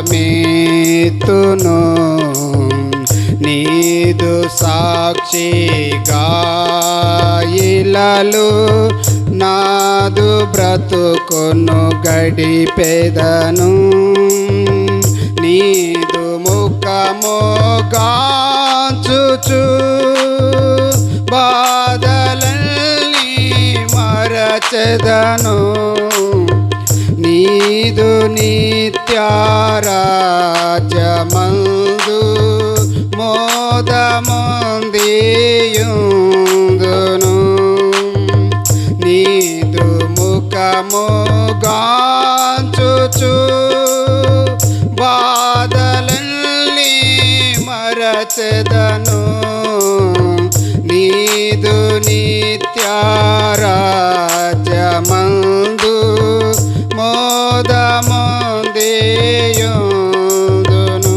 మేతును నీదు సాక్షిగా ఇలలు నాదు బ్రతుకును గడిపెదను నీదు ముఖముగాంచుచు బాధలన్నీ మరచెదను నీదు నిత్యారాజ్యమందు మోదముందియుందును నీదు ముఖముగాంచుచు బాధలన్నీ మరచెదను నీదు నిత్యారాజ్యమందు మోదముందియుందును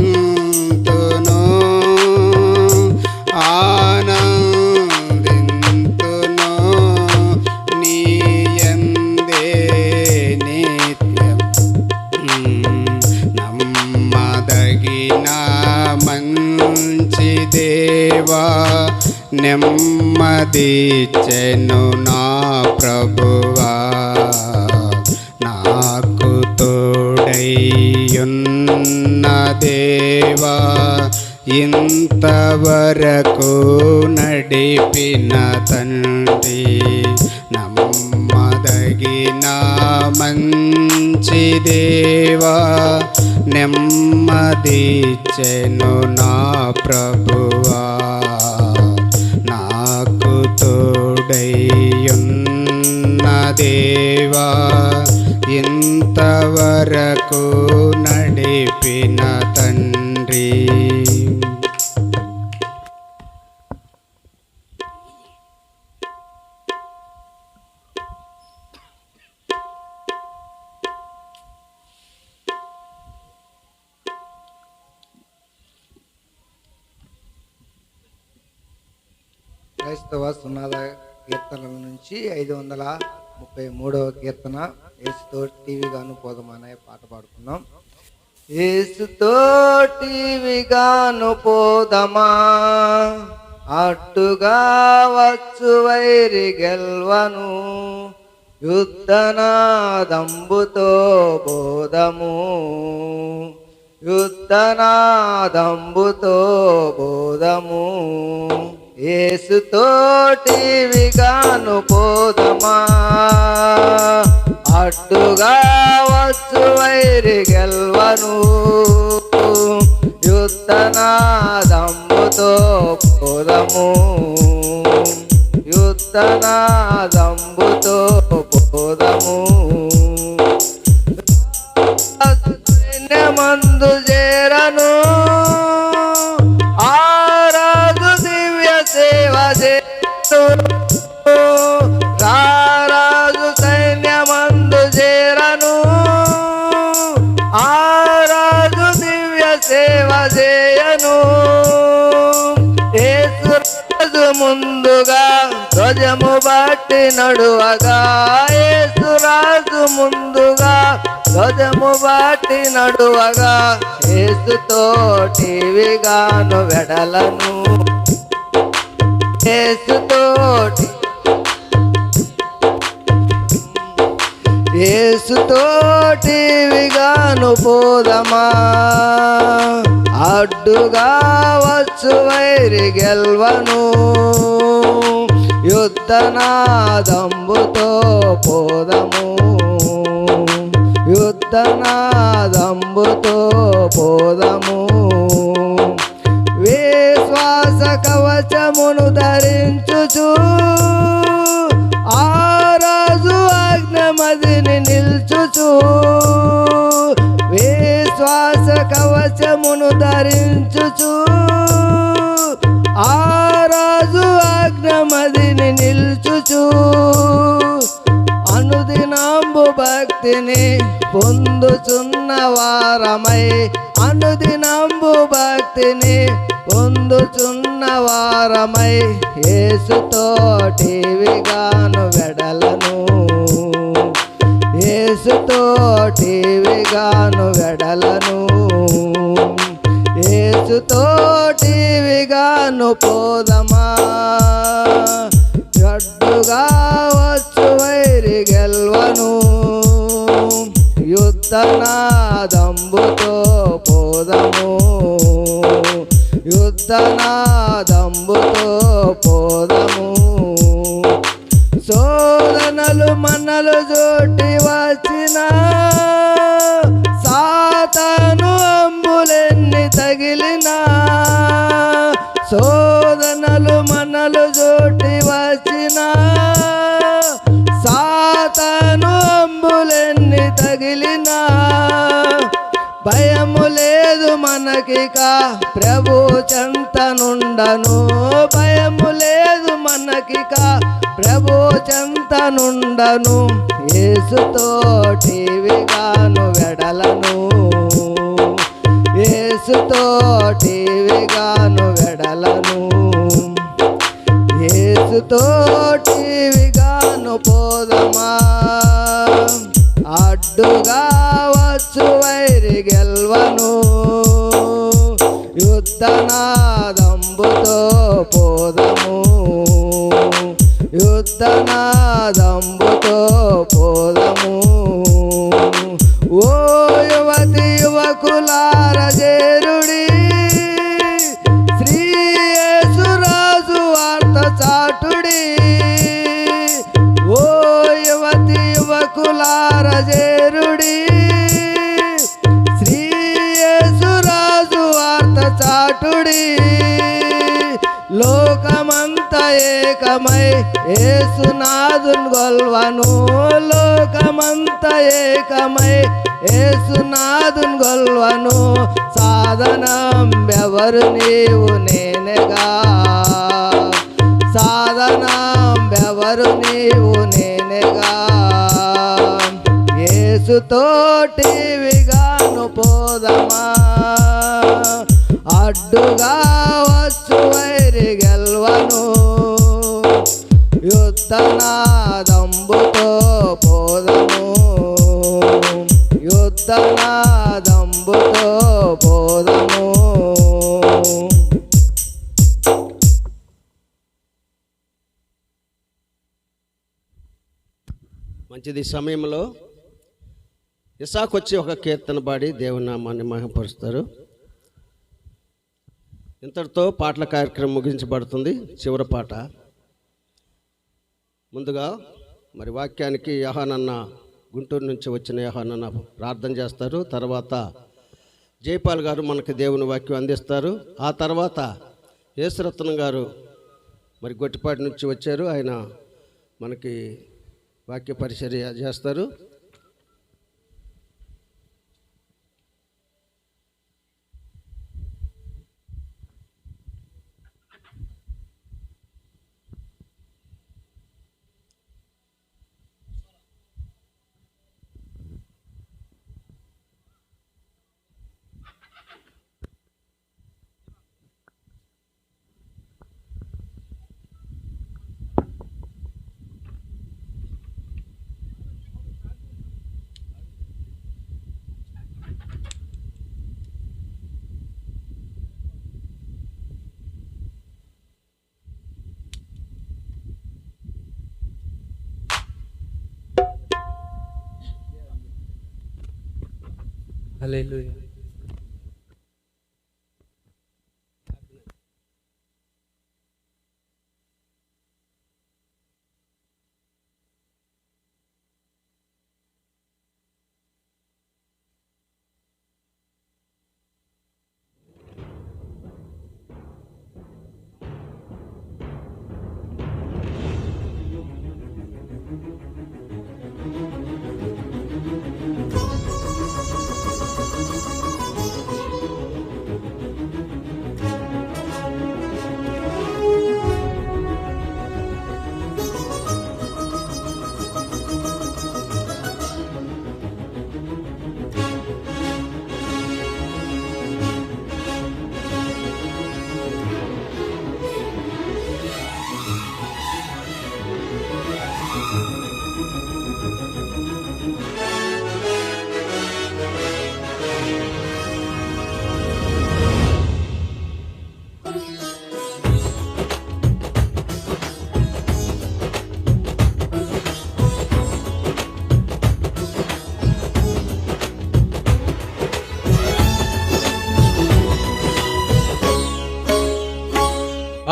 ఆరాధింతును ఆనందింతును నీయందే నిత్యం నమ్మదగిన మంచి దేవా నెమ్మదిచ్చెను నా ప్రభువా నాకు తోడైయున్న దేవా ఇంతవరకు నడిపిన తండ్రి నమ్మదగిన మంచి దేవా నెమ్మదిచ్చెను నా ప్రభువా నాకు తోడైయున్న దేవా ఇంతవరకు నడిపిన తండ్రి. క్రైస్తవ సున్నాద కీర్తనల నుంచి 533వ కీర్తన యేసుతో టీవీగాను పోదమనే పాట పాడుకున్నాం. యేసుతో టీవీగాను పోదమా అట్టుగా వచ్చు వైరి గెల్వను యుద్ధనాదంబుతో బోధము యుద్ధనాదంబుతో బోధము యేసుతోటివిగాను పోదమా అడ్డుగా వచ్చు వైరి గెల్వను యుద్ధనాదంబుతో పోదము యుద్ధనాదంబుతో పోదము సైన్యమందు చేరను రారాజు సైన్యమందు చేరను ఆరాజు దివ్య సేవ చేయను యేసురాజు ముందుగా ధ్వజము బట్టి నడువగా యేసురాజు ముందుగా ధ్వజము బట్టి నడువగా యేసుతోటివిగాను వెడలను యేసుతోటివిగాను పోదమా అడ్డుగా వచ్చు వైరి గెల్వను యుద్ధనాదంబుతో పోదము యుద్ధనాదంబుతో పోదము విశ్వాస కవచమును ధరించుచు ఆరాజు ఆజ్ఞమదిని నిల్చుచు విశ్వాస కవచమును ధరించుచు ఆరాజు ఆజ్ఞమదిని నిల్చుచు అనుదినంబు భక్తిని పొందుచున్న వారమై అనుదినంబు భక్తిని పొందుచున్న వారమై యేసుతోటివిగాను వెడలను యేసుతోటివిగాను వెడలను, యేసుతోటివిగాను పోదమా. అడ్డుగా వచ్చు వైరి గెల్వను, యుద్ధనాదంబుతో పోదము, యుద్ధనాదంబుతో పోదము. శోధనలు మనలు జోటి వచ్చిన, సాతాను అంబులెన్ని తగిలిన, శోధనలు మనలు జోటి వచ్చిన, సాతాను అంబులెన్ని తగిలిన, భయము లేదు మనకిక ప్రభు చెంతనుండను, భయము లేదు మనకిక ప్రభు చెంతనుండను. యేసుతోటివిగాను వెడలను, యేసుతోటివిగాను వెడలను, యేసుతోటివిగాను పోదమా. అడ్డుగా వచ్చు వైరి గెల్వను, యుద్ధనాదంబుతో పోదము, యుద్ధనాదంబుతో పోదము. ఓ యువతి యువకులార చేరుడి, శ్రీ యేసురాజు వార్త చాటుడి. ఓ యువతి యువకులార చేరుడి, శ్రీ యేసురాజు వార్త చాటుడి. లోకమంత ఏకమై యేసునాథుని గొల్వను, లోకమంత ఏకమై యేసునాథుని గొల్వను. సాధనం ఎవరు నీవు నేనెగా, సాధనం ఎవరు నీవు నేనెగా. యేసుతోటివిగాను పోదమా. అడ్డుగా వచ్చు వైరి గెల్వను, యుద్ధనాదంబుతో పోదము, యుద్ధనాదంబుతో పోదము. మంచిది. సమయంలో ఇసాకు వచ్చి ఒక కీర్తన పాడి దేవుని నామాన్ని మహిమపరుస్తారు. ఇంతటితో పాటల కార్యక్రమం ముగించబడుతుంది. చివరి పాట. ముందుగా మరి వాక్యానికి యోహానన్న, గుంటూరు నుంచి వచ్చిన యోహానన్న ప్రార్థన చేస్తారు. తర్వాత జైపాల్ గారు మనకి దేవుని వాక్యం అందిస్తారు. ఆ తర్వాత యేసురత్నం గారు మరి గొట్టిపాటి నుంచి వచ్చారు, ఆయన మనకి వాక్య పరిచర్య చేస్తారు. హల్లెలూయా.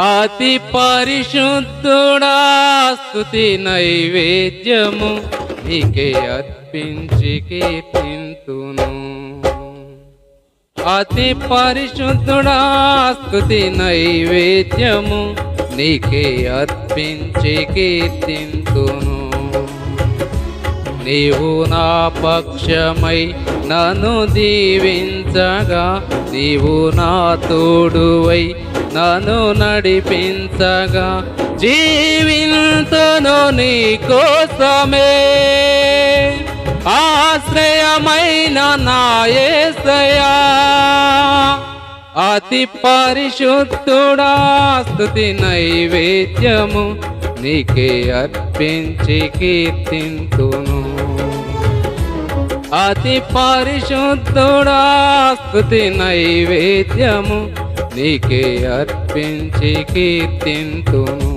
అతి పరిశుద్ధుడా స్తుతి నైవేద్యము నీకే అర్పించి కీర్తింతును. అతి పరిశుద్ధుడా స్తుతి నైవేద్యము నీకే అర్పించి కీర్తింతును. నీవు నా పక్షమై నన్ను దీవించగా, నీవు నా తోడువై నన్ను నడిపించగా, జీవింతును నీ కోసమే. ఆశ్రయమైన నా యేసయ్యా, అతి పరిశుద్ధుడా స్తుతి నైవేద్యము నీకే అర్పించి కీర్తింతును. అతి పరిశుద్ధుడా స్తుతి నైవేద్యము నీకే అర్పించి కీర్తింతును.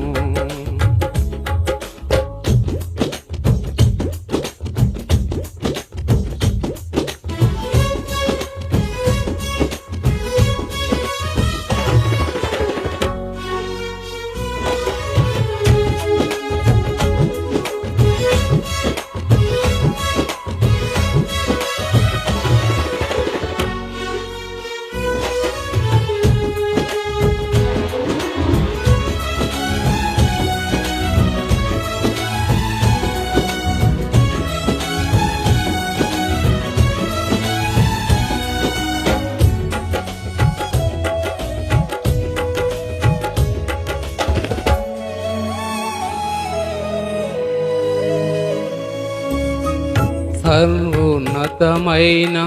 సర్వోన్నతమైన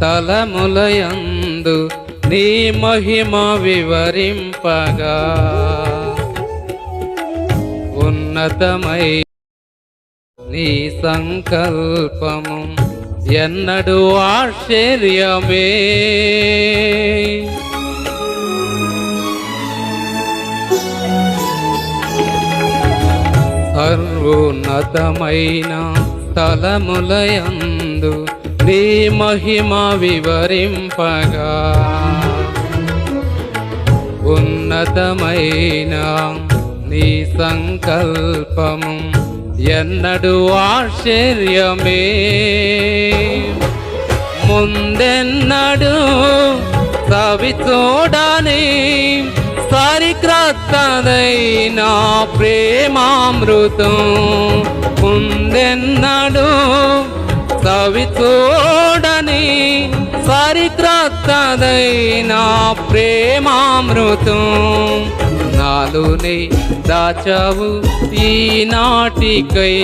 తలములయందు నీ మహిమ వివరింపగా, ఉన్నతమై నీ సంకల్పము ఎన్నడూ ఆశ్చర్యమే. సర్వోన్నతమైన తలములయందు నీ మహిమ వివరింపగా, ఉన్నతమైన నీ సంకల్పము ఎన్నడూ ఆశ్చర్యమే. ముందెన్నడూ సవి చూడని సరిక్రొత్తదైన ప్రేమామృతం, ముందెన్నడూ సవి చూడని సరిక్రొత్తదైన ప్రేమామృతం నాలోనే దాచావు ఈనాటికై.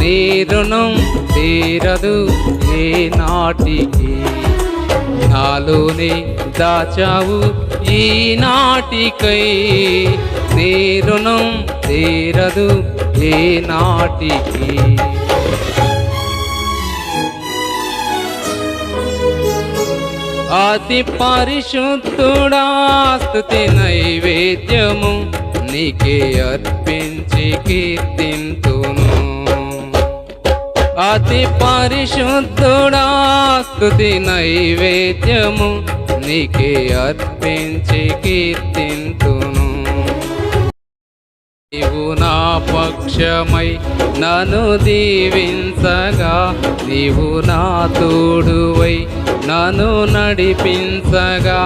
నీ రుణం తీరదు ఏ నాటికి, నాలోనే దాచావు ఈనాటికై. నీ రుణం తీరదు ఏ నాటికి. అతి పరిశుద్ధుడా స్తుతి నైవేద్యము నీకే అర్పించి కీర్తింతును. అతి పరిశుద్ధుడా స్తుతి నైవేద్యము నీకే అర్పించి కీర్తింతును. నీవు నా పక్షమై నన్ను దీవించగా, నీవు నా తోడువై నన్ను నడిపించగా,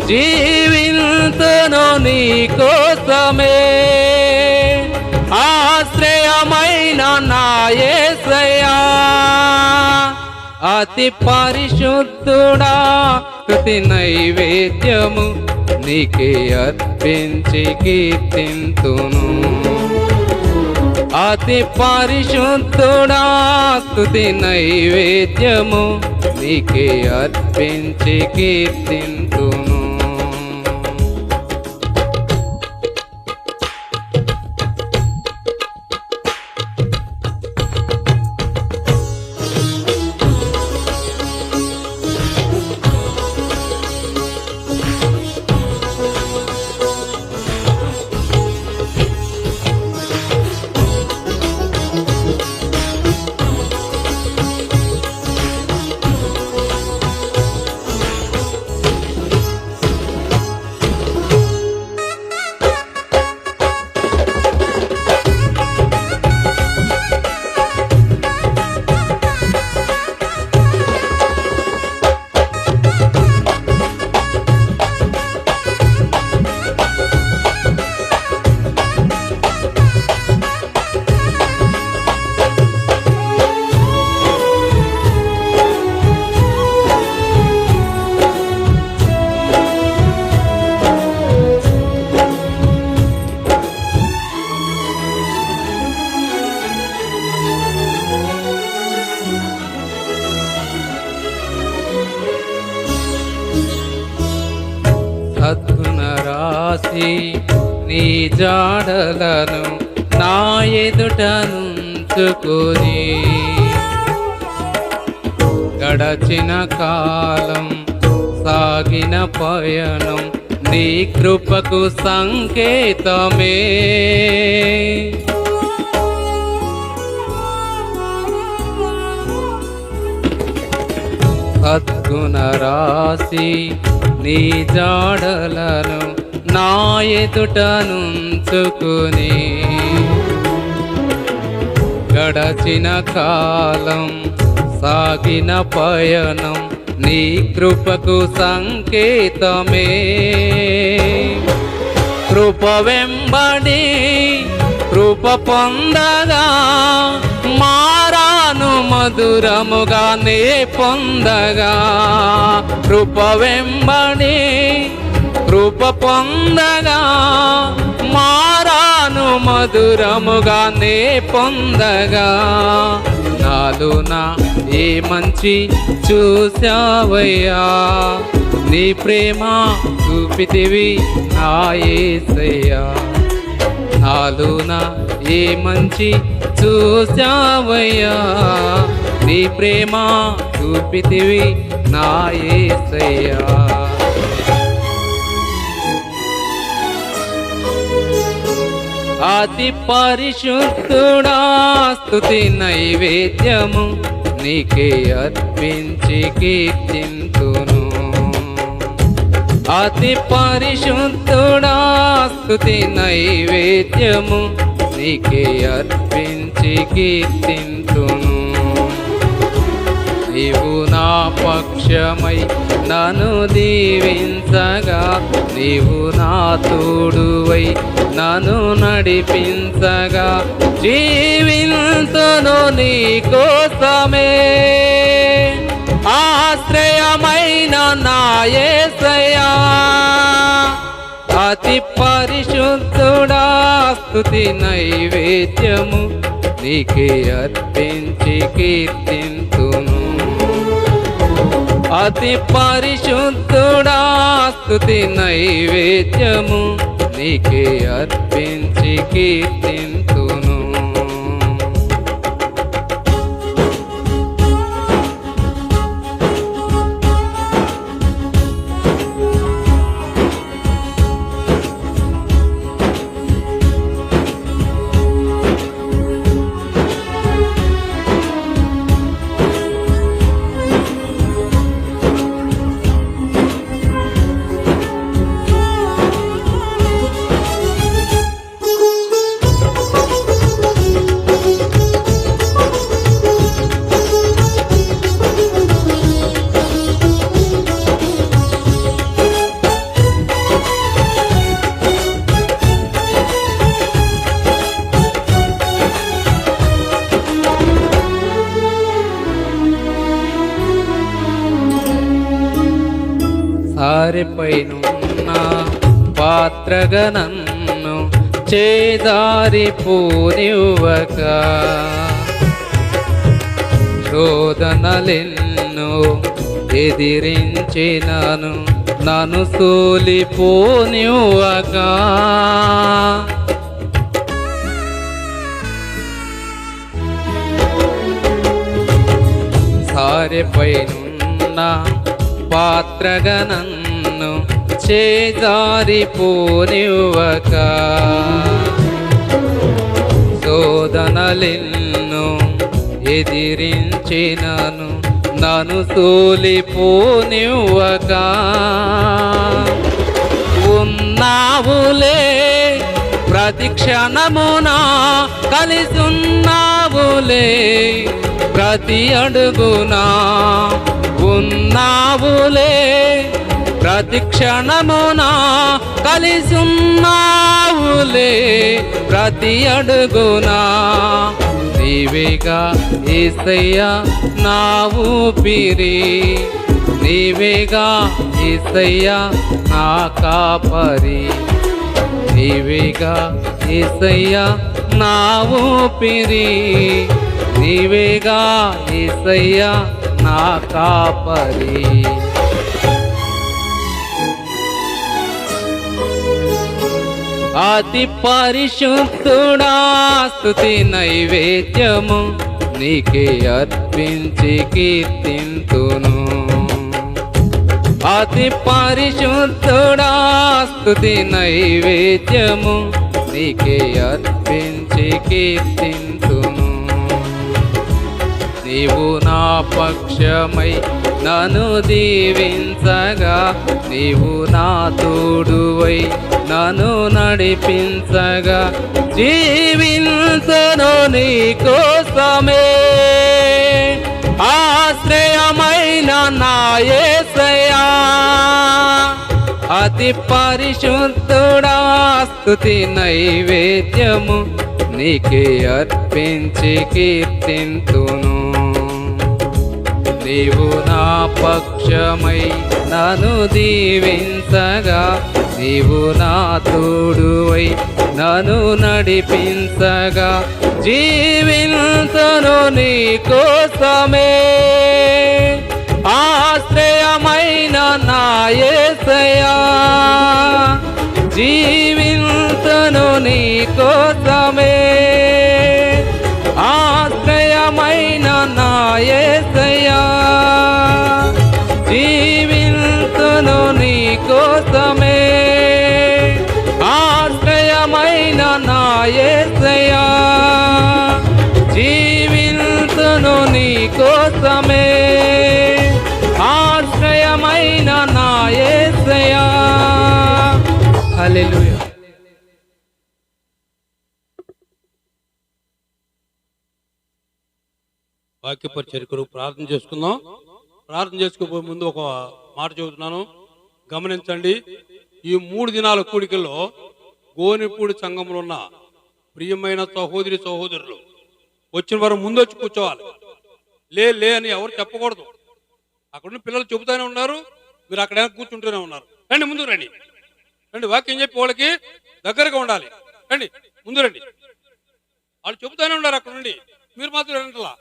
జీవింతును నీ కోసమే. ఆశ్రయమైన నా యేసయ్యా, అతి పరిశుద్ధుడా స్తుతి నైవేద్యము నీకే అర్పించి కీర్తింతును. అతి పరిశుద్ధుడా స్తుతి నైవేద్యము నీకే అర్పించి కీర్తింతును. సద్గుణ రాశి నీ జాడలను నా ఎదుట నుంచుకొని గడచిన కాలం సాగిన పయనం నీ కృపకు సంకేతమే. సద్గుణ రాశి నీ జాడలను నా ఎదుట నుంచుకుని గడచిన కాలం సాగిన పయనం నీ కృపకు సంకేతమే. కృప వెంబడి కృప పొందగా మారాను మధురముగా నే పొందగా. కృప వెంబడి కృప పొందగా మారాను మధురముగా నే పొందగా. నాలున ఏ మంచి చూశావయ్యా, నీ ప్రేమ చూపితివి నా యేసయ్యా. నాలున ఏ మంచి చూశావయ్యా, నీ ప్రేమ చూపితివి నా యేసయ్యా. అతి పరిశుద్ధుడా స్తుతి నైవేద్యము నీకే అర్పించి కీర్తింతును. అతి పరిశుద్ధుడా స్తుతి నైవేద్యము నీకే అర్పించి కీర్తింతును. నీవు నా పక్షమై నన్ను దీవించగా, నీవు నా తోడువై నన్ను నడిపించగా, జీవింతును నీ కోసమే. ఆశ్రయమైన నా యేసయ్యా, అతి పరిశుద్ధుడా స్తుతి నైవేద్యము నీకే అర్పించి కీర్తింతును. అతి పరిశుద్ధుడా స్తుతి నైవేద్యము నీకే అర్పించి కీర్తింతును. సారెపైనున్న పాత్రగా నన్ను చేదారిపోనివ్వక, శోధనలెన్నో ఎదిరించినను నన్ను సోలిపోనివ్వక. సారెపైనున్న పాత్రగా నన్ను చేజారిపోనివ్వక, శోధనలెన్నో ఎదిరించినను నన్ను సోలిపోనివ్వక. ఉన్నావులే ప్రతి క్షణమునా, కలిసున్నావులే ప్రతి అడుగునా. ఉన్నావులే ప్రతి క్షణమునా, కలిసున్నావులే ప్రతి అడుగునా. నీవేగా యేసయ్యా నా ఊపిరి, నీవేగా యేసయ్యా నా కాపరి. నీవేగా యేసయ్యా నా ఊపిరి, నీవేగా యేసయ్యా నా కాపరి. అతి పరిశుద్ధుడా స్తుతి నైవేద్యము నీకే అర్పించి కీర్తింతును. అతి పరిశుద్ధుడా స్తుతి నైవేద్యము నీకే అర్పించి కీర్తింతును. నీవు నా పక్షమై నన్ను దీవించగా, నీవు నా తోడువై నన్ను నడిపించగా, జీవించను నీ కోసమే ఆశ్రయమైన నా యేసయ్యా. అతి పరిశుద్ధుడా స్తుతి నైవేద్యము నీకే అర్పించి కీర్తింతును. నీవు నా పక్షమై నన్ను దీవించగా, నీవు నా తోడువై నన్ను నడిపించగా, జీవించను నీ కోసమే ఆశ్రయమైన నా యేసయ్యా. జీవించను నీ కోసమే ఆశ్రయమైన నా యేసయ్యా. జీవించను నీ కోసమే ఆశ్రయమైన నా యేసయ్యా. జీవించను నీ కోసమే ఆశ్రయమైన నా యేసయ్యా. హల్లెలూయా. వాక్య పరిచర్యకు ప్రార్థన చేసుకుందాం. ప్రార్థన చేసుకోబోయే ముందు ఒక మాట చెబుతున్నాను, గమనించండి. ఈ 3 దినాల కూడికల్లో గోనెపూడి సంఘంలో ఉన్న ప్రియమైన సహోదరి సహోదరులు వచ్చిన వారు ముందు వచ్చి కూర్చోవాలి. లే అని ఎవరు చెప్పకూడదు. అక్కడున్న పిల్లలు చెబుతూనే ఉన్నారు, మీరు అక్కడ కూర్చుంటూనే ఉన్నారు. రండి, ముందు రండి. వాక్యం చెప్పి వాళ్ళకి దగ్గరగా ఉండాలి. రండి, ముందు రండి. వాళ్ళు చెబుతూనే ఉన్నారు అక్కడ నుండి, మీరు మాత్రం రండిలా.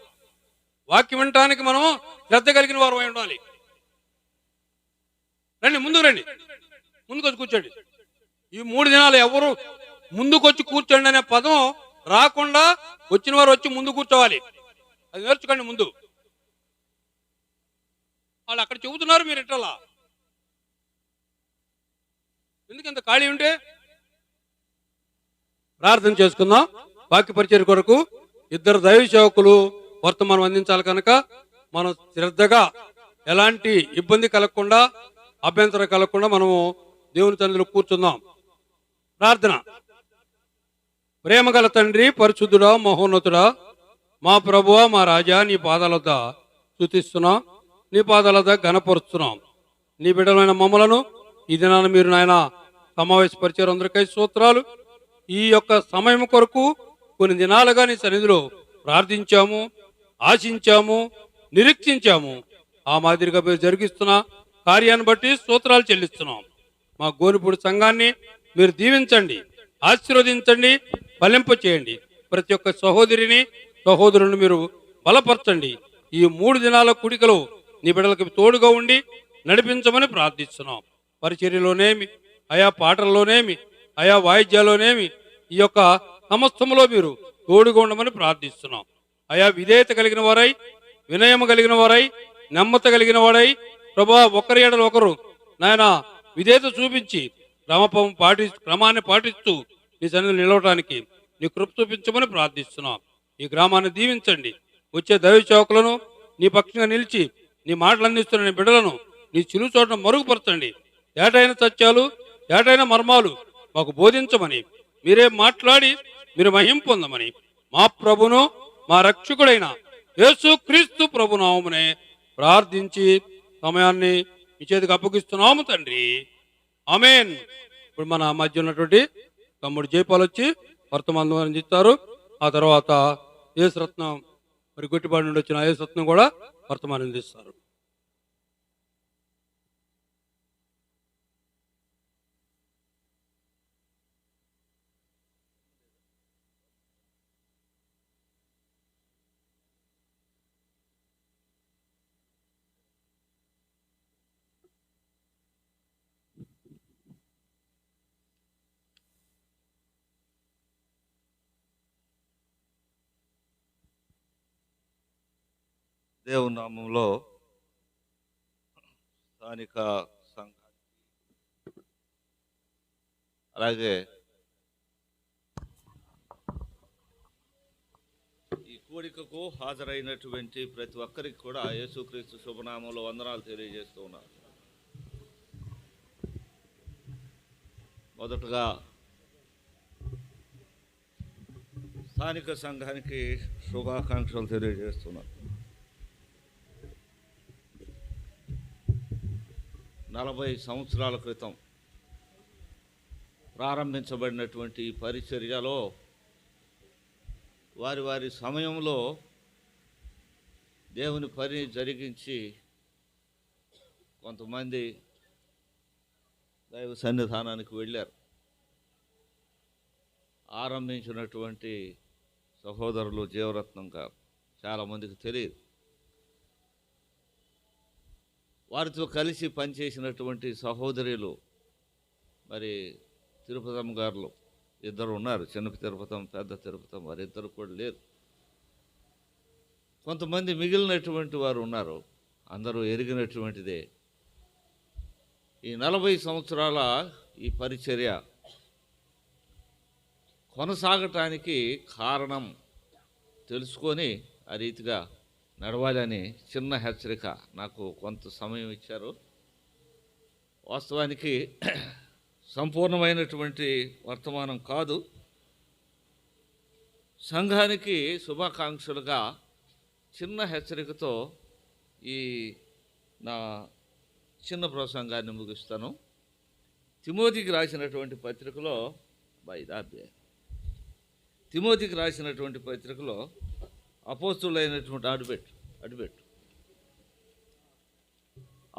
వాక్యం వినటానికి మనం శ్రద్ధ కలిగిన వారు అయి ఉండాలి. రండి, ముందుకు రండి, ముందుకు వచ్చి కూర్చోండి. ఈ 3 దినాలు ఎవరు ముందుకొచ్చి కూర్చోండి అనే పదం రాకుండా వచ్చిన వారు వచ్చి ముందు కూర్చోవాలి. అది నేర్చుకోండి. ముందు వాళ్ళు అక్కడ చెబుతున్నారు, మీరు ఇట్లా ఎందుకంత ఖాళీ ఉంటే. ప్రార్థన చేసుకుందాం. వాక్య పరిచర్య కొరకు 2 దైవ సేవకులు వర్తమానం అందించాలి కనుక మనం శ్రద్ధగా, ఎలాంటి ఇబ్బంది కలగకుండా, అభ్యంతరం కలగకుండా మనము దేవుని సన్నిధిలో కూర్చుందాం. ప్రార్థన. ప్రేమగల తండ్రి, పరిశుద్ధుడా, మహోన్నతుడా, మా ప్రభువా, మా రాజా, నీ పాదాల వద్ద స్తుతిస్తున్నాం, నీ పాదాల వద్ద ఘనపరుస్తున్నాం. నీ బిడ్డలైన మమ్మలను ఈ దినాన మీరు నాయన సమావేశపరిచారు. అందరికై స్తోత్రాలు. ఈ యొక్క సమయం కొరకు కొన్ని దినాలుగా నీ సన్నిధిలో ప్రార్థించాము, ఆశించాము, నిరీక్షించాము. ఆ మాదిరిగా మీరు జరిగిస్తున్న కార్యాన్ని బట్టి స్తోత్రాలు చెల్లిస్తున్నాం. మా గోనెపూడి సంఘాన్ని మీరు దీవించండి, ఆశీర్వదించండి, ఫలింప చేయండి. ప్రతి ఒక్క సహోదరిని సహోదరుని మీరు బలపరచండి. ఈ 3 దినాల కూడికలో నీ బిడ్డలకు తోడుగా ఉండి నడిపించమని ప్రార్థిస్తున్నాం. పరిచర్యలోనేమి, ఆయా పాటల్లోనేమి, ఆయా వాయిద్యాల్లోనేమి, ఈ యొక్క సమస్తంలో మీరు తోడుగా ఉండమని ప్రార్థిస్తున్నాం. ఆయా విధేయత కలిగిన వారై, వినయము కలిగిన వారై, నమ్మత కలిగిన వారై, ప్రభువా, ఒకరి ఎడల ఒకరు నాయన విధేయత చూపించి క్రమాన్ని పాటిస్తూ నీ సన్నిధిలో నిలవటానికి నీ కృప చూపించమని ప్రార్థిస్తున్నాం. ఈ గ్రామాన్ని దీవించండి. వచ్చే దైవ సేవకులను నీ పక్షంగా నిలిచి నీ మాటలు అందిస్తున్న నీ బిడ్డలను నీ చిలువు చోటను మరుగుపరచండి. ఏటైన సత్యాలు, ఏటైన మర్మాలు మాకు బోధించమని, మీరే మాట్లాడి మీరు మహిమ పొందమని మా ప్రభును మా రక్షకుడైన యేసు క్రీస్తు ప్రభునామమునే ప్రార్థించి సమయాన్ని మీ చేతికి అప్పగిస్తున్నాము తండ్రి. ఆమేన్. ఇప్పుడు మన మధ్య ఉన్నటువంటి తమ్ముడు జయపాల్ వచ్చి వర్తమానం అందిస్తారు. ఆ తర్వాత యేసురత్నం, మరి గొట్టిపాడు నుండి వచ్చిన యేసురత్నం కూడా వర్తమానం అందిస్తారు. దేవుని నామంలో స్థానిక సంఘానికి అలాగే ఈ కూడికకు హాజరైనటువంటి ప్రతి ఒక్కరికి కూడా యేసుక్రీస్తు శుభనామంలో వందనాలు తెలియజేస్తూ ఉన్నారు. మొదటగా స్థానిక సంఘానికి శుభాకాంక్షలు తెలియజేస్తున్నారు. 40 సంవత్సరాల క్రితం ప్రారంభించబడినటువంటి ఈ పరిచర్యలో వారి వారి సమయంలో దేవుని పని జరిగించి కొంతమంది దైవ సన్నిధానానికి వెళ్ళారు. ఆరంభించినటువంటి సహోదరులు జీవరత్నం గారు చాలామందికి తెలియదు. వారితో కలిసి పనిచేసినటువంటి సహోదరులు మరి తిరుపతమ్మ గారు ఇద్దరు ఉన్నారు. చిన్న తిరుపతం, పెద్ద తిరుపతం, వారిద్దరు కూడా లేరు. కొంతమంది మిగిలినటువంటి వారు ఉన్నారు. అందరూ ఎరిగినటువంటిదే. ఈ 40 సంవత్సరాల ఈ పరిచర్య కొనసాగటానికి కారణం తెలుసుకొని ఆ రీతిగా నడవాలని చిన్న హెచ్చరిక నాకు కొంత సమయం ఇచ్చారు. వాస్తవానికి సంపూర్ణమైనటువంటి వర్తమానం కాదు. సంఘానికి శుభాకాంక్షలుగా చిన్న హెచ్చరికతో ఈ నా చిన్న ప్రసంగాన్ని ముగిస్తాను. తిమోతికి రాసినటువంటి పత్రికలో తిమోతికి రాసినటువంటి పత్రికలో అపోస్తులైనటువంటి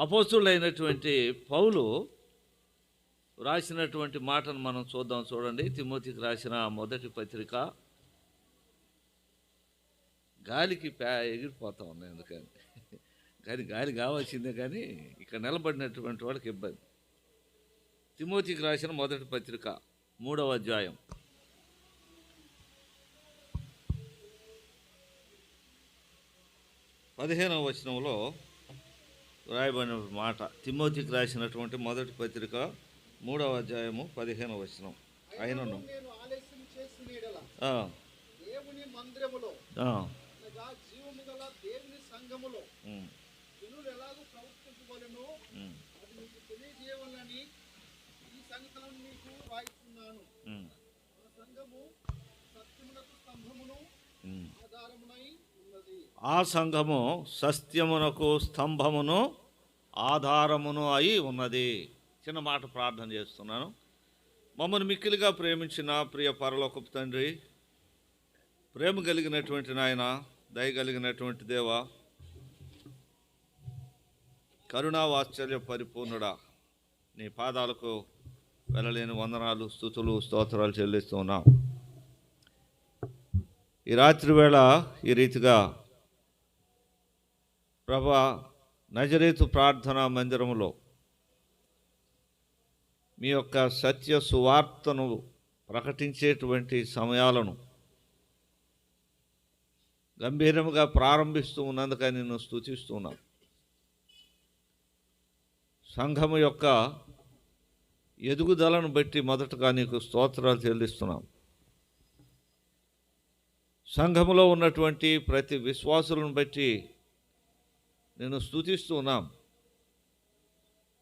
అపోస్తులైనటువంటి పౌలు రాసినటువంటి మాటను మనం చూడండి. తిమోతికి రాసిన మొదటి పత్రిక. గాలికి ఎగిరిపోతా ఉన్నాయి అందుకని, కానీ గాలి కావాల్సిందే, కానీ ఇక్కడ నిలబడినటువంటి వాళ్ళకి ఇబ్బంది. తిమోతికి రాసిన మొదటి పత్రిక 3వ అధ్యాయం 15వ వచనంలో రాయబడిన మాట. తిమోతికి రాసినటువంటి మొదటి పత్రిక 3వ అధ్యాయము 15వ వచనం. అయినను దేవుని మందిరములో అనగా జీవము గల దేవుని సంఘములో జనులు ఎలాగో ప్రవర్తించవలెనో అది మీకు తెలియజేయాలని ఈ సంగతులను మీకు రాయిస్తున్నాను. ఆ సంఘము సత్యమునకు స్తంభమును ఆధారమునై ఉన్నది. ఆ సంఘము సత్యమునకు స్తంభమును ఆధారమును అయి ఉన్నది. చిన్న మాట ప్రార్థన చేస్తున్నాను. మమ్మల్ని మిక్కిలిగా ప్రేమించిన ప్రియ పరలోకపు తండ్రి, ప్రేమ కలిగినటువంటి నాయన, దయ కలిగినటువంటి దేవ, కరుణా వాత్సల్య పరిపూర్ణుడా, నీ పాదాలకు వెళ్ళలేని వందనాలు, స్తుతులు, స్తోత్రాలు చెల్లిస్తున్నాం. ఈ రాత్రి వేళ ఈ రీతిగా ప్రభా నజరేతు ప్రార్థనా మందిరములో మీ యొక్క సత్య సువార్తను ప్రకటించేటువంటి సమయాలను గంభీరముగా ప్రారంభిస్తూ ఉన్నందుకని నిన్ను స్తుతిస్తున్నాం. సంఘము యొక్క ఎదుగుదలను బట్టి మొదటగా నీకు స్తోత్రాలు చెల్లిస్తున్నాం. సంఘములో ఉన్నటువంటి ప్రతి విశ్వాసులను బట్టి నేను స్తుతిస్తూ ఉన్నాం.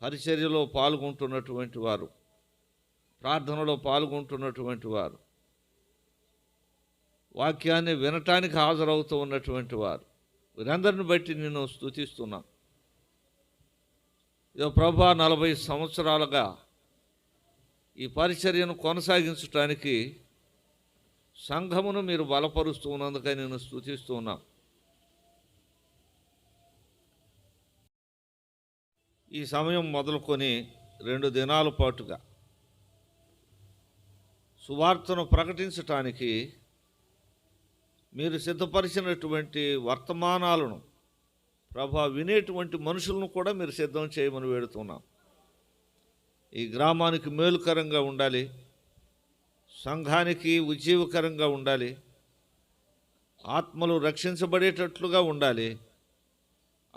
పరిచర్యలో పాల్గొంటున్నటువంటి వారు, ప్రార్థనలో పాల్గొంటున్నటువంటి వారు, వాక్యాన్ని వినటానికి హాజరవుతూ ఉన్నటువంటి వారు, వీరందరిని బట్టి నేను స్తుతిస్తున్నాం. ఇదో ప్రభా, 40 సంవత్సరాలుగా ఈ పరిచర్యను కొనసాగించడానికి సంఘమును మీరు బలపరుస్తూ ఉన్నందుకై నేను స్తుతిస్తూ ఉన్నాం. ఈ సమయం మొదలుకొని 2 దినాల పాటుగా సువార్తను ప్రకటించటానికి మీరు సిద్ధపరిచినటువంటి వర్తమానాలను ప్రభా వినేటువంటి మనుషులను కూడా మీరు సిద్ధం చేయమని వేడుతున్నాం. ఈ గ్రామానికి మేలుకరంగా ఉండాలి, సంఘానికి ఉజ్జీవకరంగా ఉండాలి, ఆత్మలు రక్షించబడేటట్లుగా ఉండాలి.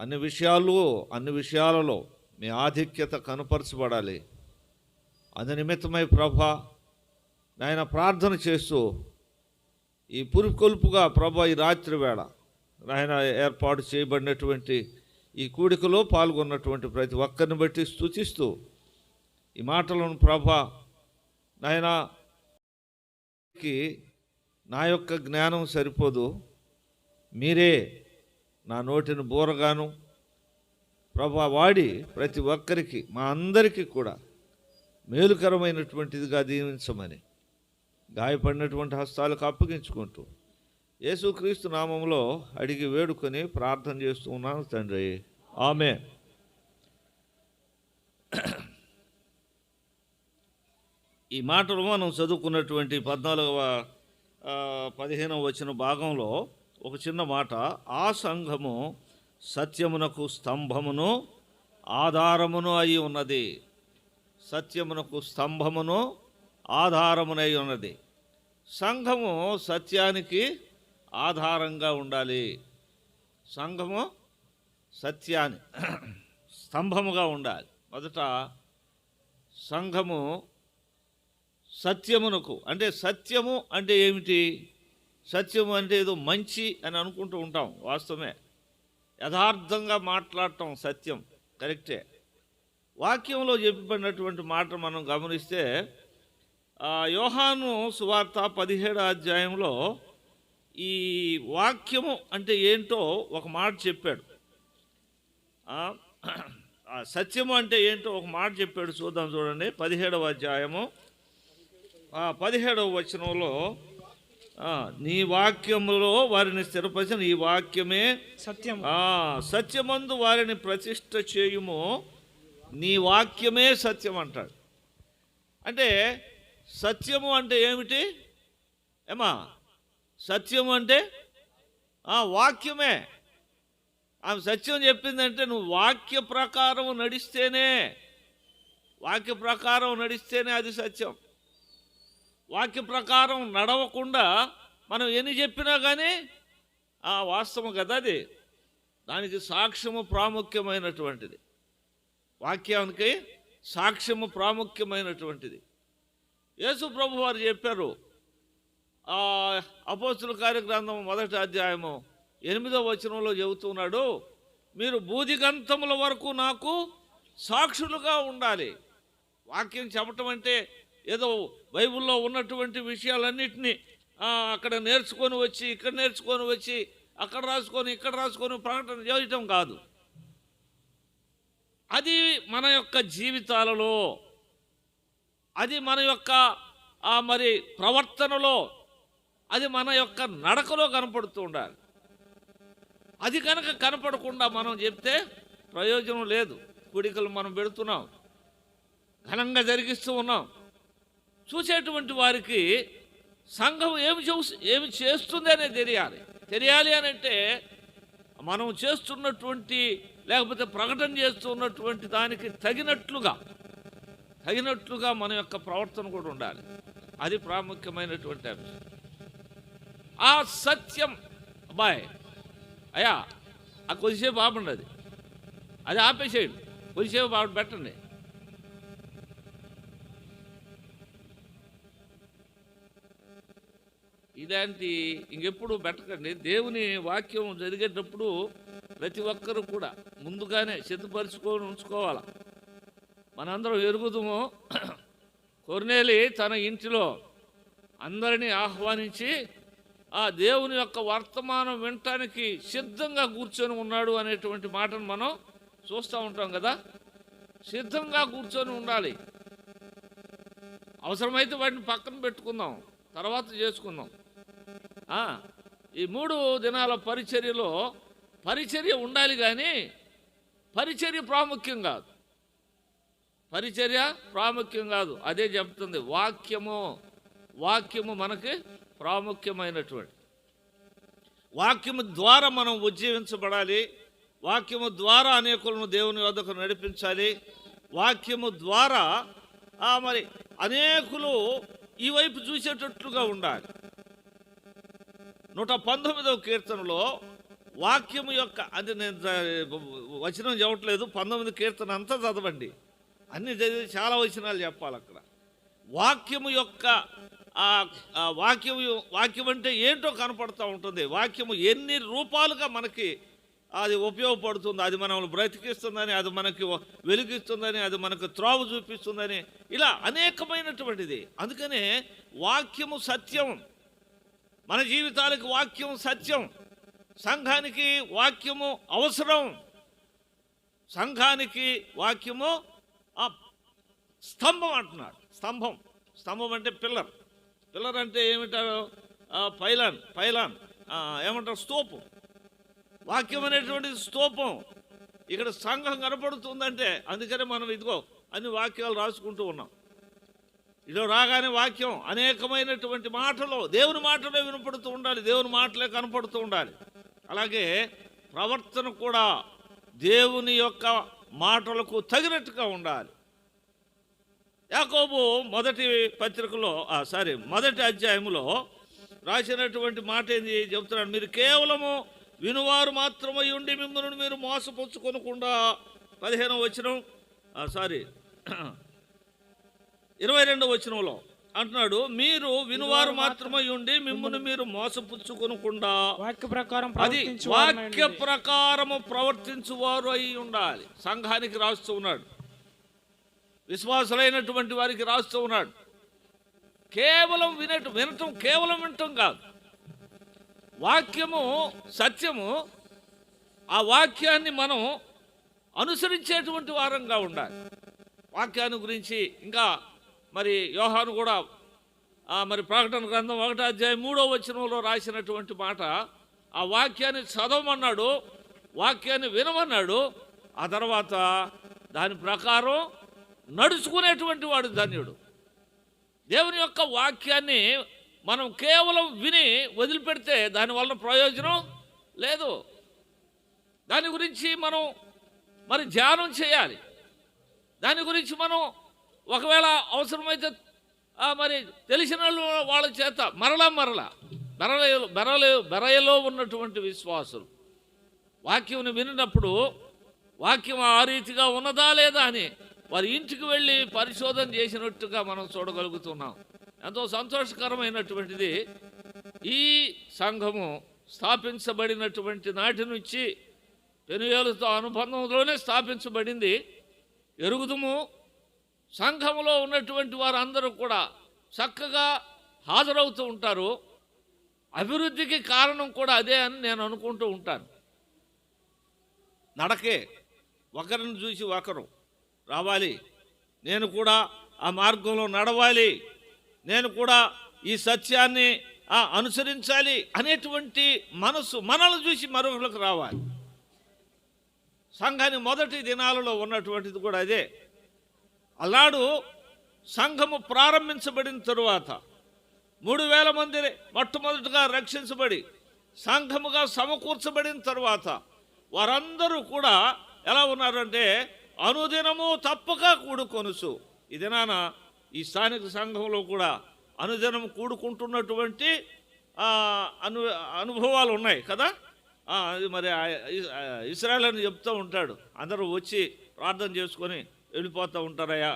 అన్ని విషయాలలో మీ ఆధిక్యత కనపరచబడాలి. అందు నిమిత్తమై ప్రభా నాయన ప్రార్థన చేస్తూ ఈ పురుకొల్పుగా ప్రభా ఈ రాత్రి వేళ నాయన ఏర్పాటు చేయబడినటువంటి ఈ కూడికలో పాల్గొన్నటువంటి ప్రతి ఒక్కరిని బట్టి స్తుతిస్తూ ఈ మాటలను ప్రభా నాయనకి నా యొక్క జ్ఞానం సరిపోదు, మీరే నా నోటిని బూరగాను ప్రభా వాడి ప్రతి ఒక్కరికి మా అందరికీ కూడా మేలుకరమైనటువంటిదిగా దీవించమని గాయపడినటువంటి హస్తాలకు అప్పగించుకుంటూ యేసుక్రీస్తు నామంలో అడిగి వేడుకొని ప్రార్థన చేస్తూ ఉన్నాను తండ్రి, ఆమేన్. ఈ మాటలు మనం చదువుకున్నటువంటి 15వ వచన భాగంలో ఒక చిన్న మాట, ఆ సంఘము సత్యమునకు స్తంభమును ఆధారమును అయి ఉన్నది. సత్యమునకు స్తంభమును ఆధారమునై ఉన్నది. సంఘము సత్యానికి ఆధారంగా ఉండాలి. సంఘము సత్యాన్ని స్తంభముగా ఉండాలి. మొదట సంఘము సత్యమునకు, అంటే సత్యము అంటే ఏమిటి? సత్యము అంటే ఏదో మంచి అని అనుకుంటూ ఉంటాం, వాస్తవమే. యథార్థంగా మాట్లాడటం సత్యం, కరెక్టే. వాక్యంలో చెప్పబడినటువంటి మాట మనం గమనిస్తే యోహాను సువార్త 17వ అధ్యాయంలో ఈ వాక్యము అంటే ఏంటో ఒక మాట చెప్పాడు. సత్యము అంటే ఏంటో ఒక మాట చెప్పాడు. చూద్దాం, చూడండి. 17వ అధ్యాయము 17వ వచనంలో, నీ వాక్యములో వారిని స్థిరపరిచిన ఈ వాక్యమే సత్యం, సత్యమందు వారిని ప్రతిష్ఠ చేయుము, నీ వాక్యమే సత్యం అంటాడు. అంటే సత్యము అంటే ఏమిటి ఏమా? సత్యము అంటే వాక్యమే. ఆమె సత్యం చెప్పిందంటే నువ్వు వాక్య ప్రకారం నడిస్తేనే అది సత్యం. వాక్య ప్రకారం నడవకుండా మనం ఎన్ని చెప్పినా కానీ వాస్తవం కదా అది. దానికి సాక్ష్యము ప్రాముఖ్యమైనటువంటిది. వాక్యానికి సాక్ష్యము ప్రాముఖ్యమైనటువంటిది. యేసు ప్రభు వారు చెప్పారు, అపోస్తుల కార్యగ్రంథం 1వ అధ్యాయము 8వ వచనంలో చెబుతున్నాడు, మీరు బూదిగంతముల వరకు నాకు సాక్షులుగా ఉండాలి. వాక్యం చెప్పటం అంటే ఏదో బైబిల్లో ఉన్నటువంటి విషయాలన్నింటినీ అక్కడ నేర్చుకొని వచ్చి, ఇక్కడ నేర్చుకొని వచ్చి, అక్కడ రాసుకొని, ఇక్కడ రాసుకొని ప్రకటన చేయటం కాదు. అది మన యొక్క జీవితాలలో, అది మన యొక్క మరి ప్రవర్తనలో, అది మన యొక్క నడకలో కనపడుతూ ఉండాలి. అది కనుక కనపడకుండా మనం చెప్తే ప్రయోజనం లేదు. కూడికలు మనం పెడుతున్నాం, ఘనంగా జరిగిస్తూ ఉన్నాం. చూసేటువంటి వారికి సంఘం ఏమి చేస్తుంది అనేది తెలియాలి అని అంటే మనం చేస్తున్నటువంటి, లేకపోతే ప్రకటన చేస్తున్నటువంటి దానికి తగినట్లుగా మన యొక్క ప్రవర్తన కూడా ఉండాలి. అది ప్రాముఖ్యమైనటువంటి అంశం. ఆ సత్యం అబ్బాయి అయ్యా కొద్దిసేపు బాగుండదు, అది ఆపేసేయండి, కొద్దిసేపు బాగు పెట్టండి. ఇలాంటి ఇంకెప్పుడు పెట్టకండి. దేవుని వాక్యం జరిగేటప్పుడు ప్రతి ఒక్కరూ కూడా ముందుగానే సిద్ధపరచుకొని ఉంచుకోవాలి. మనందరం ఎరుగుదాము, కొర్నేలి తన ఇంటిలో అందరినీ ఆహ్వానించి ఆ దేవుని యొక్క వర్తమానం వినటానికి సిద్ధంగా కూర్చొని ఉన్నాడు అనేటువంటి మాటను మనం చూస్తూ ఉంటాం కదా. సిద్ధంగా కూర్చొని ఉండాలి. అవసరమైతే వాటిని పక్కన పెట్టుకుందాం, తర్వాత చేసుకుందాం. ఈ 3 దినాల పరిచర్యలో పరిచర్య ఉండాలి, కానీ పరిచర్య ప్రాముఖ్యం కాదు. అదే చెప్తుంది వాక్యము మనకి ప్రాముఖ్యమైనటువంటి. వాక్యము ద్వారా మనం ఉజ్జీవించబడాలి. వాక్యము ద్వారా అనేకులను దేవుని వద్దకు నడిపించాలి. వాక్యము ద్వారా మరి అనేకులు ఈ వైపు చూసేటట్లుగా ఉండాలి. 119వ కీర్తనలో వాక్యము యొక్క అది నేను వచనం చెప్పట్లేదు, 19 కీర్తన అంతా చదవండి, అన్ని చదివి చాలా వచనాలు చెప్పాలి అక్కడ. వాక్యము యొక్క వాక్యం అంటే ఏంటో కనపడుతూ ఉంటుంది. వాక్యము ఎన్ని రూపాలుగా మనకి అది ఉపయోగపడుతుంది, అది మనల్ని బ్రతికిస్తుందని, అది మనకి వెలిగిస్తుందని, అది మనకు త్రోవ చూపిస్తుందని, ఇలా అనేకమైనటువంటిది. అందుకనే వాక్యము సత్యం, మన జీవితాలకు వాక్యం సత్యం. సంఘానికి వాక్యము అవసరం. సంఘానికి వాక్యము స్తంభం అంటున్నాడు. స్తంభం అంటే పిల్లర్ అంటే ఏమిటారు? పైలాన్ ఏమంటారు? స్తూపం. వాక్యం అనేటువంటిది స్తూపం. ఇక్కడ సంఘం కనపడుతుందంటే అందుకనే మనం ఇదిగో అన్ని వాక్యాలు రాసుకుంటూ ఉన్నాం. ఇదో రాగానే వాక్యం అనేకమైనటువంటి మాటలు, దేవుని మాటలే వినపడుతూ ఉండాలి, దేవుని మాటలే కనపడుతూ ఉండాలి. అలాగే ప్రవర్తన కూడా దేవుని యొక్క మాటలకు తగినట్టుగా ఉండాలి. యాకోబు మొదటి అధ్యాయంలో రాసినటువంటి మాట ఏంది చెప్తున్నాడు? మీరు కేవలము వినువారు మాత్రమై ఉండి మిమ్మల్ని మీరు మోసపుచ్చుకొనకుండా 15వ వచనం 22వ వచనంలో అంటున్నాడు, మీరు వినువారు మాత్రమై ఉండి మిమ్మల్ని మీరు మోసపుచ్చుకొనకుండా వాక్య ప్రకారము ప్రవర్తించువారు అయి ఉండాలి. సంఘానికి రాస్తూ ఉన్నాడు, విశ్వాసులైనటువంటి వారికి రాస్తూ ఉన్నాడు. కేవలం వినటం కాదు, వాక్యము సత్యము, ఆ వాక్యాన్ని మనం అనుసరించేటువంటి వారంగా ఉండాలి. వాక్యాన్ని గురించి ఇంకా మరి యోహాను కూడా మరి ప్రకటన గ్రంథం 1వ అధ్యాయం 3వ వచనంలో రాసినటువంటి మాట, ఆ వాక్యాన్ని చదవమన్నాడు, వాక్యాన్ని వినమన్నాడు, ఆ తర్వాత దాని ప్రకారం నడుచుకునేటువంటి వాడు ధన్యుడు. దేవుని యొక్క వాక్యాన్ని మనం కేవలం విని వదిలిపెడితే దానివల్ల ప్రయోజనం లేదు. దాని గురించి మనం మరి ధ్యానం చేయాలి. దాని గురించి మనం ఒకవేళ అవసరమైతే మరి తెలిసిన వాళ్ళ చేత బెరయలో ఉన్నటువంటి విశ్వాసులు వాక్యం విన్నప్పుడు వాక్యం ఆ రీతిగా ఉన్నదా లేదా అని వారి ఇంటికి వెళ్ళి పరిశోధన చేసినట్టుగా మనం చూడగలుగుతున్నాం. ఎంతో సంతోషకరమైనటువంటిది. ఈ సంఘము స్థాపించబడినటువంటి నాటి నుంచి పెనుయేలుతో అనుబంధంలోనే స్థాపించబడింది. ఎరుగుదుము సంఘములో ఉన్నటువంటి వారందరూ కూడా చక్కగా హాజరవుతూ ఉంటారు. అభివృద్ధికి కారణం కూడా అదే అని నేను అనుకుంటూ ఉంటాను. నడకే, ఒకరిని చూసి ఒకరు రావాలి, నేను కూడా ఆ మార్గంలో నడవాలి, నేను కూడా ఈ సత్యాన్ని అనుసరించాలి అనేటువంటి మనసు మనల్ని చూసి మరొకరికి రావాలి. సంఘాన్ని మొదటి దినాలలో ఉన్నటువంటిది కూడా అదే. అలాడు సంఘము ప్రారంభించబడిన తరువాత 3000 మంది మొట్టమొదటిగా రక్షించబడి సంఘముగా సమకూర్చబడిన తరువాత వారందరూ కూడా ఎలా ఉన్నారంటే అనుదినము తప్పక కూడుకొనుసు. ఈ దినాన ఈ స్థానిక సంఘంలో కూడా అనుదినం కూడుకుంటున్నటువంటి అనుభవాలు ఉన్నాయి కదా. అది మరి ఇశ్రాయేల్ అని చెప్తూ ఉంటాడు, అందరూ వచ్చి ప్రార్థన చేసుకొని వెళ్ళిపోతూ ఉంటారయ్యా,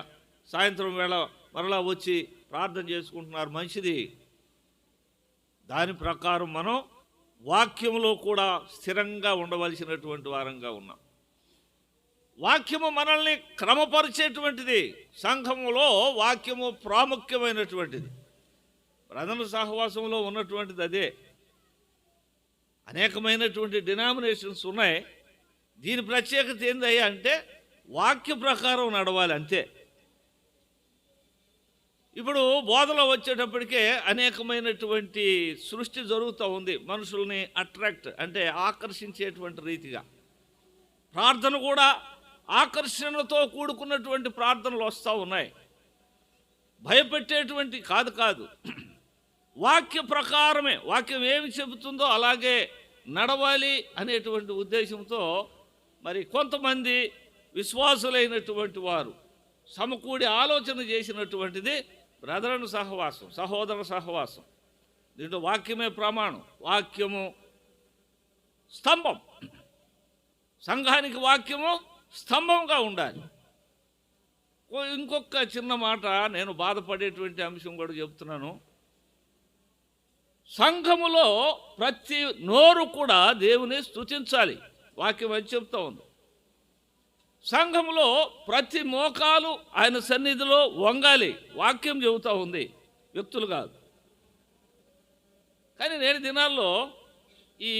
సాయంత్రం వేళ మరలా వచ్చి ప్రార్థన చేసుకుంటున్నారు, మంచిది. దాని ప్రకారం మనం వాక్యంలో కూడా స్థిరంగా ఉండవలసినటువంటి వారంగా ఉన్నాం. వాక్యము మనల్ని క్రమపరిచేటువంటిది. సంఘములో వాక్యము ప్రాముఖ్యమైనటువంటిది. ప్రధాన సహవాసంలో ఉన్నటువంటిది అదే. అనేకమైనటువంటి డినామినేషన్స్ ఉన్నాయి. దీని ప్రత్యేకత ఏందయ్యా అంటే వాక్య ప్రకారం నడవాలి అంతే. ఇప్పుడు బోధలో వచ్చేటప్పటికే అనేకమైనటువంటి సృష్టి జరుగుతూ ఉంది, మనుషుల్ని అట్రాక్ట్ అంటే ఆకర్షించేటువంటి రీతిగా. ప్రార్థన కూడా ఆకర్షణతో కూడుకున్నటువంటి ప్రార్థనలు వస్తూ ఉన్నాయి. భయపెట్టేటువంటి కాదు, వాక్య ప్రకారమే, వాక్యం ఏమి చెబుతుందో అలాగే నడవాలి అనేటువంటి ఉద్దేశంతో మరి కొంతమంది విశ్వాసులైనటువంటి వారు సమకూడి ఆలోచన చేసినటువంటిది బ్రదరన్ సహవాసం, సహోదర సహవాసం. దీంట్లో వాక్యమే ప్రమాణం. వాక్యము స్తంభం. సంఘానికి వాక్యము స్తంభంగా ఉండాలి. ఇంకొక చిన్న మాట, నేను బాధపడేటువంటి అంశం కూడా చెప్తున్నాను. సంఘములో ప్రతి నోరు కూడా దేవుని స్తుతించాలి. వాక్యం అని చెప్తా ఉంది. సంఘములో ప్రతి మోకాలు ఆయన సన్నిధిలో వంగాలి. వాక్యం చెబుతూ ఉంది, వ్యక్తులు కాదు. కానీ నేటి దినాల్లో ఈ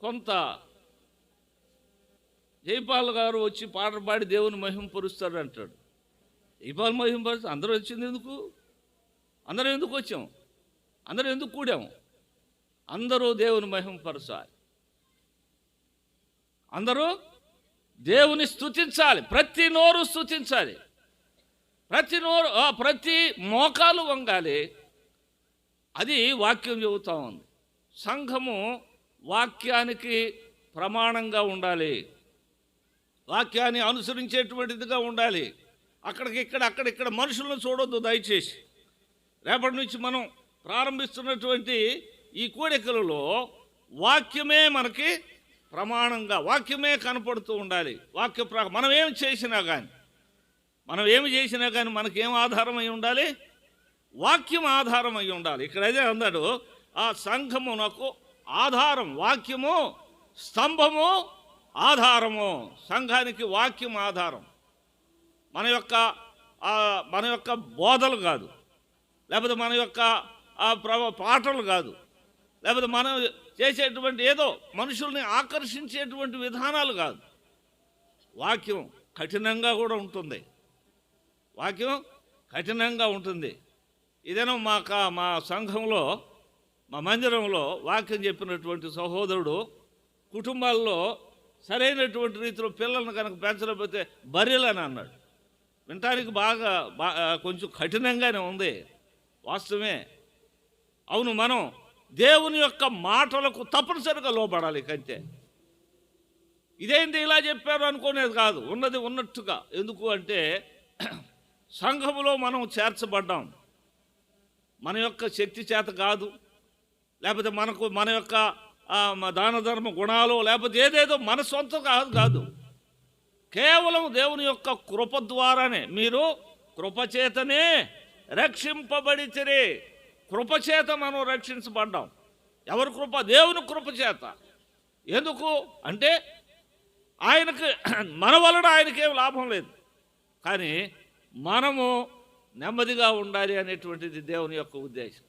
కొంత జైపాల్ గారు వచ్చి పాటలు పాడి దేవుని మహింపరుస్తాడు అంటాడు. జైపాల్ మహింపరుస్తాడు. అందరూ వచ్చింది ఎందుకు? అందరం ఎందుకు వచ్చాం? అందరూ ఎందుకు కూడాము? అందరూ దేవుని మహింపరచాలి. అందరూ దేవుని స్తుతించాలి. ప్రతి నోరు స్తుతించాలి. ప్రతి మోకాలు వంగాలి. అది వాక్యం చెబుతా ఉంది. సంఘము వాక్యానికి ప్రమాణంగా ఉండాలి. వాక్యాన్ని అనుసరించేటువంటిదిగా ఉండాలి. అక్కడిక్కడ మనుషులను చూడొద్దు దయచేసి. రేపటి నుంచి మనం ప్రారంభిస్తున్నటువంటి ఈ కూడికలలో వాక్యమే మనకి ప్రమాణంగా, వాక్యమే కనపడుతూ ఉండాలి. మనం ఏమి చేసినా కానీ మనకేం ఆధారం అయి ఉండాలి? వాక్యం ఆధారం అయి ఉండాలి. ఇక్కడ అదే అన్నాడు, ఆ సంఘమునకు ఆధారం వాక్యము, స్తంభము ఆధారము. సంఘానికి వాక్యం ఆధారం. మన యొక్క బోధలు కాదు, లేకపోతే మన యొక్క పాటలు కాదు, లేకపోతే మనం చేసేటువంటి ఏదో మనుషుల్ని ఆకర్షించేటువంటి విధానాలు కాదు. వాక్యం కఠినంగా కూడా ఉంటుంది. వాక్యం కఠినంగా ఉంటుంది. ఇదేనో మా సంఘంలో, మా మందిరంలో వాక్యం చెప్పినటువంటి సహోదరుడు కుటుంబాల్లో సరైనటువంటి రీతిలో పిల్లలను కనుక పెంచలేకపోతే బర్రెలని అన్నాడు. వినటానికి బాగా కొంచెం కఠినంగానే ఉంది, వాస్తవమే. అవును, మనం దేవుని యొక్క మాటలకు తప్పనిసరిగా లోబడాలి. కంటే ఇదేంటి ఇలా చెప్పారు అనుకునేది కాదు, ఉన్నది ఉన్నట్టుగా. ఎందుకు అంటే సంఘములో మనం చేర్చబడ్డాం. మన యొక్క శక్తి చేత కాదు, లేకపోతే మన యొక్క దాన ధర్మ గుణాలు, లేకపోతే ఏదేదో మన సొంత కాదు. కేవలం దేవుని యొక్క కృప ద్వారానే. మీరు కృపచేతనే రక్షింపబడితిరి. కృపచేత మనం రక్షించబడ్డాం. ఎవరి కృప? దేవుని కృపచేత. ఎందుకు అంటే ఆయనకి, మన వలన ఆయనకేం లాభం లేదు, కానీ మనము నెమ్మదిగా ఉండాలి అనేటువంటిది దేవుని యొక్క ఉద్దేశం.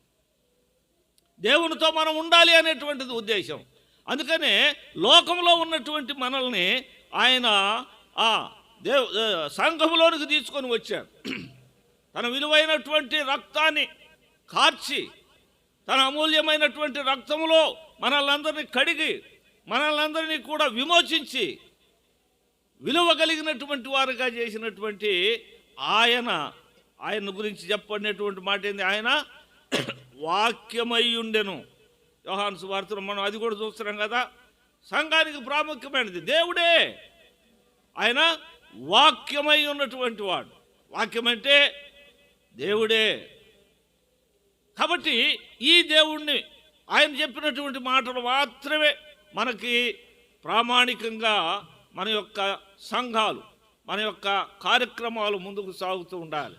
దేవునితో మనం ఉండాలి అనేటువంటిది ఉద్దేశం. అందుకనే లోకంలో ఉన్నటువంటి మనల్ని ఆయన సంఘములోనికి తీసుకొని వచ్చాడు. తన విలువైనటువంటి రక్తాన్ని కార్చి, తన అమూల్యమైనటువంటి రక్తములో మనల్ని కడిగి, మనల్ని కూడా విమోచించి విలువ కలిగినటువంటి వారుగా చేసినటువంటి ఆయన గురించి చెప్పబడినటువంటి మాట ఏంది? ఆయన వాక్యమై ఉండెను. యోహాను సువార్తలో మనం అది కూడా చూస్తున్నాం కదా. సంఘానికి ప్రాముఖ్యమైనది దేవుడే. ఆయన వాక్యమై ఉన్నటువంటి వాడు. వాక్యం అంటే దేవుడే. కాబట్టి ఈ దేవుణ్ణి, ఆయన చెప్పినటువంటి మాటలు మాత్రమే మనకి ప్రామాణికంగా మన యొక్క సంఘాలు, మన యొక్క కార్యక్రమాలు ముందుకు సాగుతూ ఉండాలి.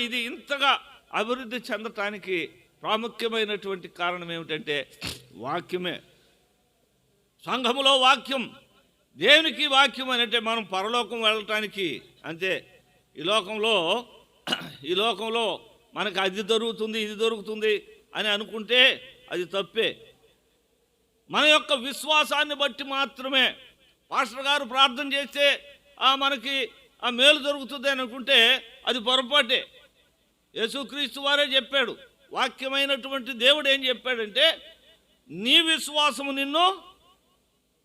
ఇది ఇంతగా అభివృద్ధి చెందటానికి ప్రాముఖ్యమైనటువంటి కారణం ఏమిటంటే వాక్యమే. సంఘములో వాక్యం, దేవునికి వాక్యం అని అంటే మనం పరలోకం వెళ్ళటానికి అంతే. ఈ లోకంలో మనకు అది దొరుకుతుంది, ఇది దొరుకుతుంది అని అనుకుంటే అది తప్పే. మన యొక్క విశ్వాసాన్ని బట్టి మాత్రమే. పాస్టర్ గారు ప్రార్థన చేస్తే మనకి ఆ మేలు దొరుకుతుంది అని అనుకుంటే అది పొరపాటే. యేసుక్రీస్తు వారే చెప్పాడు, వాక్యమైనటువంటి దేవుడు ఏం చెప్పాడంటే, నీ విశ్వాసము నిన్ను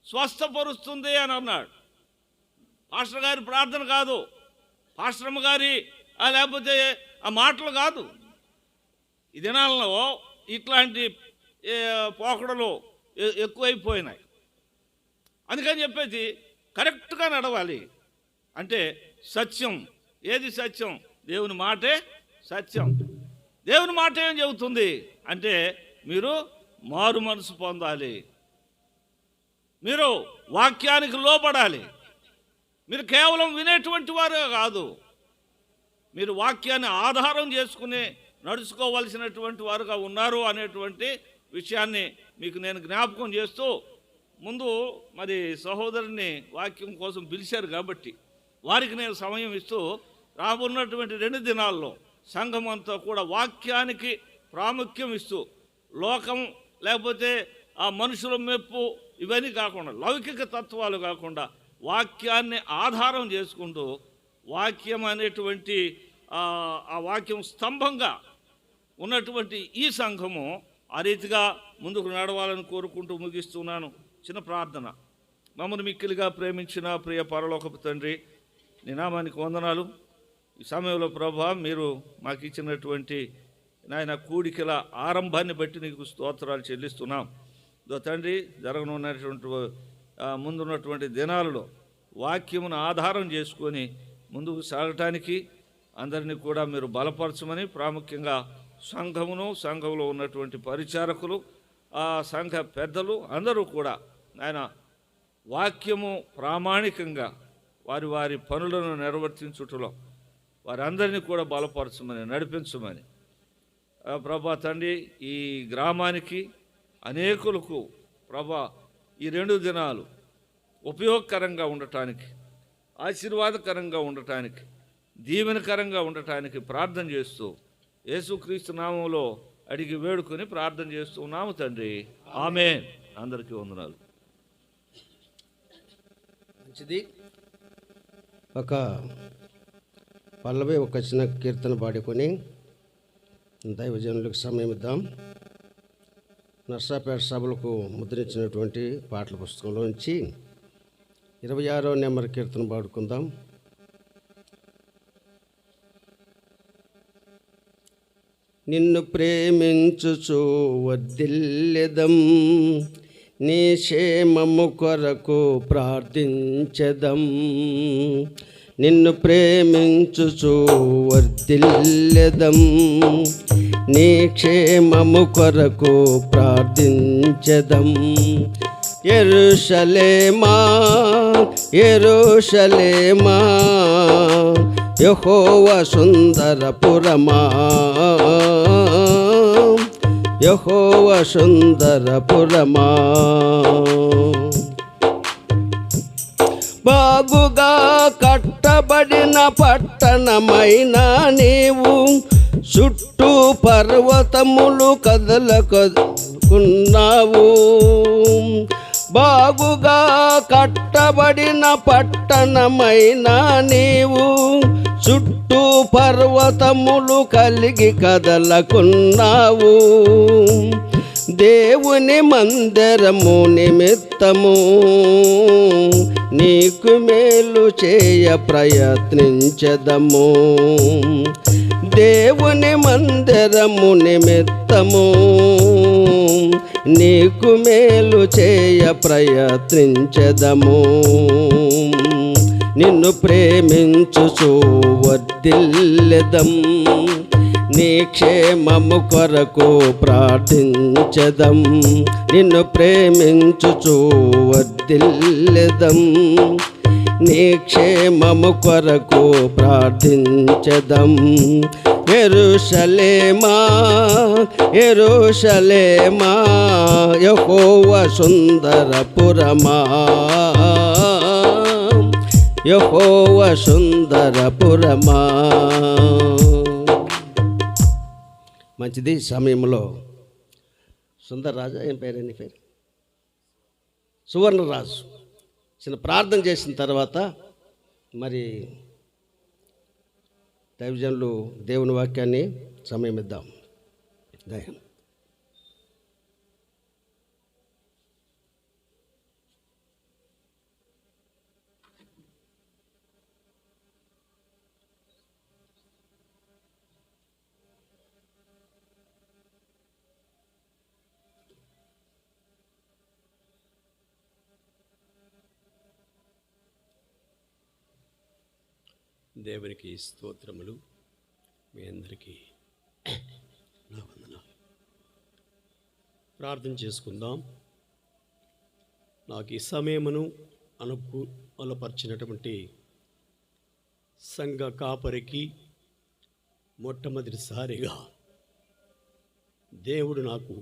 స్వస్థపరుస్తుంది అని అన్నాడు. పాస్టర్ గారి ప్రార్థన కాదు, పాస్టరమ్మ గారి లేకపోతే ఆ మాటలు కాదు. ఈ దినాలలో ఇట్లాంటి పోకడలు ఎక్కువైపోయినాయి. అందుకని చెప్పేసి కరెక్ట్గా నడవాలి. అంటే సత్యం. ఏది సత్యం? దేవుని మాటే సత్యం. దేవుని మాట ఏం చెబుతుంది అంటే మీరు మారు మనసు పొందాలి. మీరు వాక్యానికి లోబడాలి. మీరు కేవలం వినేటువంటి వారే కాదు, మీరు వాక్యాన్ని ఆధారం చేసుకుని నడుచుకోవలసినటువంటి వారుగా ఉన్నారు అనేటువంటి విషయాన్ని మీకు నేను జ్ఞాపకం చేస్తూ, ముందు మరి సహోదరుని వాక్యం కోసం పిలిచారు కాబట్టి వారికి నేను సమయం ఇస్తూ, రాబోన్నటువంటి 2 దినాల్లో సంఘం అంతా కూడా వాక్యానికి ప్రాముఖ్యం ఇస్తూ, లోకం లేకపోతే ఆ మనుషుల మెప్పు ఇవన్నీ కాకుండా, లౌకిక తత్వాలు కాకుండా వాక్యాన్ని ఆధారం చేసుకుంటూ, వాక్యం అనేటువంటి ఆ వాక్యం స్తంభంగా ఉన్నటువంటి ఈ సంఘము ఆ రీతిగా ముందుకు నడవాలని కోరుకుంటూ ముగిస్తున్నాను. చిన్న ప్రార్థన. మమ్మల్ని మిక్కిలిగా ప్రేమించిన ప్రియ పరలోకపు తండ్రి, నీ నామానికి వందనాలు. ఈ సమయంలో ప్రభా, మీరు మాకు ఇచ్చినటువంటి నాయన కూడికల ఆరంభాన్ని బట్టి నీకు స్తోత్రాలు చెల్లిస్తున్నాం. తండ్రి, జరగనున్నటువంటి ముందున్నటువంటి దినాలలో వాక్యమును ఆధారం చేసుకొని ముందుకు సాగటానికి అందరినీ కూడా మీరు బలపరచమని, ప్రాముఖ్యంగా సంఘమును, సంఘంలో ఉన్నటువంటి పరిచారకులు, ఆ సంఘ పెద్దలు అందరూ కూడా ఆయన వాక్యము ప్రామాణికంగా వారి వారి పనులను నిర్వర్తించుటలో వారందరినీ కూడా బలపరచమని, నడిపించమని ప్రభా తండ్రి, ఈ గ్రామానికి అనేకులకు ప్రభా ఈ 2 దినాలు ఉపయోగకరంగా ఉండటానికి, ఆశీర్వాదకరంగా ఉండటానికి, దీవెనకరంగా ఉండటానికి ప్రార్థన చేస్తూ యేసుక్రీస్తు నామంలో అడిగి వేడుకొని ప్రార్థన చేస్తున్నాము తండ్రి. ఆమేన్. అందరికీ వందనాలు. మంచిది. ఒక పల్లవి, ఒక చిన్న కీర్తన పాడుకొని దైవజనులకు సమయం ఇద్దాం. నర్సాపేట సభలకు ముద్రించినటువంటి పాటల పుస్తకంలో నుంచి 26వ నెంబర్ కీర్తన పాడుకుందాం. నిన్ను ప్రేమించుచు వర్ధిల్లెదం, నీ క్షేమము కొరకు ప్రార్థించెదం. నిన్ను ప్రేమించుచు వర్ధిల్లెదం, నీ క్షేమము కొరకు ప్రార్థించెదం. యెరూషలేమా యెరూషలేమా, యెహోవా సుందరపురమా, యెహోవా సుందరపురమా. బాగుగా కట్టబడిన పట్టణమైన నీవు, చుట్టూ పర్వతములు కదలకున్నావు. బాగుగా కట్టబడిన పట్టణమైన నీవు, చుట్టూ పర్వతములు కలిగి కదలకున్నావు. దేవుని మందిరము నిమిత్తము నీకు మేలు చేయ ప్రయత్నించెదము. దేవుని మందిరము నిమిత్తము నీకు మేలు చేయ ప్రయత్నించెదము. నిన్ను ప్రేమించుచు వర్ధిల్లెదం, నీ క్షేమము కొరకు ప్రార్థించెదం. నిన్ను ప్రేమించుచు వర్ధిల్లెదం, నీ క్షేమము కొరకు ప్రార్థించెదం. యెరూషలేమా యెరూషలేమా, యెహోవా సుందరపురమా, యెహోవా సుందరపురమా. మంచిది. సమయంలో సుందరరాజు, ఏం పేరు, నీ పేరు? సువర్ణరాజు చిన్న ప్రార్థన చేసిన తర్వాత మరి దైవజనులు దేవుని వాక్యాన్ని సమయం ఇద్దాం. దయం. దేవునికి స్తోత్రములు. మీ అందరికీ నా వందనాలు. ప్రార్థన చేసుకుందాం. నాకు ఈ సమయమును అనుకూలపరిచినటువంటి సంఘ కాపరికి మొట్టమొదటిసారిగా దేవుడు నాకు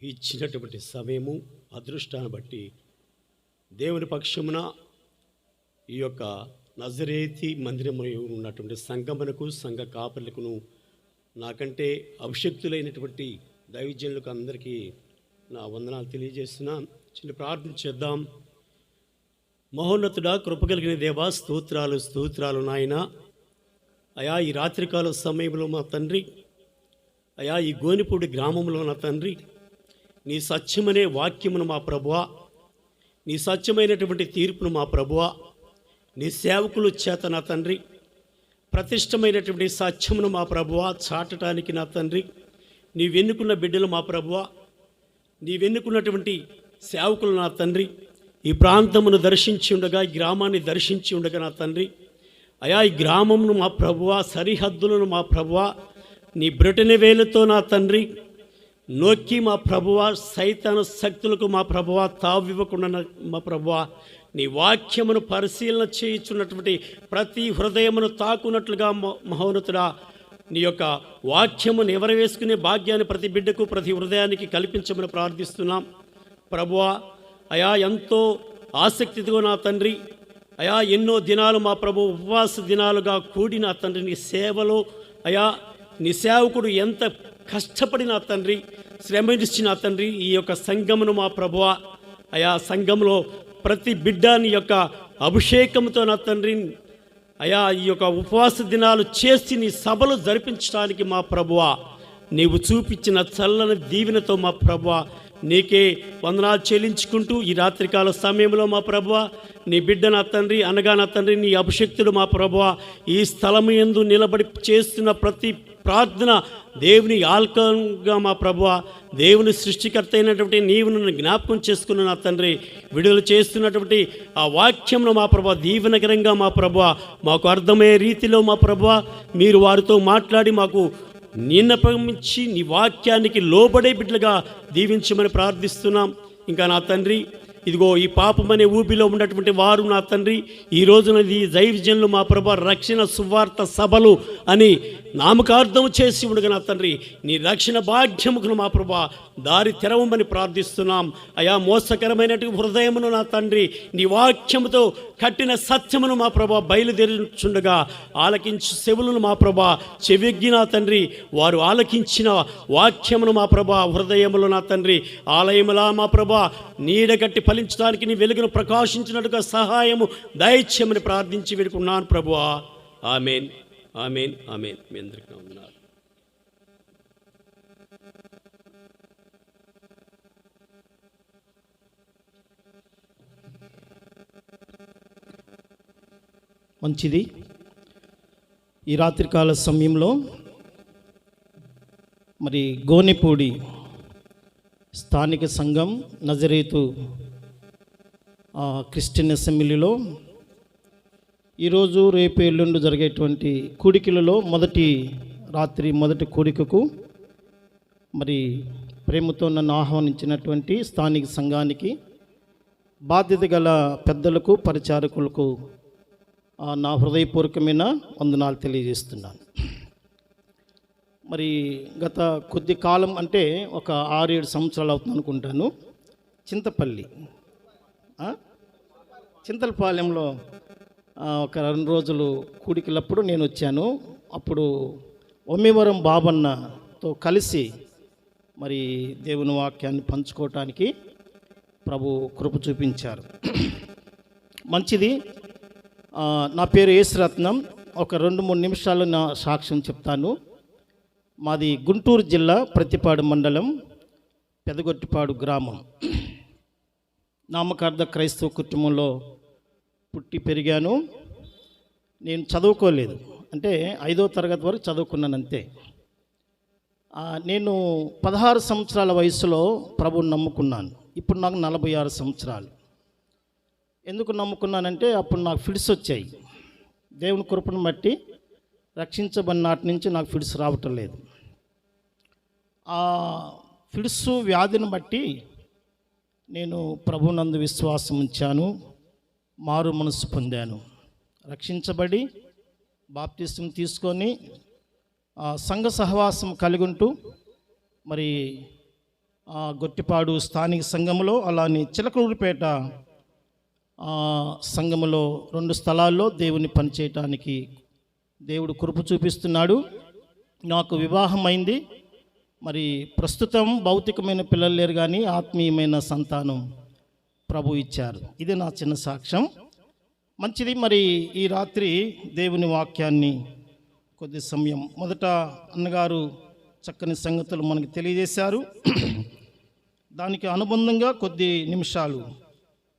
ఇచ్చినటువంటి సమయము అదృష్టాన్ని బట్టి దేవుని పక్షమున ఈ యొక్క నజరేతి మందిరము ఉన్నటువంటి సంఘమునకు సంఘ కాపర్లకును నాకంటే అభిషక్తులైనటువంటి దైవజనులకు అందరికీ నా వందనాలు తెలియజేస్తున్నా. చిన్న ప్రార్థన చేద్దాం. మహోన్నతుడా, కృపగలిగిన దేవా, స్తోత్రాలు స్తోత్రాలు నాయన. అయా ఈ రాత్రికాల సమయంలో మా తండ్రి, అయా ఈ గోనిపూడి గ్రామంలో నా తండ్రి, నీ సత్యమనే వాక్యమును మా ప్రభువా, నీ సత్యమైనటువంటి తీర్పును మా ప్రభువా, నీ సేవకులు చేత నా తండ్రి ప్రతిష్టమైనటువంటి సత్యమును మా ప్రభువా చాటడానికి నా తండ్రి, నీవెన్నుకున్న బిడ్డలు మా ప్రభువా, నీవెన్నుకున్నటువంటి సేవకులు నా తండ్రి ఈ ప్రాంతమును దర్శించి ఉండగా, ఈ గ్రామాన్ని దర్శించి ఉండగా నా తండ్రి, అయా ఈ గ్రామమును మా ప్రభువా, సరిహద్దులను మా ప్రభువా నీ బ్రొటెని వేలుతో నా తండ్రి నొక్కి మా ప్రభువా సైతాను శక్తులకు మా ప్రభువా తావివ్వకుండా మా ప్రభువా నీ వాక్యమును పరిశీలన చేయుచున్నటువంటి ప్రతి హృదయమును తాకున్నట్లుగా మహోన్నతుడా నీ యొక్క వాక్యమును ఎవరవేసుకునే భాగ్యాన్ని ప్రతి బిడ్డకు ప్రతి హృదయానికి కల్పించమని ప్రార్థిస్తున్నాం. ప్రభువా అయా ఎంతో ఆసక్తితో నా తండ్రి, అయా ఎన్నో దినాలు మా ప్రభు ఉపవాస దినాలుగా కూడి నా తండ్రి నీ సేవలో అయా నీ సేవకుడు ఎంత కష్టపడి నా తండ్రి శ్రమించి నా తండ్రి ఈ యొక్క సంఘమును మా ప్రభువా అయా సంఘంలో ప్రతి బిడ్డని యొక్క అభిషేకంతో నా తండ్రి అయా ఈ యొక్క ఉపవాస దినాలు చేసి నీ సభలు జరిపించడానికి మా ప్రభువా నీవు చూపించిన చల్లని దీవెనతో మా ప్రభువా నీకే వందనాలు చెల్లించుకుంటూ ఈ రాత్రికాల సమయంలో మా ప్రభువా నీ బిడ్డ నా తండ్రి అనగా నా తండ్రి నీ అభిషక్తుడు మా ప్రభువా ఈ స్థలము యందు నిలబడి చేస్తున్న ప్రతి ప్రార్థన దేవుని ఆల్కంగా మా ప్రభువా దేవుని సృష్టికర్త అయినటువంటి నీవు నన్ను జ్ఞాపకం చేసుకున్న నా తండ్రి విడుదల చేస్తున్నటువంటి ఆ వాక్యంలో మా ప్రభువా దీవెనకరంగా మా ప్రభువా మాకు అర్థమయ్యే రీతిలో మా ప్రభువా మీరు వారితో మాట్లాడి మాకు నిన్నపమించి నీ వాక్యానికి లోబడే బిడ్డలుగా దీవించమని ప్రార్థిస్తున్నాం. ఇంకా నా తండ్రి ఇదిగో ఈ పాపమనే ఊబిలో ఉన్నటువంటి వారు నా తండ్రి ఈ రోజున ఈ దైవజనులు మా ప్రభు రక్షణ సువార్త సభలు అని నామకార్థం చేసి ఉండగా నా తండ్రి నీ రక్షణ భాగ్యమును మా ప్రభు దారి తెరవమని ప్రార్థిస్తున్నాం. అయా మోసకరమైనటువంటి హృదయమును నా తండ్రి నీ వాక్యముతో కట్టిన సత్యమును మా ప్రభు బయలుదేరించుండగా ఆలకించు చెవులను మా ప్రభు చెవిగ్గి నా తండ్రి వారు ఆలకించిన వాక్యమును మా ప్రభు హృదయములు నా తండ్రి ఆలయములా మా ప్రభు నీడగట్టి ఫలించడానికి నీ వెలుగును ప్రకాశించినట్టుగా సహాయము దయచేయమని ప్రార్థించి వేడుకున్నాను ప్రభువా. ఆమేన్ ఆమేన్ ఆమేన్. మీ అందరికీ వందనాలు. మంచిది. ఈ రాత్రికాల సమయంలో మరి గోనెపూడి స్థానిక సంఘం నజరేతు క్రిస్టియన్ అసెంబ్లీలో ఈరోజు రేపు ఎల్లుండి జరిగేటువంటి కూడికలలో మొదటి కూడికకు మరి ప్రేమతో నన్ను ఆహ్వానించినటువంటి స్థానిక సంఘానికి బాధ్యత గల పెద్దలకు పరిచారకులకు నా హృదయపూర్వకమైన వందనాలు తెలియజేస్తున్నాను. మరి గత కొద్ది కాలం అంటే ఒక 6-7 సంవత్సరాలు అవుతుంది అనుకుంటాను చింతలపాలెంలో ఒక 2 రోజులు కూడికలప్పుడు నేను వచ్చాను. అప్పుడు ఒమ్మివరం బాబన్నతో కలిసి మరి దేవుని వాక్యాన్ని పంచుకోవటానికి ప్రభు కృప చూపించారు. మంచిది. నా పేరు యేసురత్నం. ఒక 2-3 నిమిషాలు నా సాక్ష్యం చెప్తాను. మాది గుంటూరు జిల్లా ప్రతిపాడు మండలం పెదగొట్టిపాడు గ్రామం. నామకార్థ క్రైస్తవ కుటుంబంలో పుట్టి పెరిగాను. నేను చదువుకోలేదు, అంటే 5వ తరగతి వరకు చదువుకున్నాను అంతే. నేను 16 సంవత్సరాల వయసులో ప్రభువుని నమ్ముకున్నాను. ఇప్పుడు నాకు 46 సంవత్సరాలు. ఎందుకు నమ్ముకున్నానంటే అప్పుడు నాకు ఫిడ్స్ వచ్చాయి. దేవుని కృపను బట్టి రక్షించబడిన నాటి నుంచి నాకు ఫిడ్స్ రావటం లేదు. ఆ ఫిడ్స్ వ్యాధిని బట్టి నేను ప్రభునందు విశ్వాసం ఉంచాను, మారు మనసు పొందాను, రక్షించబడి బాప్తిసం తీసుకొని సంఘ సహవాసం కలిగి ఉంటూ మరి గొట్టిపాడు స్థానిక సంఘములో అలానే చిలకలూరిపేట సంఘములో 2 స్థలాల్లో దేవుని పనిచేయటానికి దేవుడు కృప చూపిస్తున్నాడు. నాకు వివాహం అయింది. మరి ప్రస్తుతం భౌతికమైన పిల్లలు లేరు, కానీ ఆత్మీయమైన సంతానం ప్రభు ఇచ్చారు. ఇది నా చిన్న సాక్ష్యం. మంచిది. మరి ఈ రాత్రి దేవుని వాక్యాన్ని కొద్ది సమయం మొదట అన్నగారు చక్కని సంగతులు మనకి తెలియజేశారు. దానికి అనుబంధంగా కొద్ది నిమిషాలు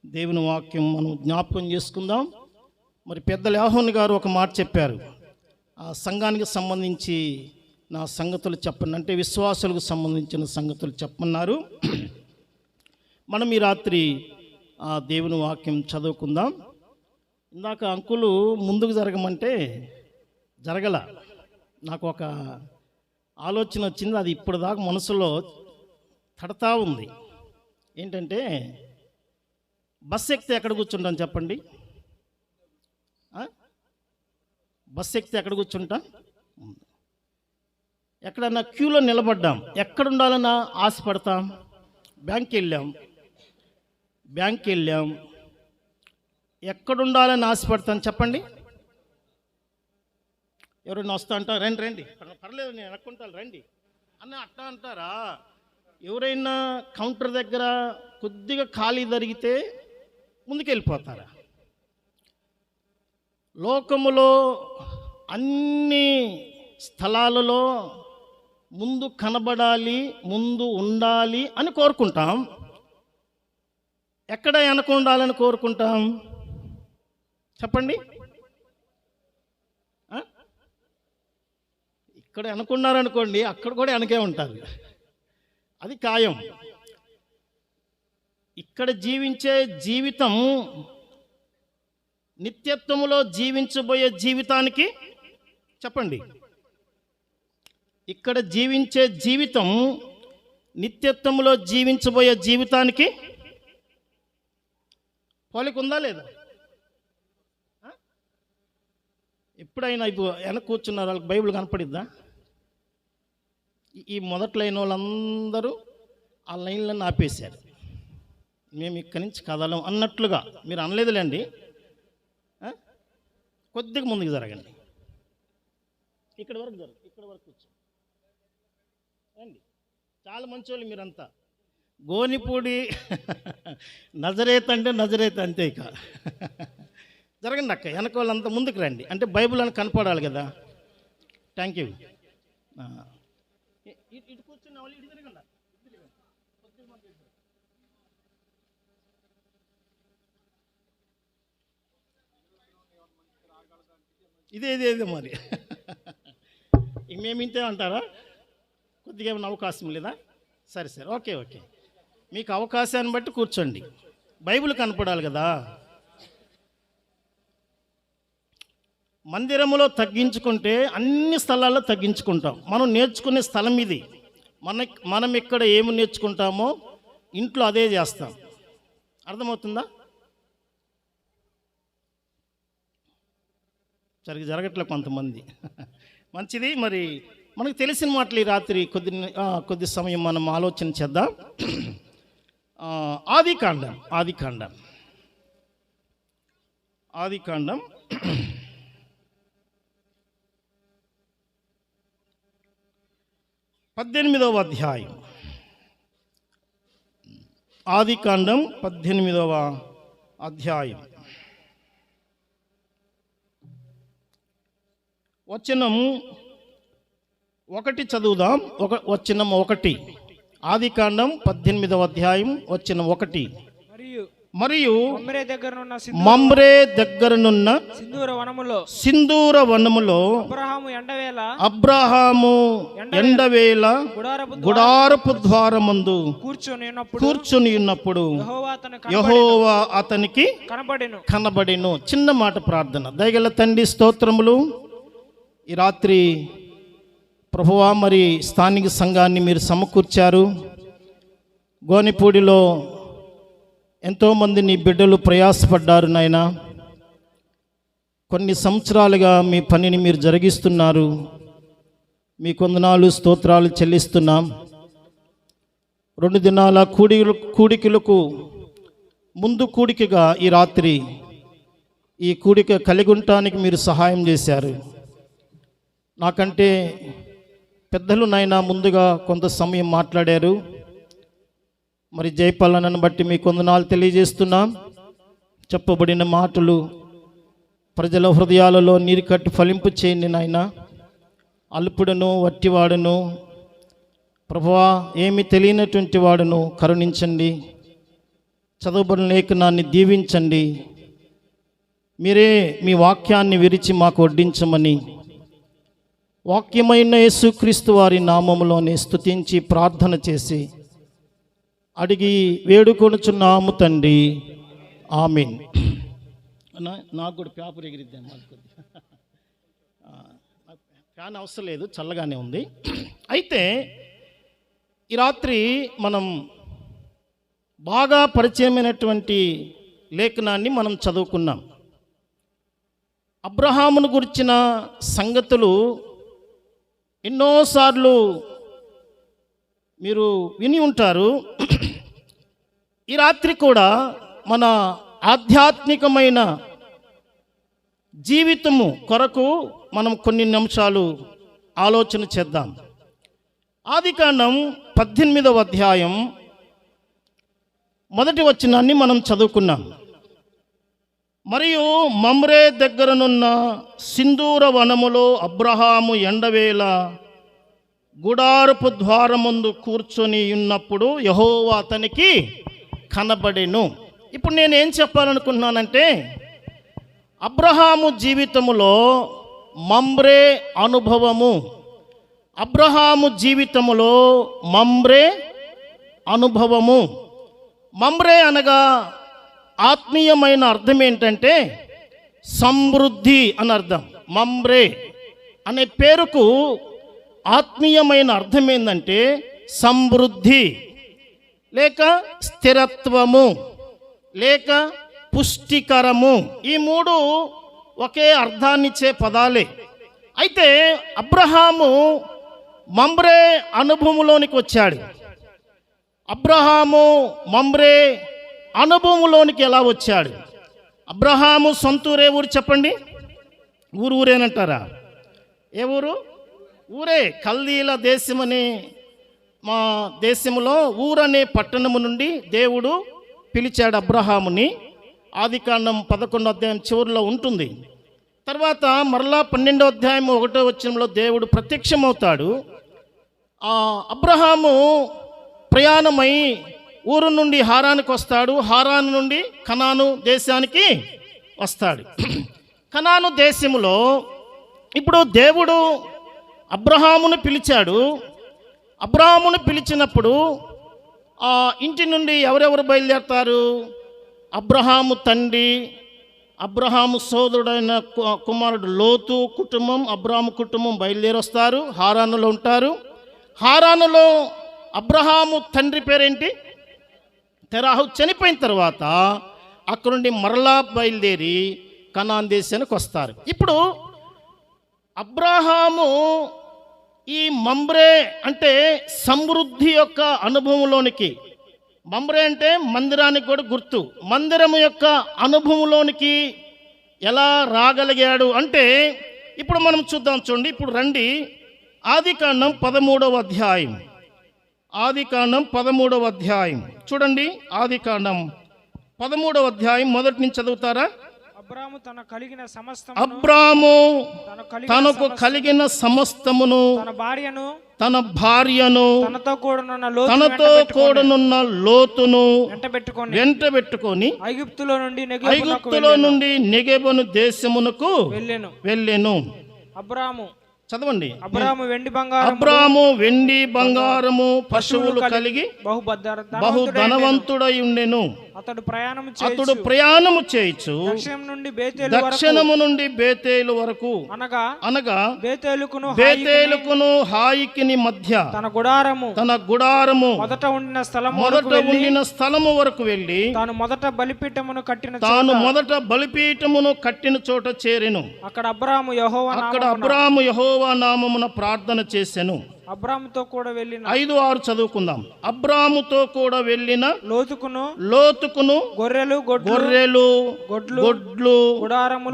దేవుని వాక్యం మనం జ్ఞాపకం చేసుకుందాం. మరి పెద్దలు యాహోన్ గారు ఒక మాట చెప్పారు, ఆ సంఘానికి సంబంధించి నా సంగతులు చెప్పండి అంటే విశ్వాసులకు సంబంధించిన సంగతులు చెప్పమన్నారు. మనం ఈ రాత్రి ఆ దేవుని వాక్యం చదువుకుందాం. ఇందాక అంకులు ముందుకు జరగమంటే జరగల. నాకు ఒక ఆలోచన వచ్చింది, అది ఇప్పటిదాకా మనసులో తడతా ఉంది. ఏంటంటే బస్ ఎక్కితే ఎక్కడ కూర్చుంటాను చెప్పండి? బస్ ఎక్కితే ఎక్కడ కూర్చుంటా? ఎక్కడన్నా క్యూలో నిలబడ్డాం, ఎక్కడ ఉండాలన్నా ఆశపడతాం. బ్యాంక్కి వెళ్ళాం, ఎక్కడుండాలని ఆశపడతాను చెప్పండి? ఎవరైనా వస్తా అంటారు, రండి పర్లేదు నేను అనుకుంటాను రండి అన్న అట్టా అంటారా? ఎవరైనా కౌంటర్ దగ్గర కొద్దిగా ఖాళీ జరిగితే ముందుకెళ్ళిపోతారా? లోకములో అన్ని స్థలాలలో ముందు కనబడాలి, ముందు ఉండాలి అని కోరుకుంటాం. ఎక్కడ వెనక ఉండాలని కోరుకుంటాం చెప్పండి? ఇక్కడ వెనకున్నారనుకోండి, అక్కడ కూడా వెనకే ఉంటారు, అది ఖాయం. ఇక్కడ జీవించే జీవితం నిత్యత్వములో జీవించబోయే జీవితానికి చెప్పండి, ఇక్కడ జీవించే జీవితం నిత్యత్వములో జీవించబోయే జీవితానికి పోలిక ఉందా లేదా? ఎప్పుడైనా ఇప్పుడు వెనక కూర్చున్నారు వాళ్ళకి బైబిల్ కనపడిద్దా? ఈ మొదటి లైన్ వాళ్ళందరూ ఆ లైన్లను ఆపేశారు. మేము ఇక్కడి నుంచి కదలం అన్నట్లుగా. మీరు అనలేదులేండి, కొద్దిగా ముందుకు జరగండి. ఇక్కడ వరకు కూర్చో రండి. చాలా మంచోళ్ళు మీరంతా. గోనిపూడి నజరేత్ అంటే నజరేత్ అంతే. ఇక జరగండి అక్క, వెనక వాళ్ళంతా ముందుకు రండి. అంటే బైబిల్ అని కనపడాలి కదా. Thank you. ఇటు కూర్చున్న వాళ్ళు ఇటు తిరగండి. ఇదే మరి ఇక మేము ఇంతే అంటారా? కొద్దిగా ఏమైనా అవకాశం లేదా? సరే ఓకే. మీకు అవకాశాన్ని బట్టి కూర్చోండి. బైబిల్ కనపడాలి కదా. మందిరములో తగ్గించుకుంటే అన్ని స్థలాల్లో తగ్గించుకుంటాం. మనం నేర్చుకునే స్థలం ఇది. మనం ఇక్కడ ఏమి నేర్చుకుంటామో ఇంట్లో అదే చేస్తాం. అర్థమవుతుందా? జరగట్లే కొంతమంది. మంచిది. మరి మనకు తెలిసిన మాటలు ఈ రాత్రి కొద్ది సమయం మనం ఆలోచన చేద్దాం. ఆదికాండం 18వ అధ్యాయం. ఆదికాండం 18వ అధ్యాయం వచనం 1 చదువుదాం. వచనం 1. ఆదికాండం 18వ అధ్యాయం వచనం 1. మరియు మమ్రే దగ్గరనున్న సింధూర వనములో అబ్రహాము ఎండవేళ గుడారపు ద్వారమందు కూర్చుని ఉన్నప్పుడు యెహోవా అతనికి కనబడెను. చిన్న మాట ప్రార్థన. దయగల తండ్రి స్తోత్రములు. ఈ రాత్రి ప్రభువా మరి స్థానిక సంఘాన్ని మీరు సమకూర్చారు. గోనిపూడిలో ఎంతోమంది నీ బిడ్డలు ప్రయాసపడ్డారు నాయనా. కొన్ని సంవత్సరాలుగా మీ పనిని మీరు జరిగిస్తున్నారు. మీ వందనాలు స్తోత్రాలు చెల్లిస్తున్నాం. 2 దినాల కూడికలకు ముందు కూడికగా ఈ రాత్రి ఈ కూడిక కలిగి ఉండటానికి మీరు సహాయం చేశారు. నాకంటే పెద్దలు నాయనా ముందుగా కొంత సమయం మాట్లాడారు. మరి జయపాలనను బట్టి మీ వందనాలు తెలియజేస్తున్నాం. చెప్పబడిన మాటలు ప్రజల హృదయాలలో నీరు కట్టి ఫలింపు చేయండి నాయనా. అల్పుడను వట్టివాడును ప్రభువా ఏమి తెలియనటువంటి వాడును కరుణించండి. చదవబడిన లేఖనాన్ని దీవించండి. మీరే మీ వాక్యాన్ని విరిచి మాకు వడ్డించమని వాక్యమైన యేసుక్రీస్తు వారి నామములోనే స్తుతించి ప్రార్థన చేసి అడిగి వేడుకొనుచున్నాము తండ్రి. ఆమేన్. నాకు కూడా పేపర్ ఎగిరిద్దాం. ఫ్యాన్ అవసరం లేదు, చల్లగానే ఉంది. అయితే ఈ రాత్రి మనం బాగా పరిచయమైనటువంటి లేఖనాన్ని మనం చదువుకున్నాం. అబ్రహామును గురించిన సంగతులు ఎన్నోసార్లు మీరు విని ఉంటారు. ఈ రాత్రి కూడా మన ఆధ్యాత్మికమైన జీవితము కొరకు మనం కొన్ని నిమిషాలు ఆలోచన చేద్దాం. ఆదికాండం 18వ అధ్యాయం 1వ వచనాన్ని మనం చదువుకున్నాం. మరియు మమ్రే దగ్గరనున్న సింధూర వనములో అబ్రహాము ఎండవేళ గుడారపు ద్వారముందు కూర్చొని ఉన్నప్పుడు యెహోవా అతనికి కనబడెను. ఇప్పుడు నేనేం చెప్పాలనుకుంటున్నానంటే అబ్రహాము జీవితములో మమ్రే అనుభవము, అబ్రహాము జీవితములో మమ్రే అనుభవము. మమ్రే అనగా ఆత్మీయమైన అర్థం ఏంటంటే సమృద్ధి అని అర్థం. మమ్రే అనే పేరుకు ఆత్మీయమైన అర్థం ఏంటంటే సమృద్ధి, లేక స్థిరత్వము, లేక పుష్టికరము. ఈ 3 ఒకే అర్థాన్నిచ్చే పదాలే. అయితే అబ్రహాము మమ్రే అనుభవంలోనికి వచ్చాడు. అబ్రహాము మమ్రే అనుభవంలోనికి ఎలా వచ్చాడు? అబ్రహాము సొంతూరే ఊరు చెప్పండి. ఊరేనంటారా? ఏ ఊరు? ఊరే. కల్దీల దేశమనే మా దేశంలో ఊరనే పట్టణము నుండి దేవుడు పిలిచాడు అబ్రహాముని. ఆదికాండం 11వ అధ్యాయం చివరిలో ఉంటుంది. తర్వాత మరలా 12వ అధ్యాయం 1వ వచనంలో దేవుడు ప్రత్యక్షమవుతాడు. అబ్రహాము ప్రయాణమై ఊరు నుండి హారానికి వస్తాడు. హారాను నుండి కనాను దేశానికి వస్తాడు. కనాను దేశములో ఇప్పుడు దేవుడు అబ్రహామును పిలిచాడు. అబ్రహామును పిలిచినప్పుడు ఆ ఇంటి నుండి ఎవరెవరు బయలుదేరతారు? అబ్రహాము తండ్రి, అబ్రహాము సోదరుడైన కుమారుడు లోతు కుటుంబం, అబ్రహాము కుటుంబం బయలుదేరి వస్తారు. హారానులో ఉంటారు. హారానులో అబ్రహాము తండ్రి పేరేంటి? తెరాహు. చనిపోయిన తర్వాత అక్కడ నుండి మరలా బయలుదేరి కనాన్ దేశానికి వస్తారు. ఇప్పుడు అబ్రహాము ఈ మమ్రే అంటే సమృద్ధి యొక్క అనుభవంలోనికి, మమ్రే అంటే మందిరానికి కూడా గుర్తు, మందిరము యొక్క అనుభవంలోనికి ఎలా రాగలిగాడు అంటే ఇప్పుడు మనం చూద్దాం. చూడండి, ఇప్పుడు రండి ఆదికాండం 13వ అధ్యాయం. ఆదికాండం 13వ అధ్యాయం చూడండి. ఆదికాండం 13వ అధ్యాయం మొదటి నుంచి చదువుతారా? అబ్రాము తనకు కలిగిన సమస్తమును తన భార్యను తనతో కూడనున్న లోతును వెంటబెట్టుకొని ఐగుప్తులో నుండి నెగెబను దేశమునకు వెళ్ళెను. అబ్రాము చదవండి. అబ్రాము వెండి బంగారము పశువులు కలిగి బహు ధనవంతుడై ఉండెను. అతడు ప్రయాణం ప్రయాణము చేయొచ్చు దక్షిణము నుండి బేతేలు వరకు అనగా బేతేలుకును హాయికిని మధ్య తన గుడారము మొదట ఉండిన స్థలము వరకు వెళ్ళి తాను మొదట బలిపీఠమును కట్టిన చోట చేరెను. అక్కడ అబ్రాము యెహోవా నామమున ప్రార్థన చేసెను. అబ్రాముతో కూడా వెళ్ళిన 5-6 చదువుకుందాం. అబ్రాముతో కూడా వెళ్ళిన లోతుకును గొర్రెలు గొడ్లు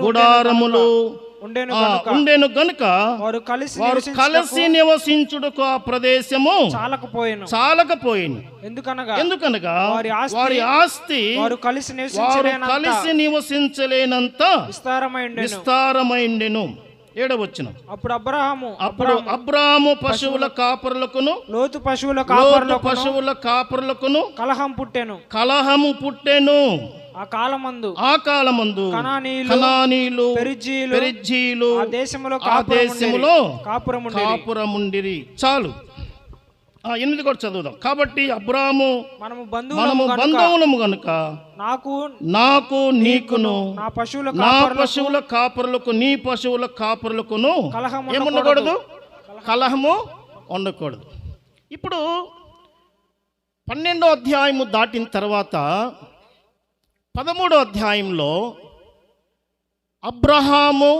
గుడారములు ఉండెను గనుక వారు కలిసి నివసించుటకు ఆ ప్రదేశము చాలకపోయింది. ఎందుకనగా వారి ఆస్తి వారు కలిసి నివసించలేనంత విస్తారమైండెను. 7వ వచనం. అప్పుడు అబ్రాము పశువుల కాపరులకును లోతు పశువుల కాపరులకును కలహము పుట్టెను. ఆ కాలమందు కనానీయులు పెరిజ్జీయులు ఆ దేశములో కాపురముండిరి. చాలు. 8 కూడా చదువుదాం. కాబట్టి అబ్రాము మనము బంధువులము గనుక నాకు నీకును నా పశువుల కాపరులకు నీ పశువుల కాపరులకును ఏముండకూడదు, కలహము ఉండకూడదు. ఇప్పుడు 12వ అధ్యాయము దాటిన తర్వాత 13వ అధ్యాయంలో అబ్రహాము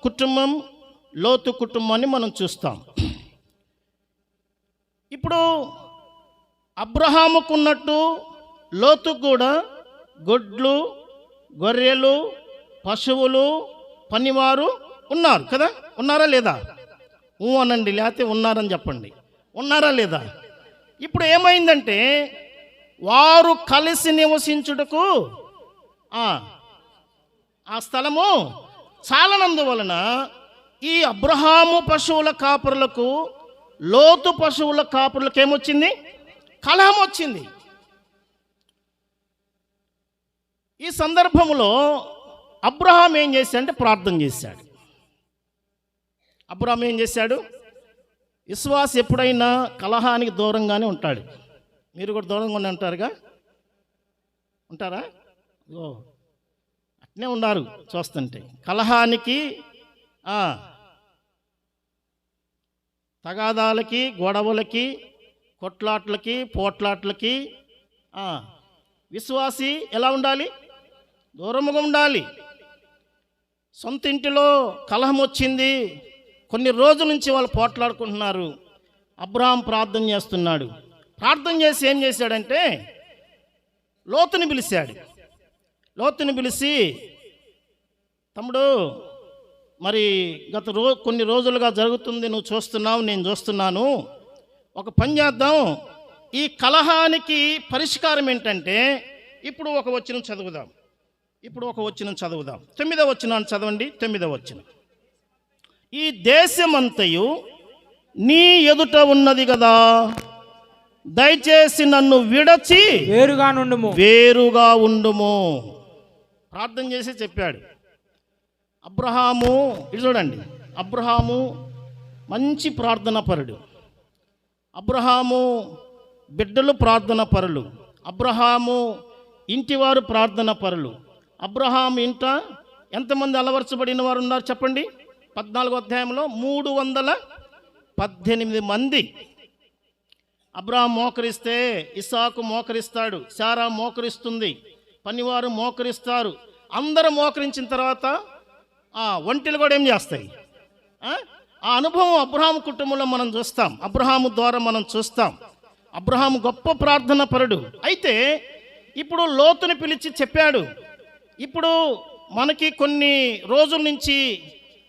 కుటుంబం, లోతు కుటుంబాన్ని మనం చూస్తాం. ఇప్పుడు అబ్రహాముకున్నట్టు లోతు కూడా గొడ్లు, గొర్రెలు, పశువులు, పనివారు ఉన్నారు కదా. ఉన్నారా లేదా? అనండి, లేకపోతే ఉన్నారని చెప్పండి. ఉన్నారా లేదా? ఇప్పుడు ఏమైందంటే వారు కలిసి నివసించుటకు ఆ స్థలము చాలనందువలన ఈ అబ్రహాము పశువుల కాపురులకు, లోతు పశువుల కాపురులకు ఏమొచ్చింది? కలహం వచ్చింది. ఈ సందర్భంలో అబ్రహాం ఏం చేశాడంటే ప్రార్థన చేశాడు. అబ్రహాం ఏం చేశాడు? విశ్వాసి ఎప్పుడైనా కలహానికి దూరంగానే ఉంటాడు. మీరు కూడా దూరంగానే ఉంటారుగా, ఉంటారా? అట్నే ఉన్నారు చూస్తుంటే. కలహానికి, తగాదాలకి, గొడవలకి, కొట్లాట్లకి, పోట్లాట్లకి విశ్వాసి ఎలా ఉండాలి? దూరముగా ఉండాలి. సొంత ఇంటిలో కలహం వచ్చింది, కొన్ని రోజుల నుంచి వాళ్ళు పోట్లాడుకుంటున్నారు. అబ్రహాం ప్రార్థన చేస్తున్నాడు. ప్రార్థన చేసి ఏం చేశాడంటే లోతుని పిలిచాడు. లోతుని పిలిచి, తమ్ముడు, మరి గత కొన్ని రోజులుగా జరుగుతుంది, నువ్వు చూస్తున్నావు, నేను చూస్తున్నాను. ఒక పని చేద్దాం, ఈ కలహానికి పరిష్కారం ఏంటంటే ఇప్పుడు ఒక వచనం చదువుదాం. 9వ వచనాన్ని చదవండి. 9వ వచనం. ఈ దేశమంతయు నీ ఎదుట ఉన్నది కదా, దయచేసి నన్ను విడచి వేరుగా ఉండుము. ప్రార్థన చేసి చెప్పాడు. అబ్రహాము, ఇది చూడండి, అబ్రహాము మంచి ప్రార్థన పరుడు. అబ్రహాము బిడ్డలు ప్రార్థన పరులు. అబ్రహాము ఇంటివారు ప్రార్థన పరులు. అబ్రహాము ఇంట ఎంతమంది అలవర్చబడిన వారు ఉన్నారు చెప్పండి? 14వ అధ్యాయంలో 318 మంది. అబ్రహాం మోకరిస్తే ఇస్సాకు మోకరిస్తాడు, శారా మోకరిస్తుంది, పనివారు మోకరిస్తారు. అందరూ మోకరించిన తర్వాత ఒంటెలు కూడా ఏం చేస్తాయి? ఆ అనుభవం అబ్రహాము కుటుంబంలో మనం చూస్తాం. అబ్రహాము ద్వారా మనం చూస్తాం. అబ్రహాము గొప్ప ప్రార్థన పరుడు. అయితే ఇప్పుడు లోతుని పిలిచి చెప్పాడు, ఇప్పుడు మనకి కొన్ని రోజుల నుంచి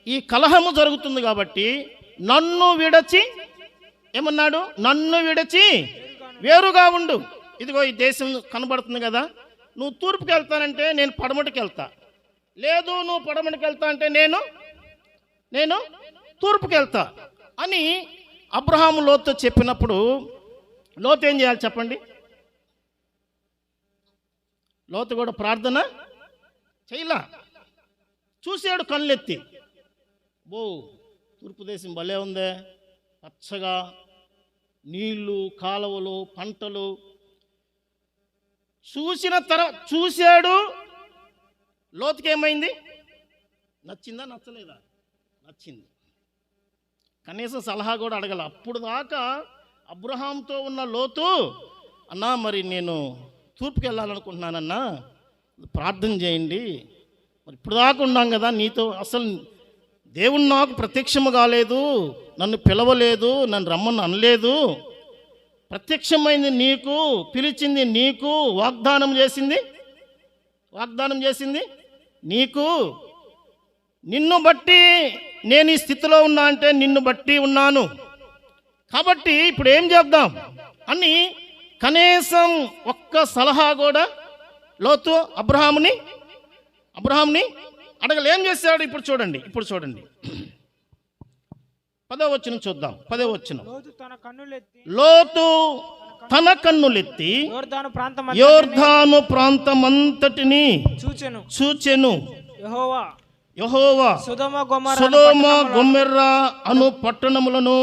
ఈ కలహము జరుగుతుంది కాబట్టి నన్ను విడచి, ఏమన్నాడు? నన్ను విడచి వేరుగా ఉండు. ఇదిగో ఈ దేశం కనబడుతుంది కదా, నువ్వు తూర్పుకి వెళ్తానంటే నేను పడమటికి వెళ్తా, లేదు నువ్వు పడమటికి వెళ్తా అంటే నేను తూర్పుకి వెళ్తా అని అబ్రహాము లోతుతో చెప్పినప్పుడు లోతు ఏం చేయాలి చెప్పండి? లోతు కూడా ప్రార్థన చేయలా. చూశాడు కళ్ళెత్తి, తూర్పు దేశం భలే ఉందే, పచ్చగా నీళ్లు, కాలువలు, పంటలు, చూశాడు. లోతుకి ఏమైంది? నచ్చిందా నచ్చలేదా? నచ్చింది. కనీసం సలహా కూడా అడగల. అప్పుడు దాకా అబ్రహాంతో ఉన్న లోతు, అన్నా మరి నేను తూర్పుకి వెళ్ళాలనుకుంటున్నానన్నా, ప్రార్థన చేయండి. మరి ఇప్పుడు దాకా ఉన్నాం కదా నీతో, అసలు దేవుడు నాకు ప్రత్యక్షము కాలేదు, నన్ను పిలవలేదు, నన్ను రమ్మని అనలేదు. ప్రత్యక్షమైంది నీకు, పిలిచింది నీకు, వాగ్దానం చేసింది నీకు. నిన్ను బట్టి నేను ఈ స్థితిలో ఉన్నా అంటే నిన్ను బట్టి ఉన్నాను. కాబట్టి ఇప్పుడు ఏం చేద్దాం అని కనీసం ఒక్క సలహా కూడా లోతు అబ్రహాముని అడగలు. ఏం చేశాడు? ఇప్పుడు చూడండి 10వ వచనం చూద్దాం. 10వ వచనం. లోతు తన కన్నులెత్తి యోర్దాను ప్రాంతమంతటిని చూచెను. యెహోవా సొదొమ గొమొర్రా అను పట్టణములను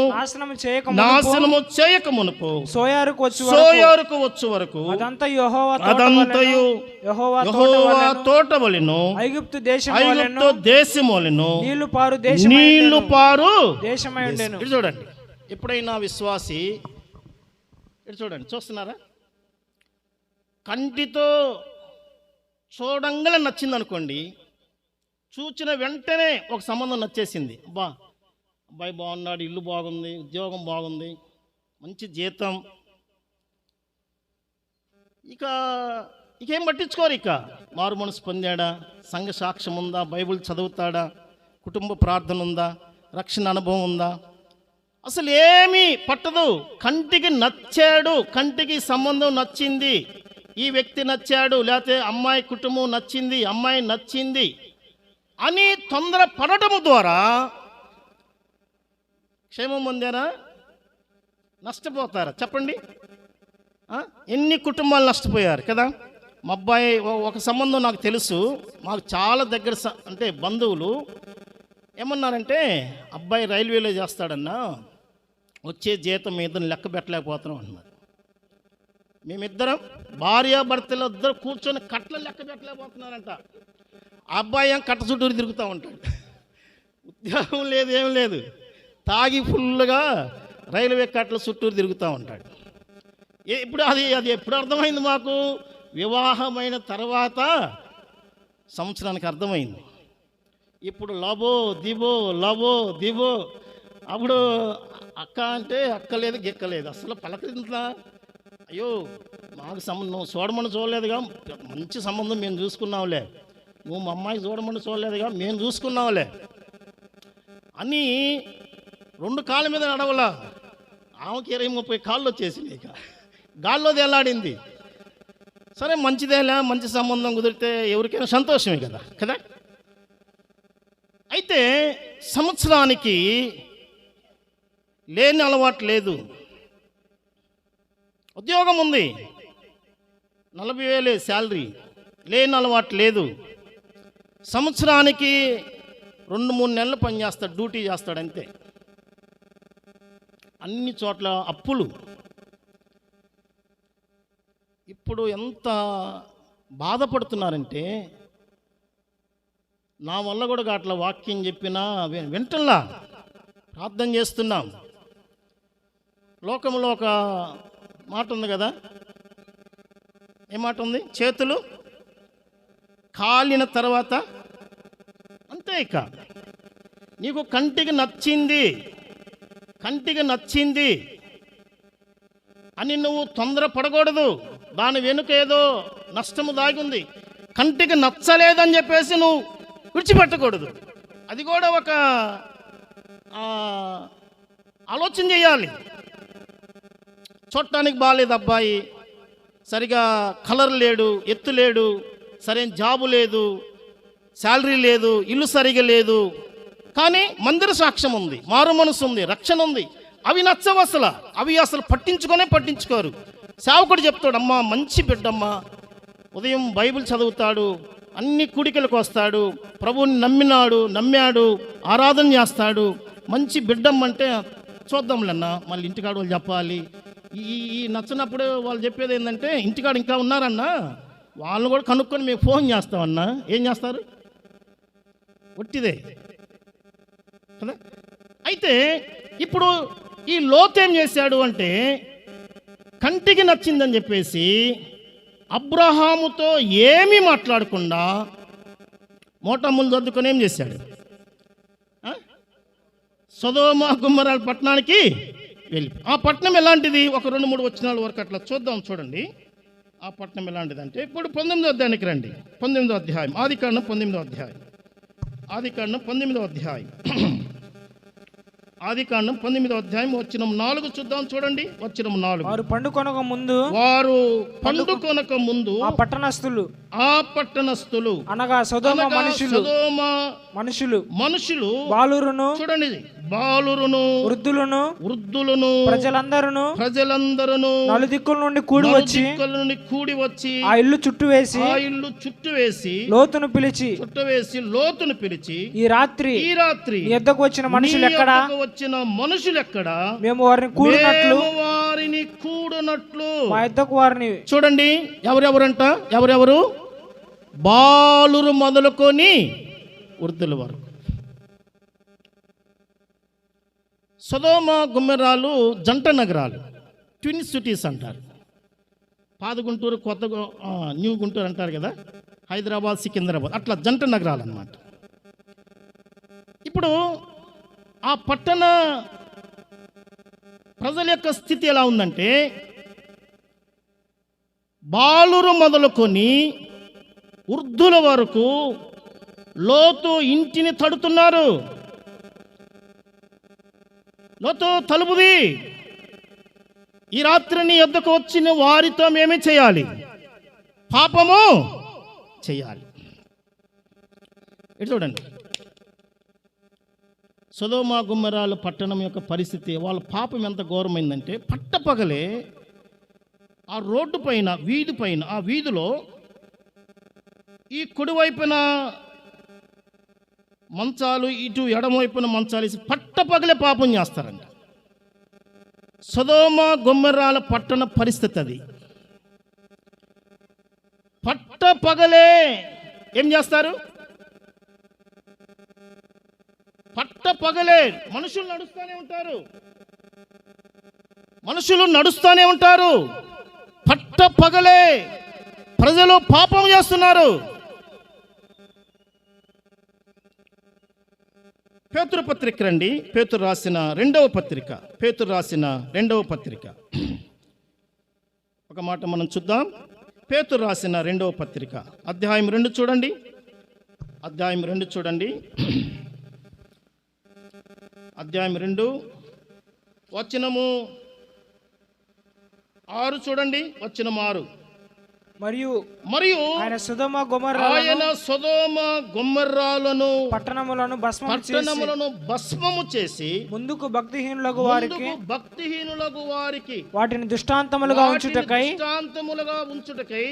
నాశనము చేయక మునుపు సోయారుకు వచ్చు వరకు అదంతయు యెహోవా తోటవలెను, ఐగుప్తు దేశములను నీళ్లు పారు దేశమై ఉండెను. ఇది చూడండి. ఎప్పుడైనా విశ్వాసి ఇటు చూడండి, చూస్తున్నారా? కంటితో చూడంగానే నచ్చింది అనుకోండి, చూచిన వెంటనే ఒక సంబంధం నచ్చేసింది. అబ్బాయి బాగున్నాడు, ఇల్లు బాగుంది, ఉద్యోగం బాగుంది, మంచి జీతం, ఇకేం పట్టించుకోరు. మారు మనసు పొందాడా, సంఘ సాక్ష్యం ఉందా, బైబిల్ చదువుతాడా, కుటుంబ ప్రార్థన ఉందా, రక్షణ అనుభవం ఉందా, అసలు ఏమీ పట్టదు. కంటికి నచ్చాడు, కంటికి సంబంధం నచ్చింది, ఈ వ్యక్తి నచ్చాడు, లేకపోతే అమ్మాయి కుటుంబం నచ్చింది, అమ్మాయి నచ్చింది అని తొందర పడటము ద్వారా క్షేమం పొందారా, నష్టపోతారా? చెప్పండి. ఎన్ని కుటుంబాలు నష్టపోయారు కదా. మా అబ్బాయి ఒక సంబంధం నాకు తెలుసు, మాకు చాలా దగ్గర అంటే బంధువులు ఏమన్నారంటే, అబ్బాయి రైల్వేలో చేస్తాడన్నా, వచ్చే జీతం మీద లెక్క పెట్టలేకపోతున్నాం అన్నారు. మేమిద్దరం భార్యాభర్తలు ఇద్దరు కూర్చొని కట్ల లెక్క పెట్టలేకపోతున్నారంట. ఆ అబ్బాయి కట్ట చుట్టూరు తిరుగుతూ ఉంటాడు, ఉద్యోగం లేదు, ఏం లేదు, తాగి ఫుల్గా రైల్వే కట్టల చుట్టూరు తిరుగుతూ ఉంటాడు. ఇప్పుడు అది ఎప్పుడు అర్థమైంది మాకు? వివాహమైన తర్వాత సంవత్సరానికి అర్థమైంది. ఇప్పుడు లబో దిబో అప్పుడు అక్క అంటే అక్కలేదు, గిక్కలేదు, అసలు పలకరిందా? అయ్యో మాకు సంబంధం చూడమని చూడలేదుగా, మంచి సంబంధం మేము చూసుకున్నాంలే, నువ్వు మా అమ్మాయి చూడమని చూడలేదుగా, మేము చూసుకున్నాంలే అని 2 కాళ్ళ మీద నడవలా. ఆమెకి 20-30 కాళ్ళు వచ్చేసింది, గాల్లోది వెళ్ళాడింది. సరే మంచిదేలా, మంచి సంబంధం కుదిరితే ఎవరికైనా సంతోషమే కదా. అయితే సంవత్సరానికి లేని అలవాటు లేదు, ఉద్యోగం ఉంది, 40,000 శాలరీ, లేని అలవాటు లేదు. సంవత్సరానికి 2-3 నెలలు పనిచేస్తాడు, డ్యూటీ చేస్తాడు అంతే. అన్ని చోట్ల అప్పులు. ఇప్పుడు ఎంత బాధపడుతున్నారంటే, నా వల్ల కూడా అట్లా వాక్యం చెప్పినా వింటల్లా, ప్రార్థన చేస్తున్నాం. లోకంలో ఒక మాట ఉంది కదా, ఏ మాట ఉంది? చేతులు కాలిన తర్వాత అంతే. నీకు కంటికి నచ్చింది అని నువ్వు తొందర పడకూడదు. దాని వెనుక ఏదో నష్టము దాగి ఉంది. కంటికి నచ్చలేదని చెప్పేసి నువ్వు విడిచిపెట్టకూడదు. అది కూడా ఒక ఆలోచన చేయాలి. చూడటానికి బాగాలేదు అబ్బాయి, సరిగా కలర్ లేడు, ఎత్తు లేడు, సరైన జాబు లేదు, శాలరీ లేదు, ఇల్లు సరిగా లేదు, కానీ మందిర సాక్ష్యం ఉంది, మారు మనసు ఉంది, రక్షణ ఉంది. అవి నచ్చవు అసలు. అవి అసలు పట్టించుకోరు. సేవకుడు చెప్తాడు, అమ్మా మంచి బిడ్డమ్మా, ఉదయం బైబిల్ చదువుతాడు, అన్ని కూడికలకు వస్తాడు, ప్రభువుని నమ్మాడు, ఆరాధన చేస్తాడు, మంచి బిడ్డమ్మంటే చూద్దాంలేన్నా, మళ్ళీ ఇంటికాడ వాళ్ళు చెప్పాలి, ఈ నచ్చినప్పుడు వాళ్ళు చెప్పేది ఏంటంటే ఇంటికాడ ఇంకా ఉన్నారన్నా, వాళ్ళని కూడా కనుక్కొని మేము ఫోన్ చేస్తామన్నా. ఏం చేస్తారు? ఒట్టిదే కదా. అయితే ఇప్పుడు ఈ లోతు ఏం చేశాడు అంటే, కంటికి నచ్చిందని చెప్పేసి అబ్రహాముతో ఏమీ మాట్లాడకుండా మోటములు సర్దుకొని ఏం చేశాడు? సొదొమ గొమొర్రా పట్టణానికి వెళ్ళి, ఆ పట్టణం ఎలాంటిది? ఒక 2-3 వచనాల వరకు అట్లా చూద్దాం. చూడండి ఆ పట్టణం ఎలాంటిది అంటే, ఇప్పుడు 19వ అధ్యాయానికి రండి. 19వ అధ్యాయం, ఆదికాండం 19వ అధ్యాయం. ఆదికాండం 19వ అధ్యాయం. ఆదికాండం 19వ అధ్యాయం వచనం 4 చూద్దాం. చూడండి వచనం 4. వారు పండుకొనక ముందు ఆ పట్టణస్థులు అనగా సొదొమ మనుషులు బాలురును, చూడండి బాలురును, వృద్ధులను ప్రజలందరూ నలుదిక్కుల నుండి కూడి వచ్చి ఆ ఇల్లు చుట్టూ వేసి లోతును పిలిచి ఈ రాత్రి ఎద్దకు వచ్చిన మనుషులు ఎక్కడ? మేము వారిని కూడినట్లు మా ఎద్దకు వారిని. చూడండి ఎవరెవరు? బాలురు మొదలుకొని వృద్ధుల వరకు. సొదొమ గొమొర్రాలు జంట నగరాలు, ట్విన్ సిటీస్ అంటారు. పాత గుంటూరు, కొత్త న్యూ గుంటూరు అంటారు కదా, హైదరాబాద్ సికింద్రాబాద్, అట్లా జంట నగరాలు అన్నమాట. ఇప్పుడు ఆ పట్టణ ప్రజల యొక్క స్థితి ఎలా ఉందంటే, బాలురు మొదలుకొని వృద్ధుల వరకు లోతు ఇంటిని తడుతున్నారు. లోతు తలుపుది, ఈ రాత్రి నీ యొద్దకు వచ్చిన వారితో మేమే చేయాలి, పాపము చేయాలి. ఇటు చూడండి, సొదొమ గొమొర్రాల పట్టణం యొక్క పరిస్థితి, వాళ్ళ పాపం ఎంత ఘోరమైందంటే, పట్టపగలే ఆ రోడ్డు పైన, వీధి పైన, ఆ వీధిలో ఈ కుడివైపున మంచాలు, ఇటు ఎడమవైపున మంచాలు వేసి పట్టపగలే పాపం చేస్తారంట. సొదొమ గొమొర్రాల పట్టణ పరిస్థితి అది. పట్టపగలే ఏం చేస్తారు? పట్టపగలే మనుషులు నడుస్తూనే ఉంటారు. పట్టపగలే ప్రజలు పాపం చేస్తున్నారు. పేతురు పత్రిక రండి. పేతురు రాసిన రెండవ పత్రిక ఒక మాట మనం చూద్దాం. పేతురు రాసిన 2వ పత్రిక అధ్యాయం 2 చూడండి. అధ్యాయం 2 వచనము 6 చూడండి. వచనం 6. మరియు ఆయన సొదొమ గొమొర్రాలను పట్టణములను భస్మము చేసి ముందుకు భక్తిహీనులకు వారికి వాటిని దృష్టాంతములుగా ఉంచుటకై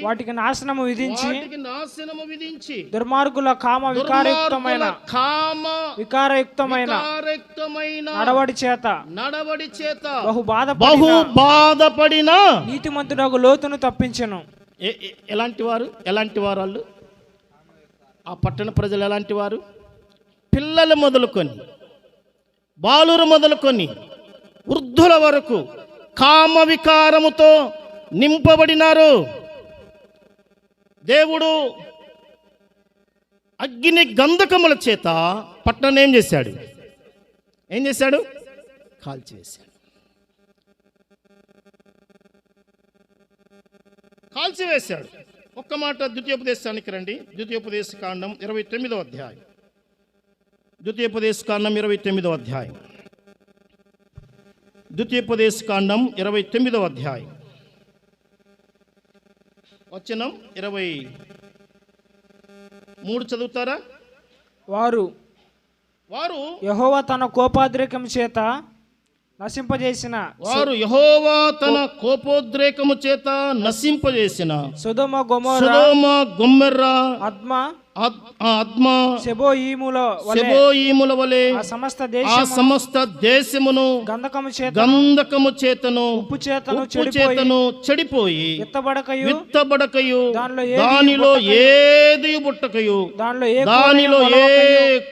వాటికి నాశనము విధించి దుర్మార్గుల కామ వికారయుక్తమైన నడవడి చేత బహు బాధపడిన నీతిమంతుడగు లోతును తప్పించెను. ఎలాంటి వారు వాళ్ళు? ఆ పట్టణ ప్రజలు ఎలాంటి వారు? పిల్లలు మొదలుకొని, బాలురు మొదలుకొని, వృద్ధుల వరకు కామ వికారముతో నింపబడినారు. దేవుడు అగ్ని గంధకముల చేత పట్టణం ఏం చేశాడు? కాల్చివేశాడు. ఒక్క మాట ద్వితీయోపదేశానికి రండి. ద్వితీయోపదేశ కాండం 29వ అధ్యాయం. ద్వితీయోపదేశ కాండం 29వ అధ్యాయం వచనం 23 చదువుతారా? వారు యెహోవా తన కోపోద్రేకము చేత నశింపజేసిన సొదొమ గొమొర్రా, ఆత్మ సెబోయీముల వలె ఆ సమస్త దేశమును గంధకము చేతను ఉప్పు చేతను చెడిపోయి విత్తబడకయు దానిలో ఏది పుట్టకయు దానిలో ఏ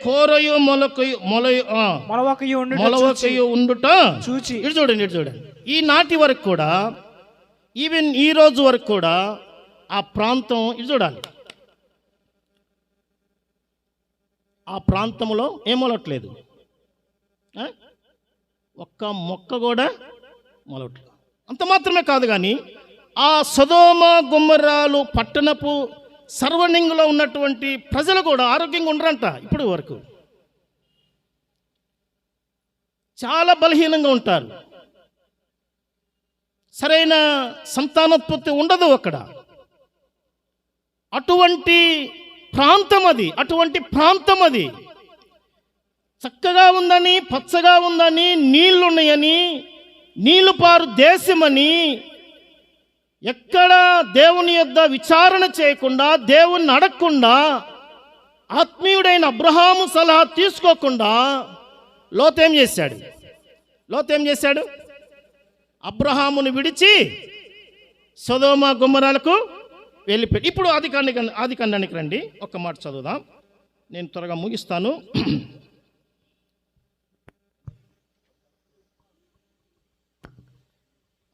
కోరయు మొలవకయు ఉండుట చూచి ఇటు చూడండి ఈనాటి వరకు కూడా ఈవెన్ ఈ రోజు వరకు కూడా ఆ ప్రాంతం ఇది చూడాలి, ఆ ప్రాంతంలో ఏం మొలవట్లేదు, ఒక్క మొక్క కూడా మొలవట్లేదు. అంత మాత్రమే కాదు కానీ ఆ సొదొమ గొమొర్రాలు పట్టణపు సర్వనింగ్లో ఉన్నటువంటి ప్రజలు కూడా ఆరోగ్యంగా ఉండరంట. ఇప్పుడు వరకు చాలా బలహీనంగా ఉంటారు, సరైన సంతానోత్పత్తి ఉండదు అక్కడ. అటువంటి ప్రాంతం అది చక్కగా ఉందని, పచ్చగా ఉందని, నీళ్లున్నాయని, నీళ్లు పారు దేశమని, ఎక్కడ దేవుని యొద్ద విచారణ చేయకుండా, దేవుణ్ణి అడగకుండా, ఆత్మీయుడైన అబ్రహాము సలహా తీసుకోకుండా లోతు ఏం చేశాడు? అబ్రహామును విడిచి సొదొమ గొమొర్రాలకు వెళ్ళిపోయి. ఇప్పుడు ఆది కాండానికి రండి, ఒక్క మాట చదువుదాం, నేను త్వరగా ముగిస్తాను.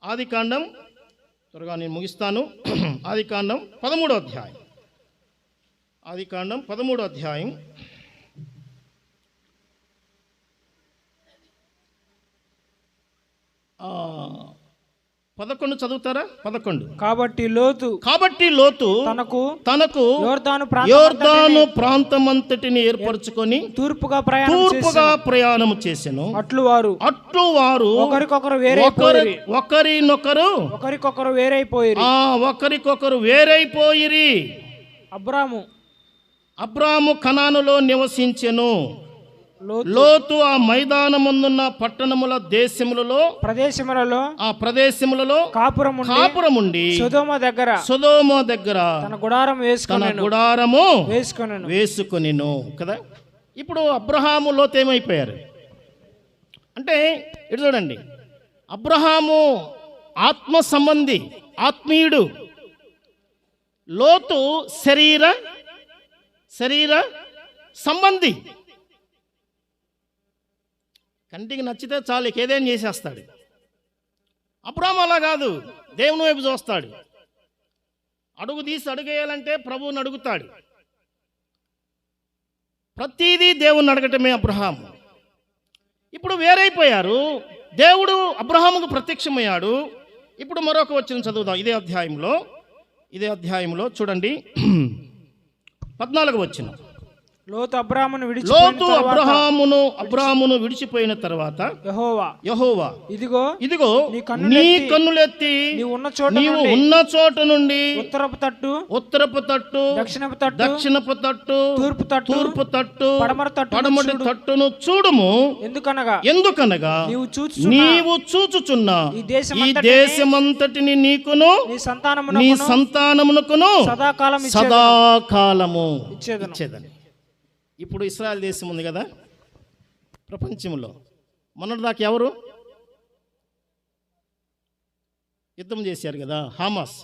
ఆది కాండం త్వరగా నేను ముగిస్తాను. ఆది కాండం 13వ అధ్యాయం. ఆది కాండం 13వ అధ్యాయం 11 చదువుతారా? 11. కాబట్టి లోతు తనకు యోర్దాను ప్రాంతమంతటిని ఏర్పరచుకొని తూర్పుగా ప్రయాణం చేసెను. అట్లు వారు ఒకరినొకరు వేరైపోయిరి. అబ్రాము కనానులో నివసించెను. లోతు ఆ మైదానమున్న పట్టణముల ప్రదేశములలో కాపురముండి సొదొమ దగ్గర తన గుడారము వేసుకొనెను కదా. ఇప్పుడు అబ్రహాము లోతు ఏమైపోయారు అంటే, ఇటు చూడండి, అబ్రహాము ఆత్మ సంబంధి, ఆత్మీయుడు. లోతు శరీర సంబంధి. కంటికి నచ్చితే చాలు, ఏదేం చేసేస్తాడు. అబ్రహాము అలా కాదు, దేవుని వైపు చూస్తాడు. అడుగు తీసి అడుగేయాలంటే ప్రభువుని అడుగుతాడు. ప్రతిదీ దేవుని అడగటమే అబ్రహాము. ఇప్పుడు వేరైపోయారు. దేవుడు అబ్రహాముకు ప్రత్యక్షమయ్యాడు. ఇప్పుడు మరొక వచనం చదువుదాం. ఇదే అధ్యాయంలో చూడండి, 14వ వచనం. లోతు అబ్రాహామును విడిచిపోయిన తర్వాత యెహోవా ఇదిగో నీ కన్నులెత్తి నీవు ఉన్న చోట నుండి ఉత్తరపు తట్టు దక్షిణపు తట్టు తూర్పు తట్టు పడమటి తట్టును చూడుము. ఎందుకనగా నీవు చూచుచున్న ఈ దేశమంతటిని నీకును నీ సంతానమునకును సదాకాలము ఇచ్చేదని. ఇప్పుడు ఇశ్రాయేల్ దేశం ఉంది కదా ప్రపంచంలో, మొన్నటిదాకా ఎవరు యుద్ధం చేశారు కదా, హమాస్.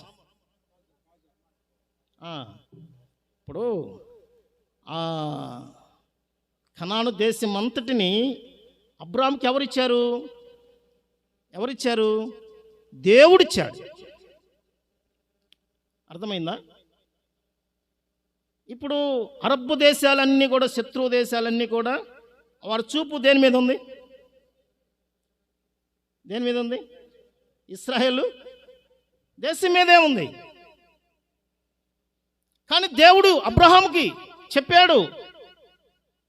ఇప్పుడు కనాను దేశం అంతటిని అబ్రాహాముకి ఎవరిచ్చారు? దేవుడిచ్చాడు. అర్థమైందా? ఇప్పుడు అరబ్బు దేశాలన్నీ కూడా, శత్రు దేశాలన్నీ కూడా వారి చూపు దేని మీద ఉంది? ఇశ్రాయేలు దేశం మీదే ఉంది. కానీ దేవుడు అబ్రహాముకి చెప్పాడు,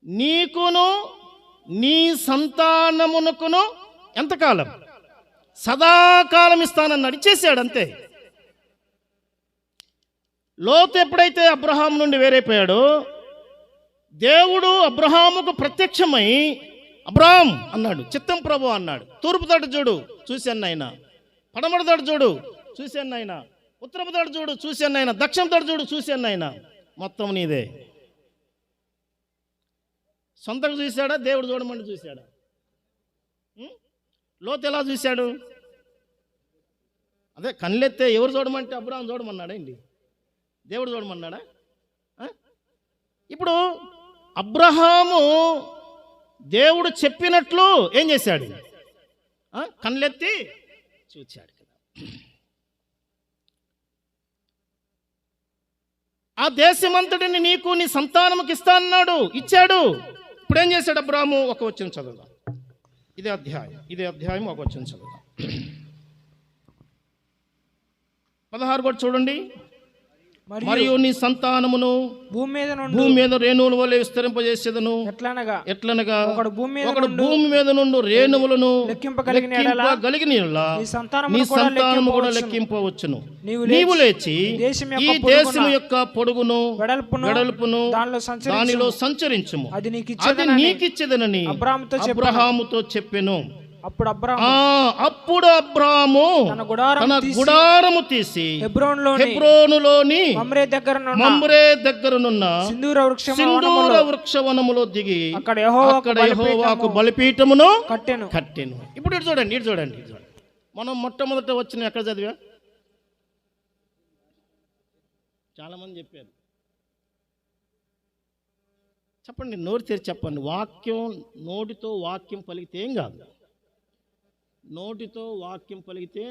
నీకును నీ సంతానమునకును ఎంతకాలం? సదాకాలం ఇస్తానన్నాడు. ఇచ్చేసాడు అంతే. లోతు ఎప్పుడైతే అబ్రహాము నుండి వేరైపోయాడో, దేవుడు అబ్రహాముకు ప్రత్యక్షమై అబ్రహాం అన్నాడు, చిత్తం ప్రభు అన్నాడు. తూర్పు తట్టు చూడు, చూశాను నాయన. పడమటి తట్టు చూడు, చూశాను నాయన. ఉత్తరపు తట్టు చూడు, చూశాను నాయన. దక్షిణ తట్టు చూడు, చూశాను నాయన. మొత్తం నీదే. సొంతంగా చూశాడా, దేవుడు చూడమని చూశాడా? లోతు ఎలా చూశాడు? అదే కళ్ళెత్తే ఎవరు చూడమంటే అబ్రాహాం చూడమన్నాడా అండి? దేవుడు చూడమన్నాడా? ఇప్పుడు అబ్రహాము దేవుడు చెప్పినట్లు ఏం చేశాడు? కళ్ళెత్తి చూచాడు కదా. ఆ దేశమంతటిని నీకు నీ సంతానముకి ఇస్తా అన్నాడు, ఇచ్చాడు. ఇప్పుడు ఏం చేశాడు అబ్రాహాము? ఒక వచనం చదువుదాం. ఇదే అధ్యాయం ఒక వచనం చదువుదాం. 16 కూడా చూడండి. మరియు నీ సంతానమును భూమి మీద రేణువుల వలె విస్తరింపజేసేదను. ఎట్లనగా ఒకడు భూమి మీద నుండి రేణువులను లెక్కింపగలిగిన యెడల నీ సంతానము కూడా లెక్కింపవచ్చును. నీవు లేచి ఈ దేశము యొక్క పొడుగును వెడల్పును దానిలో సంచరించుము, అది నీకిచ్చేదనని అబ్రహాముతో చెప్పెను. అప్పుడు అబ్రాము తన గుడారము తీసి హెబ్రోనులోని మమ్రే దగ్గరనున్న సింధూర వృక్షవనములో దిగి అక్కడ యెహోవాకు బలిపీఠమును కట్టెను. ఇప్పుడు ఇటు చూడండి. మనం మొట్టమొదట వచ్చిన ఎక్కడ చదివా? చాలా మంది చెప్పారు. చెప్పండి, నోరు తెరిచి చెప్పండి. నోటితో వాక్యం పలికితే ఏం కాదు. నోటితో వాక్యం పలికితే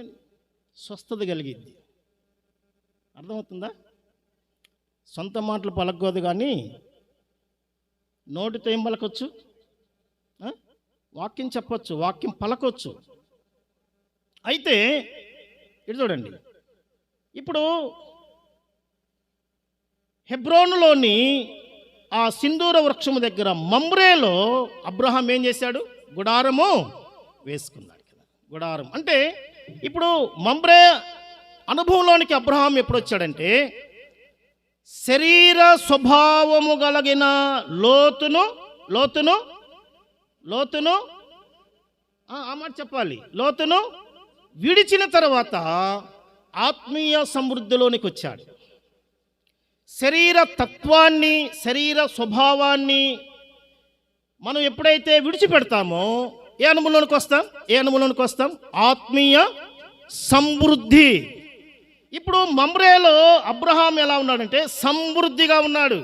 స్వస్థత కలిగిద్ది. అర్థమవుతుందా? సొంత మాటలు పలకూడదు, కానీ నోటితో ఏం పలకొచ్చు? వాక్యం చెప్పొచ్చు, వాక్యం పలకొచ్చు. అయితే ఇటు చూడండి. ఇప్పుడు హెబ్రోనులోని ఆ సింధూర వృక్షము దగ్గర మమ్రేలో అబ్రహాం ఏం చేశాడు? గుడారము వేసుకున్నాడు. గుడారం అంటే ఇప్పుడు మమ్రే అనుభవంలోనికి అబ్రహాం ఎప్పుడు వచ్చాడంటే, శరీర స్వభావము కలిగిన లోతును ఆ మాట చెప్పాలి. లోతును విడిచిన తర్వాత ఆత్మీయ సమృద్ధిలోనికి వచ్చాడు. శరీర తత్వాన్ని, శరీర స్వభావాన్ని మనం ఎప్పుడైతే విడిచిపెడతామో ఏ అనుభవంలోనికి వస్తాం? ఆత్మీయ సమృద్ధి. ఇప్పుడు మమ్రేలో అబ్రహాం ఎలా ఉన్నాడంటే సమృద్ధిగా ఉన్నాడు.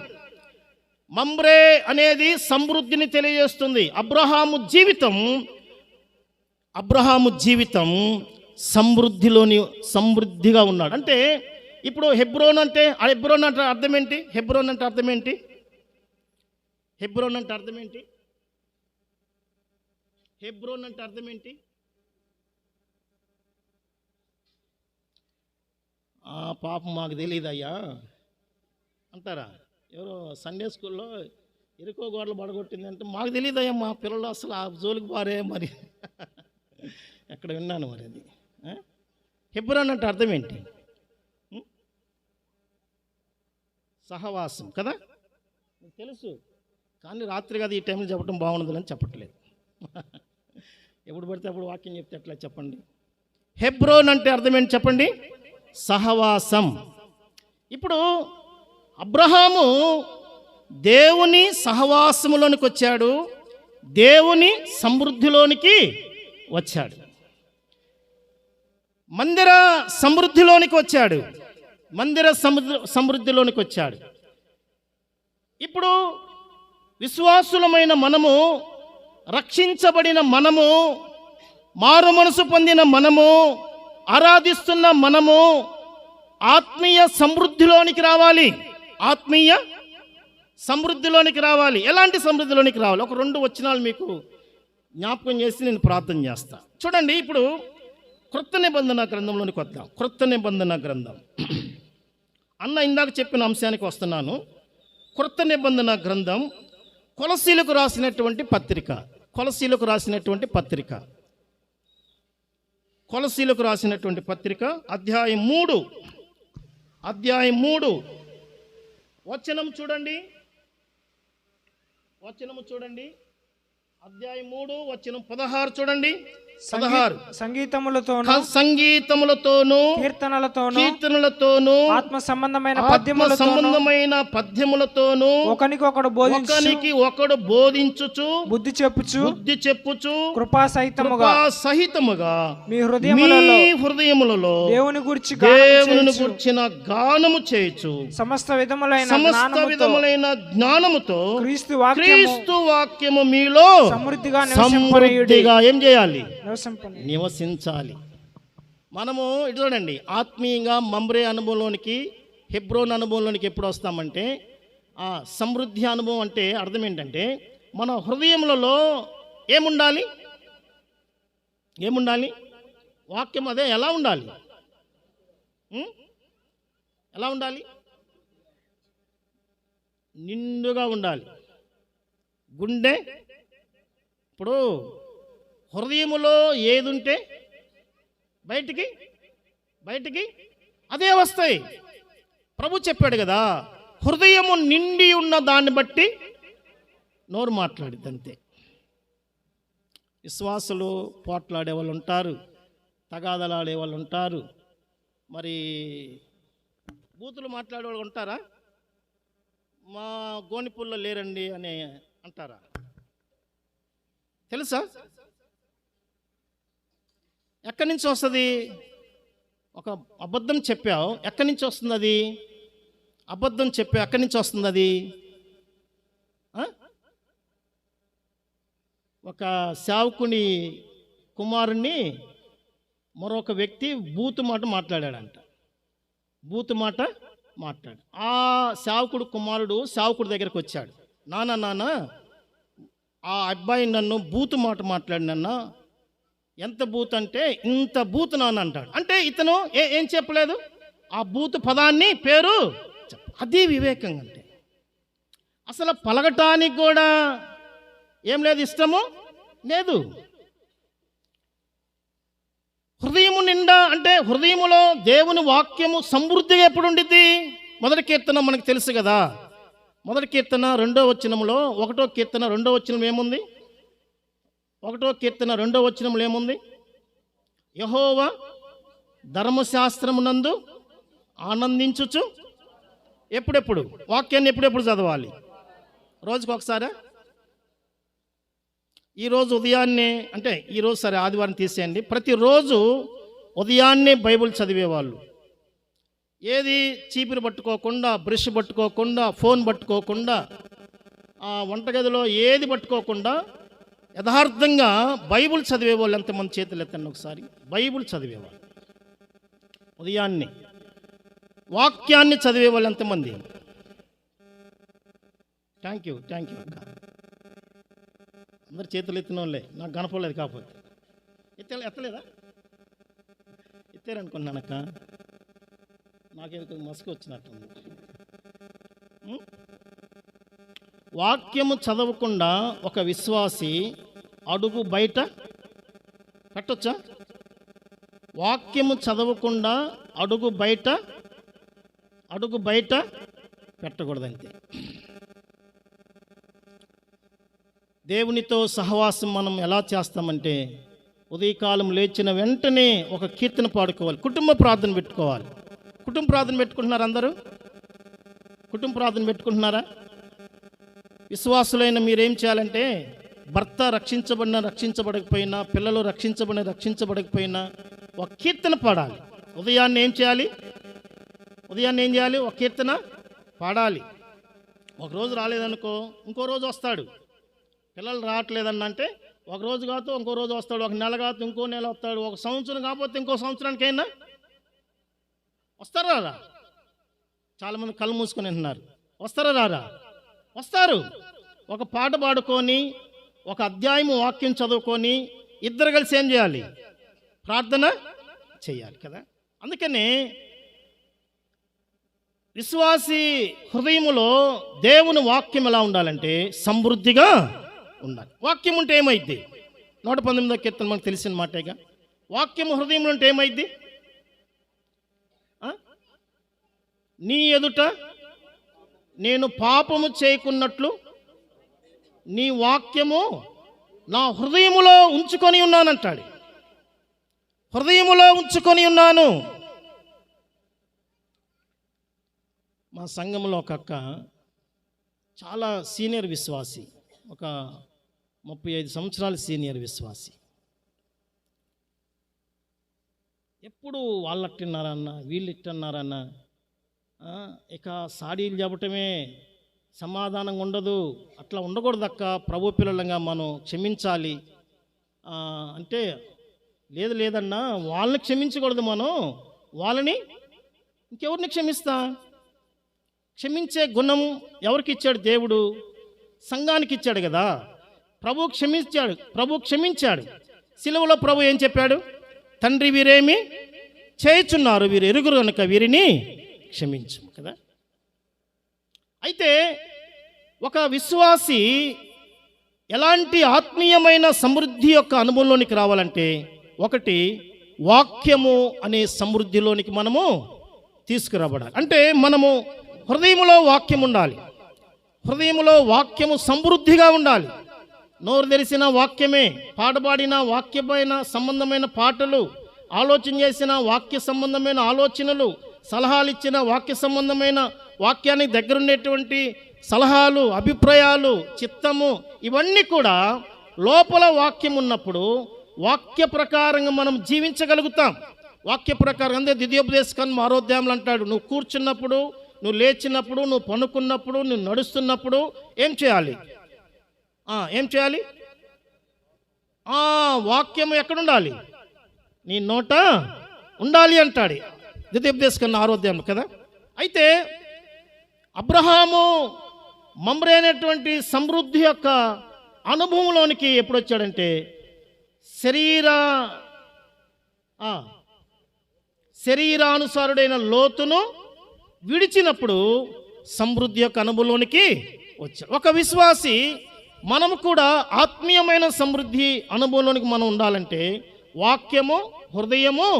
మమ్రే అనేది సమృద్ధిని తెలియజేస్తుంది. అబ్రహాము జీవితం సమృద్ధిగా ఉన్నాడు. అంటే ఇప్పుడు హెబ్రోన్ అంటే అర్థం ఏంటి? హెబ్రోన్ అంటే అర్థం ఏంటి? పాపం మాకు తెలియదయ్యా అంటారా? ఎవరో సండే స్కూల్లో ఎరుకో గోడలు పడగొట్టింది అంటే మాకు తెలియదయ్యా, మా పిల్లలు అసలు ఆ జోలికి పారే. మరి ఎక్కడ విన్నాను మరి అది. హెబ్రోన్ అంటే అర్థం ఏంటి? సహవాసం కదా, తెలుసు. కానీ రాత్రి కదా ఈ టైంలో చెప్పడం బాగుండదని చెప్పట్లేదు. ఎప్పుడు పడితే అప్పుడు వాక్యం చెప్తే ఎట్లా చెప్పండి? హెబ్రోన్ అంటే అర్థం ఏంటి చెప్పండి? సహవాసం. ఇప్పుడు అబ్రహాము దేవుని సహవాసములోనికి వచ్చాడు, దేవుని సమృద్ధిలోనికి వచ్చాడు, మందిర సమృద్ధిలోనికి వచ్చాడు. ఇప్పుడు విశ్వాసులమైన మనము, రక్షించబడిన మనము, మారు మనసు పొందిన మనము, ఆరాధిస్తున్న మనము ఆత్మీయ సమృద్ధిలోనికి రావాలి. ఎలాంటి సమృద్ధిలోనికి రావాలి? ఒక 2 వచనాలు మీకు జ్ఞాపకం చేసి నేను ప్రార్థన చేస్తా. చూడండి, ఇప్పుడు క్రొత్త నిబంధన గ్రంథంలోనికి వద్దాం. క్రొత్త నిబంధన గ్రంథం అన్న ఇందాక చెప్పిన అంశానికి వస్తున్నాను. క్రొత్త నిబంధన గ్రంథం కొలసీలకు రాసినటువంటి పత్రిక అధ్యాయం 3 వచనం చూడండి. అధ్యాయం 3:16 చూడండి. 16 సంగీతములతోను సంగీతములతోను కీర్తనలతోను ఆత్మ సంబంధమైన పద్యములతోను ఒకనికి బోధించుచు బుద్ధి చెప్పుచు కృపా సహితముగా మీ హృదయములలో దేవుని గురించిన గానము చేయొచ్చు. సమస్త విధములైన జ్ఞానముతో క్రీస్తు వాక్యము మీలో సమృద్ధిగా ఏం చేయాలి? నివసించాలి. మనము ఇటు చూడండి, ఆత్మీయంగా మమ్రే అనుభవంలోనికి, హెబ్రోన్ అనుభవంలోనికి ఎప్పుడు వస్తామంటే, ఆ సమృద్ధి అనుభవం అంటే అర్థం ఏంటంటే, మన హృదయములలో ఏముండాలి? వాక్యం అదే. ఎలా ఉండాలి? నిండుగా ఉండాలి. గుండె ఇప్పుడు హృదయములో ఏదుంటే బయటికి అదే వస్తాయి. ప్రభు చెప్పాడు కదా, హృదయము నిండి ఉన్న దాన్ని బట్టి నోరు మాట్లాడిద్ది అంతే. విశ్వాసులు పోట్లాడే వాళ్ళు ఉంటారు, తగాదలాడే వాళ్ళు ఉంటారు, మరి బూతులు మాట్లాడే వాళ్ళు ఉంటారా? మా గోనిపుల్లో లేరండి అని అంటారా? తెలుసా? ఎక్కడి నుంచి వస్తుంది? ఒక అబద్ధం చెప్పావు, ఎక్కడి నుంచి వస్తుంది అది? అబద్ధం చెప్పావు, ఎక్కడి నుంచి వస్తుంది అది? ఒక సేవకుని కుమారుణ్ణి మరొక వ్యక్తి బూతు మాట మాట్లాడాడంట. ఆ సేవకుడు కుమారుడు సేవకుడి దగ్గరకు వచ్చాడు. నాన్న, ఆ అబ్బాయి నన్ను బూతు మాట మాట్లాడినన్నా. ఎంత బూత్ అంటే ఇంత బూత్ నాన్న అంటాడు. అంటే ఇతను ఏం చెప్పలేదు, ఆ బూత్ పదాన్ని పేరు. అది వివేకం అంటే. అసలు పలకటానికి కూడా ఏం లేదు, ఇష్టము లేదు. హృదయము నిండా అంటే హృదయములో దేవుని వాక్యము సమృద్ధిగా ఎప్పుడు ఉండిద్ది? మొదటి కీర్తన మనకు తెలుసు కదా. మొదటి కీర్తన 2వ వచనంలో 1వ కీర్తన 2వ వచనం ఏముంది? 1వ కీర్తన 2వ వచనంలో ఏముంది? యెహోవా ధర్మశాస్త్రమునందు ఆనందించుచు. ఎప్పుడెప్పుడు వాక్యాన్ని ఎప్పుడెప్పుడు చదవాలి? రోజుకు ఒకసారా? ఈరోజు ఉదయాన్నే, అంటే ఈరోజు సరే ఆదివారం తీసేయండి, ప్రతిరోజు ఉదయాన్నే బైబిల్ చదివేవాళ్ళు. ఏది చీపిరి పట్టుకోకుండా, బ్రష్ పట్టుకోకుండా, ఫోన్ పట్టుకోకుండా, వంటగదిలో ఏది పట్టుకోకుండా యథార్థంగా బైబిల్ చదివేవాళ్ళు ఎంతమంది? చేతులు ఎత్తండి ఒకసారి. బైబిల్ చదివేవాళ్ళు ఉదయాన్నే. వాక్యాన్ని చదివేవాళ్ళు ఎంతమంది? థ్యాంక్ యూ అందరు చేతులు ఎత్తిన వాళ్ళే. నాకు కనపడలేదు, కాకపోతే ఎత్తలేదా? ఎత్తారనుకున్నానక్క, నాకేదో మసక వచ్చినట్టుంది. వాక్యము చదవకుండా ఒక విశ్వాసి అడుగు బయట పెట్టొచ్చా? వాక్యము చదవకుండా అడుగు బయట పెట్టకూడదంతే. దేవునితో సహవాసం మనం ఎలా చేస్తామంటే, ఉదయకాలం లేచిన వెంటనే ఒక కీర్తన పాడుకోవాలి, కుటుంబ ప్రార్థన పెట్టుకోవాలి. కుటుంబ ప్రార్థన పెట్టుకుంటున్నారా? అందరూ కుటుంబ ప్రార్థన పెట్టుకుంటున్నారా? విశ్వాసులైన మీరేం చేయాలంటే, భర్త రక్షించబడకపోయినా, పిల్లలు రక్షించబడకపోయినా ఒక కీర్తన పాడాలి. ఉదయాన్నే ఏం చేయాలి? ఒక కీర్తన పాడాలి. ఒకరోజు రాలేదనుకో, ఇంకో రోజు వస్తాడు. పిల్లలు రావట్లేదన్న అంటే ఒక రోజు కాదు ఇంకో రోజు వస్తాడు, ఒక నెల కాదు ఇంకో నెల వస్తాడు, ఒక సంవత్సరం కాకపోతే ఇంకో సంవత్సరానికైనా వస్తారా? రా చాలామంది కళ్ళు మూసుకొని వింటున్నారు. వస్తారా? రారా? వస్తారు. ఒక పాట పాడుకొని, ఒక అధ్యాయం వాక్యం చదువుకొని, ఇద్దరు కలిసి ఏం చేయాలి? ప్రార్థన చేయాలి కదా. అందుకనే విశ్వాసి హృదయములో దేవుని వాక్యం ఎలా ఉండాలంటే సమృద్ధిగా ఉండాలి. వాక్యం ఉంటే ఏమైద్ది? 119వ కీర్తన మనకు తెలిసిన మాటేగా. వాక్యము హృదయంలో ఉంటే ఏమైద్ది? నీ ఎదుట నేను పాపము చేయకున్నట్లు నీ వాక్యము నా హృదయములో ఉంచుకొని ఉన్నానంటాడు. హృదయములో ఉంచుకొని ఉన్నాను. మా సంఘంలో ఒక అక్క చాలా సీనియర్ విశ్వాసి, ఒక 35 సంవత్సరాల సీనియర్ విశ్వాసి. ఎప్పుడు వాళ్ళు అట్టున్నారన్న, వీళ్ళు ఇట్టన్నారన్న, ఇక సాడీలు చెప్పటమే, సమాధానంగా ఉండదు. అట్లా ఉండకూడదు అక్క, ప్రభు పిల్లలంగా మనం క్షమించాలి అంటే, లేదన్నా వాళ్ళని క్షమించకూడదు, మనం వాళ్ళని ఇంకెవరిని క్షమిస్తా? క్షమించే గుణం ఎవరికి ఇచ్చాడు? దేవుడు సంఘానికి ఇచ్చాడు కదా. ప్రభు క్షమించాడు. సిలువలో ప్రభు ఏం చెప్పాడు? తండ్రి, వీరేమి చేయుచున్నారు, వీరు ఎరుగురు కనుక వీరిని క్షమించు కదా. అయితే ఒక విశ్వాసి ఎలాంటి ఆత్మీయమైన సమృద్ధి యొక్క అనుభవంలోనికి రావాలంటే, ఒకటి వాక్యము అనే సమృద్ధిలోనికి మనము తీసుకురాబడాలి. అంటే మనము హృదయములో వాక్యం ఉండాలి. హృదయములో వాక్యము సమృద్ధిగా ఉండాలి. నోరు తెరిసిన వాక్యమే, పాడబాడిన వాక్యమైన సంబంధమైన పాటలు, ఆలోచన చేసిన వాక్య సంబంధమైన ఆలోచనలు, సలహాలు ఇచ్చిన వాక్య సంబంధమైన వాక్యానికి దగ్గరుండేటువంటి సలహాలు, అభిప్రాయాలు, చిత్తము, ఇవన్నీ కూడా లోపల వాక్యం ఉన్నప్పుడు వాక్య ప్రకారంగా మనం జీవించగలుగుతాం. వాక్య ప్రకారం అందే ద్వితీయోపదేశకాండం 6వ అధ్యాయంలో అంటాడు, నువ్వు కూర్చున్నప్పుడు, నువ్వు లేచినప్పుడు, నువ్వు పనుకున్నప్పుడు, నువ్వు నడుస్తున్నప్పుడు ఏం చేయాలి? వాక్యం ఎక్కడుండాలి? నీ నోట ఉండాలి అంటాడు ద్వితీయోపదేశకాండం 6వ అధ్యాయం కదా. అయితే అబ్రహాము మమ్రే అనేటువంటి సమృద్ధి యొక్క అనుభవంలోనికి ఎప్పుడు వచ్చాడంటే, శరీరానుసారుడైన లోతును విడిచినప్పుడు సమృద్ధి యొక్క అనుభవంలోనికి వచ్చాడు. ఒక విశ్వాసి మనము కూడా ఆత్మీయమైన సమృద్ధి అనుభవంలోనికి మనం ఉండాలంటే వాక్యము, హృదయము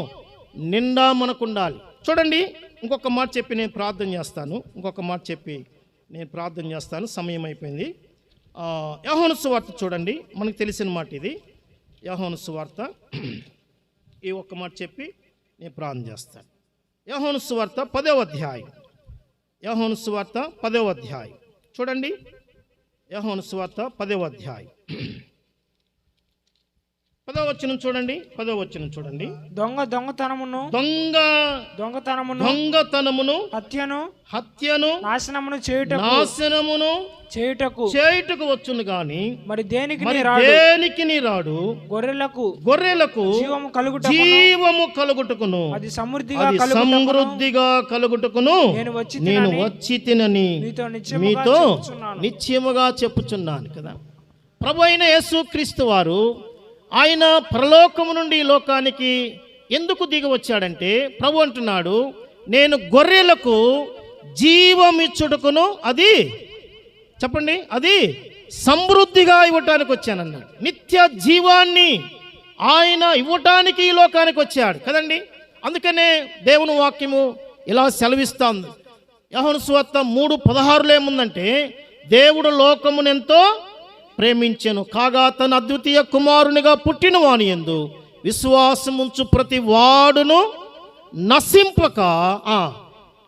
నిండా మనకు ఉండాలి. చూడండి, ఇంకొక మాట చెప్పి నేను ప్రార్థన చేస్తాను. సమయం అయిపోయింది. యోహాను సువార్త చూడండి, మనకు తెలిసిన మాట ఇది. యోహాను సువార్త ఈ ఒక్క మాట చెప్పి నేను ప్రార్థన చేస్తాను. యోహాను సువార్త 10వ అధ్యాయం. యోహాను సువార్త 10వ అధ్యాయం చూడండి. యోహాను సువార్త 10వ అధ్యాయం 10వ వచనం చూడండి. 10వ వచనం చూడండి. దొంగతనమును హత్యను నాశనమును చేయుటకు వచ్చును గాని మరి దేనికి రాడు. గొర్రెలకు జీవము కలుగుటకును అది సమృద్ధిగా కలుగుటకును నేను వచ్చి తినని మీతో నిశ్చయముగా చెప్పుచున్నాను కదా. ప్రభు అయిన యేసుక్రీస్తు వారు ఆయన పరలోకము నుండి ఈ లోకానికి ఎందుకు దిగి వచ్చాడంటే, ప్రభు అంటున్నాడు, నేను గొర్రెలకు జీవమిచ్చుటకును, అది చెప్పండి, అది సమృద్ధిగా ఇవ్వటానికి వచ్చానన్నాడు. నిత్య జీవాన్ని ఆయన ఇవ్వటానికి ఈ లోకానికి వచ్చాడు కదండి. అందుకనే దేవుని వాక్యము ఇలా సెలవిస్తుంది. యోహాను సువార్త 3:16 ఏముందంటే, దేవుడు లోకమునెంతో ప్రేమించెను కాగా తన అద్వితీయ కుమారునిగా పుట్టిన వాని యందు విశ్వాసముంచు ప్రతి వాడును నశింపక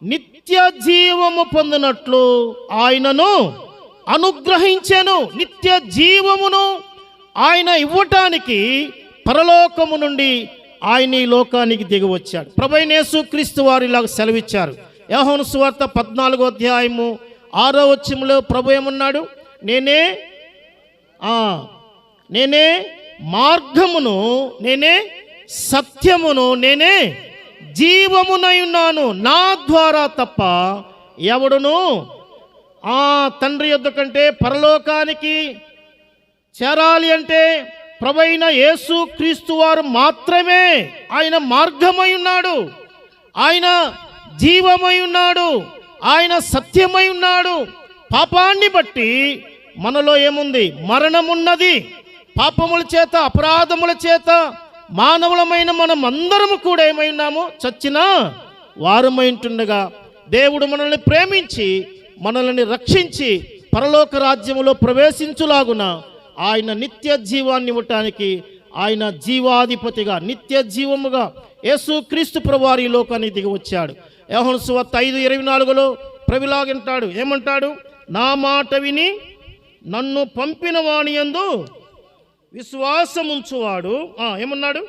నిత్య జీవము పొందినట్లు ఆయనను అనుగ్రహించెను. నిత్య జీవమును ఆయన ఇవ్వటానికి పరలోకము నుండి ఆయన ఈ లోకానికి దిగి వచ్చాడు. ప్రభువైన యేసుక్రీస్తు వారు ఇలాగ సెలవిచ్చారు. యోహాను సువార్త 14వ అధ్యాయము 6వ వచనంలో ప్రభు ఏమన్నాడు? నేనే మార్గమును, నేనే సత్యమును, నేనే జీవమునై ఉన్నాను. నా ద్వారా తప్ప ఎవడును తండ్రి యొద్ద కంటే పరలోకానికి చేరాలి అంటే ప్రభువైన యేసుక్రీస్తు వారు మాత్రమే. ఆయన మార్గమై ఉన్నాడు, ఆయన జీవమై ఉన్నాడు, ఆయన సత్యమై ఉన్నాడు. పాపాన్ని బట్టి మనలో ఏముంది? మరణమున్నది. పాపముల చేత, అపరాధముల చేత మానవులమైన మనం అందరము కూడా ఏమై ఉన్నాము? చచ్చిన వారమై ఉంటుండగా దేవుడు మనల్ని ప్రేమించి మనల్ని రక్షించి పరలోక రాజ్యములో ప్రవేశించులాగున ఆయన నిత్య జీవాన్ని ఇవ్వటానికి ఆయన జీవాధిపతిగా నిత్య జీవముగా యేసుక్రీస్తు ప్రభువారు ఈ లోకానికి దిగి వచ్చాడు. యోహాను సువార్త 5:24లో ప్రభులాగంటాడు, ఏమంటాడు? నా మాట విని నన్ను పంపిన వాని యందు విశ్వాసముంచువాడు ఏమన్నాడు?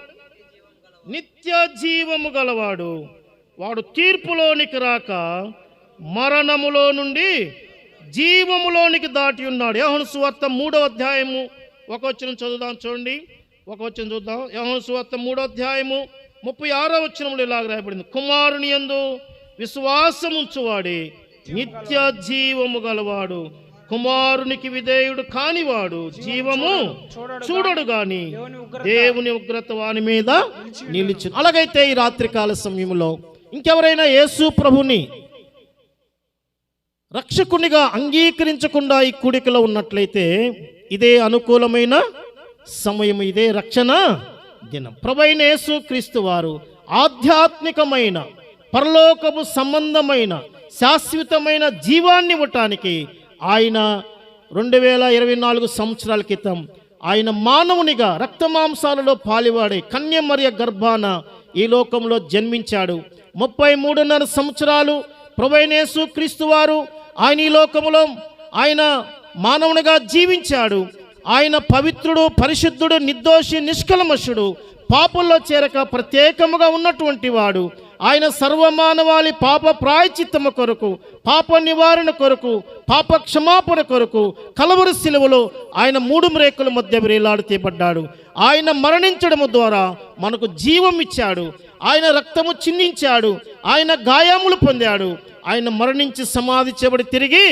నిత్య జీవము గలవాడు, వాడు తీర్పులోనికి రాక మరణములో నుండి జీవములోనికి దాటి ఉన్నాడు. యోహాను సువార్త 3వ అధ్యాయము 1వ వచనం చదువుదాం, చూడండి. 1వ వచనం చూద్దాం. యోహాను సువార్త 3వ అధ్యాయము 36వ వచనంలో ఇలాగ రాయబడింది, కుమారుని యందు విశ్వాసముంచువాడే నిత్య జీవము గలవాడు, కుమారునికి విధేయుడు కానివాడు జీవము చూడడు గాని దేవుని ఉగ్రత వాని మీద నిలిచును. అలాగైతే ఈ రాత్రికాల సమయంలో ఇంకెవరైనా యేసు ప్రభుని రక్షకునిగా అంగీకరించకుండా ఈ కూడికలో ఉన్నట్లయితే ఇదే అనుకూలమైన సమయం, ఇదే రక్షణ దినం. ప్రభువైన యేసు క్రీస్తు వారు ఆధ్యాత్మికమైన పరలోకపు సంబంధమైన శాశ్వతమైన జీవాన్ని ఇవ్వటానికి ఆయన 2024 సంవత్సరాల క్రితం ఆయన మానవునిగా రక్తమాంసాలలో పాలివాడే కన్య మరియ గర్భాన ఈ లోకంలో జన్మించాడు. 33.5 సంవత్సరాలు ప్రభువైన యేసు క్రీస్తు వారు ఆయన ఈ లోకంలో ఆయన మానవునిగా జీవించాడు. ఆయన పవిత్రుడు, పరిశుద్ధుడు, నిర్దోషి, నిష్కల్మషుడు, పాపంలో చేరక ప్రత్యేకముగా ఉన్నటువంటి వాడు. ఆయన సర్వమానవాళి పాప ప్రాయచిత్తము కొరకు, పాప నివారణ కొరకు, పాప క్షమాపణ కొరకు కలవరి శిలువలో ఆయన 3 మ్రేకుల మధ్య వేలాడుతీయబడ్డాడు. ఆయన మరణించడము ద్వారా మనకు జీవం ఇచ్చాడు. ఆయన రక్తము చిందించాడు, ఆయన గాయములు పొందాడు, ఆయన మరణించి సమాధి చేయబడి తిరిగి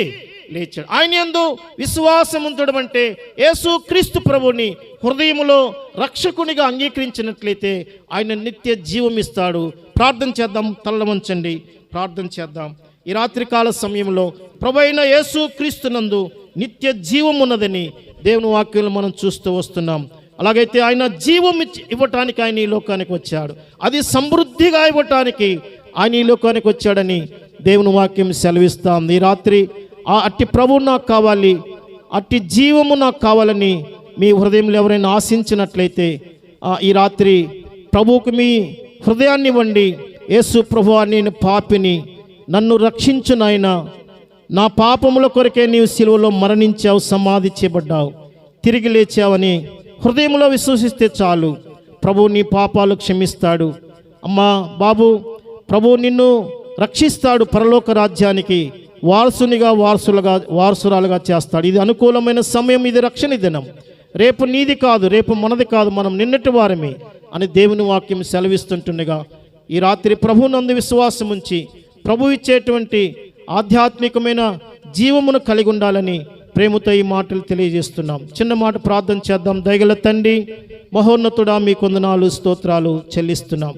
లేచాడు. ఆయన యందు విశ్వాసముంచడం అంటే యేసు క్రీస్తు ప్రభుని హృదయములో రక్షకునిగా అంగీకరించినట్లయితే ఆయన నిత్య జీవం ఇస్తాడు. ప్రార్థన చేద్దాం, తల్ల వంచండి, ప్రార్థన చేద్దాం. ఈ రాత్రికాల సమయంలో ప్రభువైన యేసు క్రీస్తునందు నిత్య జీవం ఉన్నదని దేవుని వాక్యంలో మనం చూస్తూ వస్తున్నాం. అలాగైతే ఆయన జీవం ఇవ్వటానికి ఆయన ఈ లోకానికి వచ్చాడు, అది సమృద్ధిగా ఇవ్వటానికి ఆయన ఈ లోకానికి వచ్చాడని దేవుని వాక్యం సెలవిస్తాం. ఈ రాత్రి అట్టి ప్రభువు నాకు కావాలి, అట్టి జీవము నాకు కావాలని మీ హృదయంలో ఎవరైనా ఆశించినట్లయితే ఈ రాత్రి ప్రభువుకు మీ హృదయాన్ని ఇవ్వండి. యేసు ప్రభువా, నేను పాపిని, నన్ను రక్షించు నాయనా, నా పాపముల కొరకే నీవు సిలువలో మరణించావు, సమాధి చేయబడ్డావు, తిరిగి లేచావని హృదయంలో విశ్వసిస్తే చాలు, ప్రభువు నీ పాపాలు క్షమిస్తాడు. అమ్మా బాబు, ప్రభువు నిన్ను రక్షిస్తాడు, పరలోక రాజ్యానికి వారసురాలుగా చేస్తాడు. ఇది అనుకూలమైన సమయం, ఇది రక్షణ దినం. రేపు నీది కాదు, రేపు మనది కాదు, మనం నిన్నటి వారమే అని దేవుని వాక్యం సెలవిస్తుంటుండగా ఈ రాత్రి ప్రభువునందు విశ్వాసం ఉంచి ప్రభు ఇచ్చేటువంటి ఆధ్యాత్మికమైన జీవమును కలిగి ఉండాలని ప్రేమతో ఈ మాటలు తెలియజేస్తున్నాం. చిన్న మాట ప్రార్థన చేద్దాం. దయగల తండ్రి, మహోన్నతుడా, మీ కొందనాలు స్తోత్రాలు చెల్లిస్తున్నాం.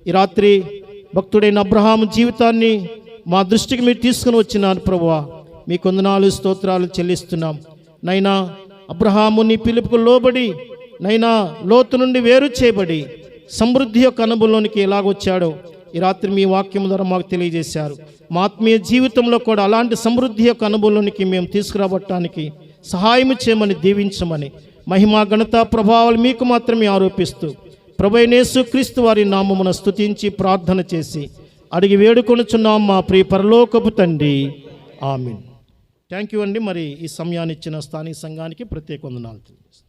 ఈ రాత్రి భక్తుడైన అబ్రహాము జీవితాన్ని మా దృష్టికి మీరు తీసుకుని వచ్చినారు ప్రభువా, మీ కొందనాలు స్తోత్రాలు చెల్లిస్తున్నాం. నైనా అబ్రహాము నీ పిలుపుకు లోబడి, నైనా లోతు నుండి వేరు చేయబడి సమృద్ధి యొక్క అనుభవంలోనికి ఎలాగొచ్చాడో ఈ రాత్రి మీ వాక్యం ద్వారా మాకు తెలియజేశారు. మా ఆత్మీయ జీవితంలో కూడా అలాంటి సమృద్ధి యొక్క అనుభవంలోనికి మేము తీసుకురావటానికి సహాయం చేయమని, దీవించమని, మహిమ ఘనత ప్రభావాలు మీకు మాత్రమే ఆరోపిస్తూ ప్రభువైన యేసుక్రీస్తు వారి నామమున స్తుతించి ప్రార్థన చేసి అడిగి వేడుకొనుచున్నాం మా ప్రియ పరలోకపు తండ్రి, ఆమేన్. థ్యాంక్ యూ అండి. మరి ఈ సమయాన్ని ఇచ్చిన స్థానిక సంఘానికి ప్రత్యేక వందనాలు తెలియజేస్తాం.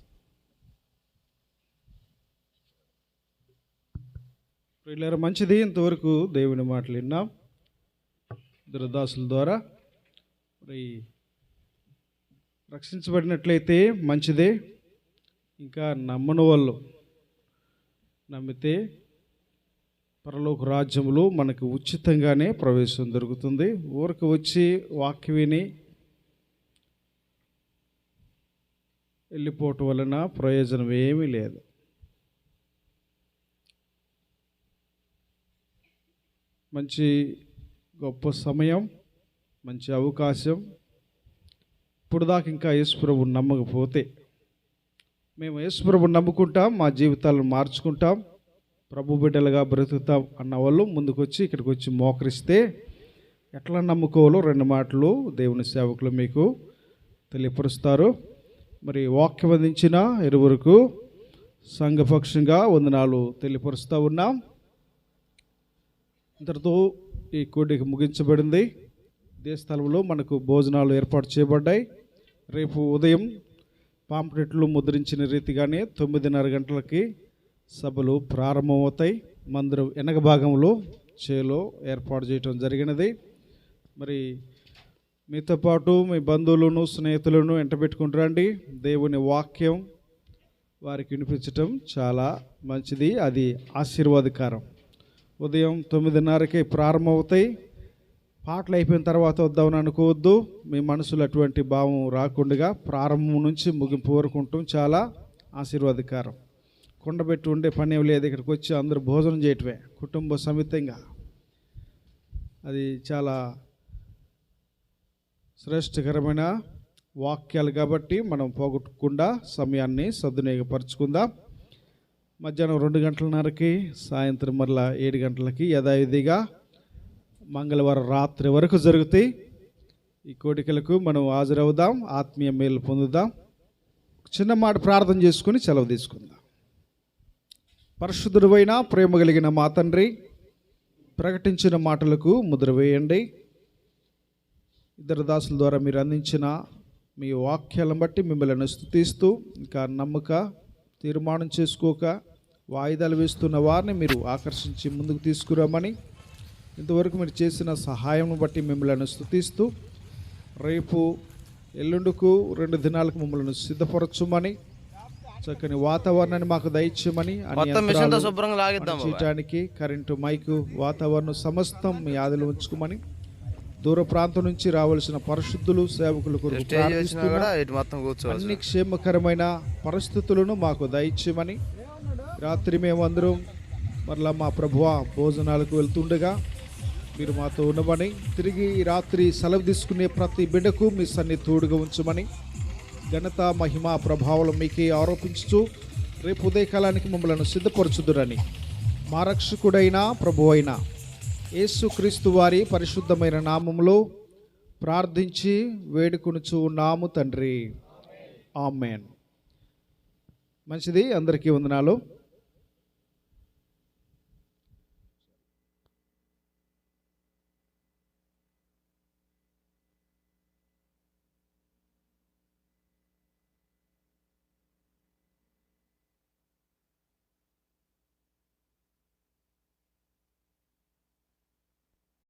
ప్రియులారా, మంచిది. ఇంతవరకు దేవుని మాటలు విన్నాం దురదాసుల ద్వారా. మరి రక్షించబడినట్లయితే మంచిదే. ఇంకా నమ్మని వాళ్ళు నమ్మితే పరలోక రాజ్యంలో మనకు ఉచితంగానే ప్రవేశం దొరుకుతుంది. ఊరికి వచ్చి వాక్యం విని వెళ్ళిపోవటం వలన ప్రయోజనం ఏమీ లేదు. మంచి గొప్ప సమయం, మంచి అవకాశం. ఇప్పుడు దాకా ఇంకా యేసుప్రభుని నమ్మకపోతే, మేము యేసుప్రభుని నమ్ముకుంటాం, మా జీవితాలను మార్చుకుంటాం, ప్రభు బిడ్డలుగా బ్రతుకుతాం అన్న వాళ్ళు ముందుకొచ్చి ఇక్కడికి వచ్చి మోకరిస్తే ఎట్లా నమ్ముకోవాలో 2 మాటలు దేవుని సేవకులు మీకు తెలియపరుస్తారు. మరి వాక్యం అందించిన ఇరువురికి సంఘపక్షంగా వందనాలు తెలియపరుస్తూ ఉన్నాం. ఇంతటితో ఈ కూడిక ముగించబడింది. ఇదే స్థలంలో మనకు భోజనాలు ఏర్పాటు చేయబడ్డాయి. రేపు ఉదయం పాంప్లెట్లు ముద్రించిన రీతిగానే 9:30 గంటలకి సభలు ప్రారంభమవుతాయి. మందిరం వెనక భాగంలో చేలో ఏర్పాటు చేయటం జరిగినది. మరి మీతో పాటు మీ బంధువులను స్నేహితులను వెంటబెట్టుకుంటారండి. దేవుని వాక్యం వారికి వినిపించటం చాలా మంచిది, అది ఆశీర్వాదకరం. ఉదయం 9:30కే ప్రారంభమవుతాయి. పాటలు అయిపోయిన తర్వాత వద్దామని అనుకోవద్దు. మీ మనసులో అటువంటి భావం రాకుండా ప్రారంభం నుంచి ముగింపు వరకు ఉండటం చాలా ఆశీర్వాదకరం. కొండబెట్టి ఉండే పని లేదు. ఇక్కడికి వచ్చి అందరూ భోజనం చేయటమే కుటుంబ సమేతంగా. అది చాలా శ్రేష్టకరమైన వాక్యాలు కాబట్టి మనం పోగొట్టకుండా సమయాన్ని సద్వినియోగపరచుకుందాం. మధ్యాహ్నం 2:30కి, సాయంత్రం మరలా 7 గంటలకి యథావిధిగా మంగళవారం రాత్రి వరకు జరుగుతాయి. ఈ కోడికలకు మనం హాజరవుదాం, ఆత్మీయ మేలు పొందుదాం. చిన్న మాట ప్రార్థన చేసుకుని సెలవు తీసుకుందాం. పరిశుద్ధుడైన ప్రేమ కలిగిన మా తండ్రి, ప్రకటించిన మాటలకు ముద్ర వేయండి. ఇద్దరు దాసుల ద్వారా మీరు అందించిన మీ వాక్యాలను బట్టి మిమ్మల్ని స్తుతిస్తూ, ఇంకా నమ్మక తీర్మానం చేసుకోక వాయిదాలు వేస్తున్న వారిని మీరు ఆకర్షించి ముందుకు తీసుకురామని, ఇంతవరకు మీరు చేసిన సహాయం బట్టి మిమ్మల్ని స్తుతిస్తూ, రేపు ఎల్లుండుకు 2 దినాలకు మమ్మల్ని సిద్ధపరచుమని, చక్కని వాతావరణాన్ని మాకు దయచేయమని, చేయటానికి కరెంటు, మైకు, వాతావరణం సమస్తం మీ ఆదిలో ఉంచుకోమని, దూర ప్రాంతం నుంచి రావాల్సిన పరిశుద్ధులు సేవకులు అన్ని క్షేమకరమైన పరిస్థితులను మాకు దయచేయమని, రాత్రి మేమందరం మరలా మా ప్రభువ భోజనాలకు వెళ్తుండగా మీరు మాతో ఉండమని, తిరిగి రాత్రి సెలవు తీసుకునే ప్రతి బిడ్డకు మీ సన్నిధి తోడుగా ఉంచమని, ఘనత మహిమ ప్రభావం మీకే ఆరోపించుతూ రేపు ఉదయకాలానికి మమ్మల్ని సిద్ధపరచుదురని మా రక్షకుడైన ప్రభు అయిన యేసుక్రీస్తు వారి పరిశుద్ధమైన నామములో ప్రార్థించి వేడుకొనుచు ఉన్నాము తండ్రి. ఆమేన్. మంచిది, అందరికీ వందనాలు.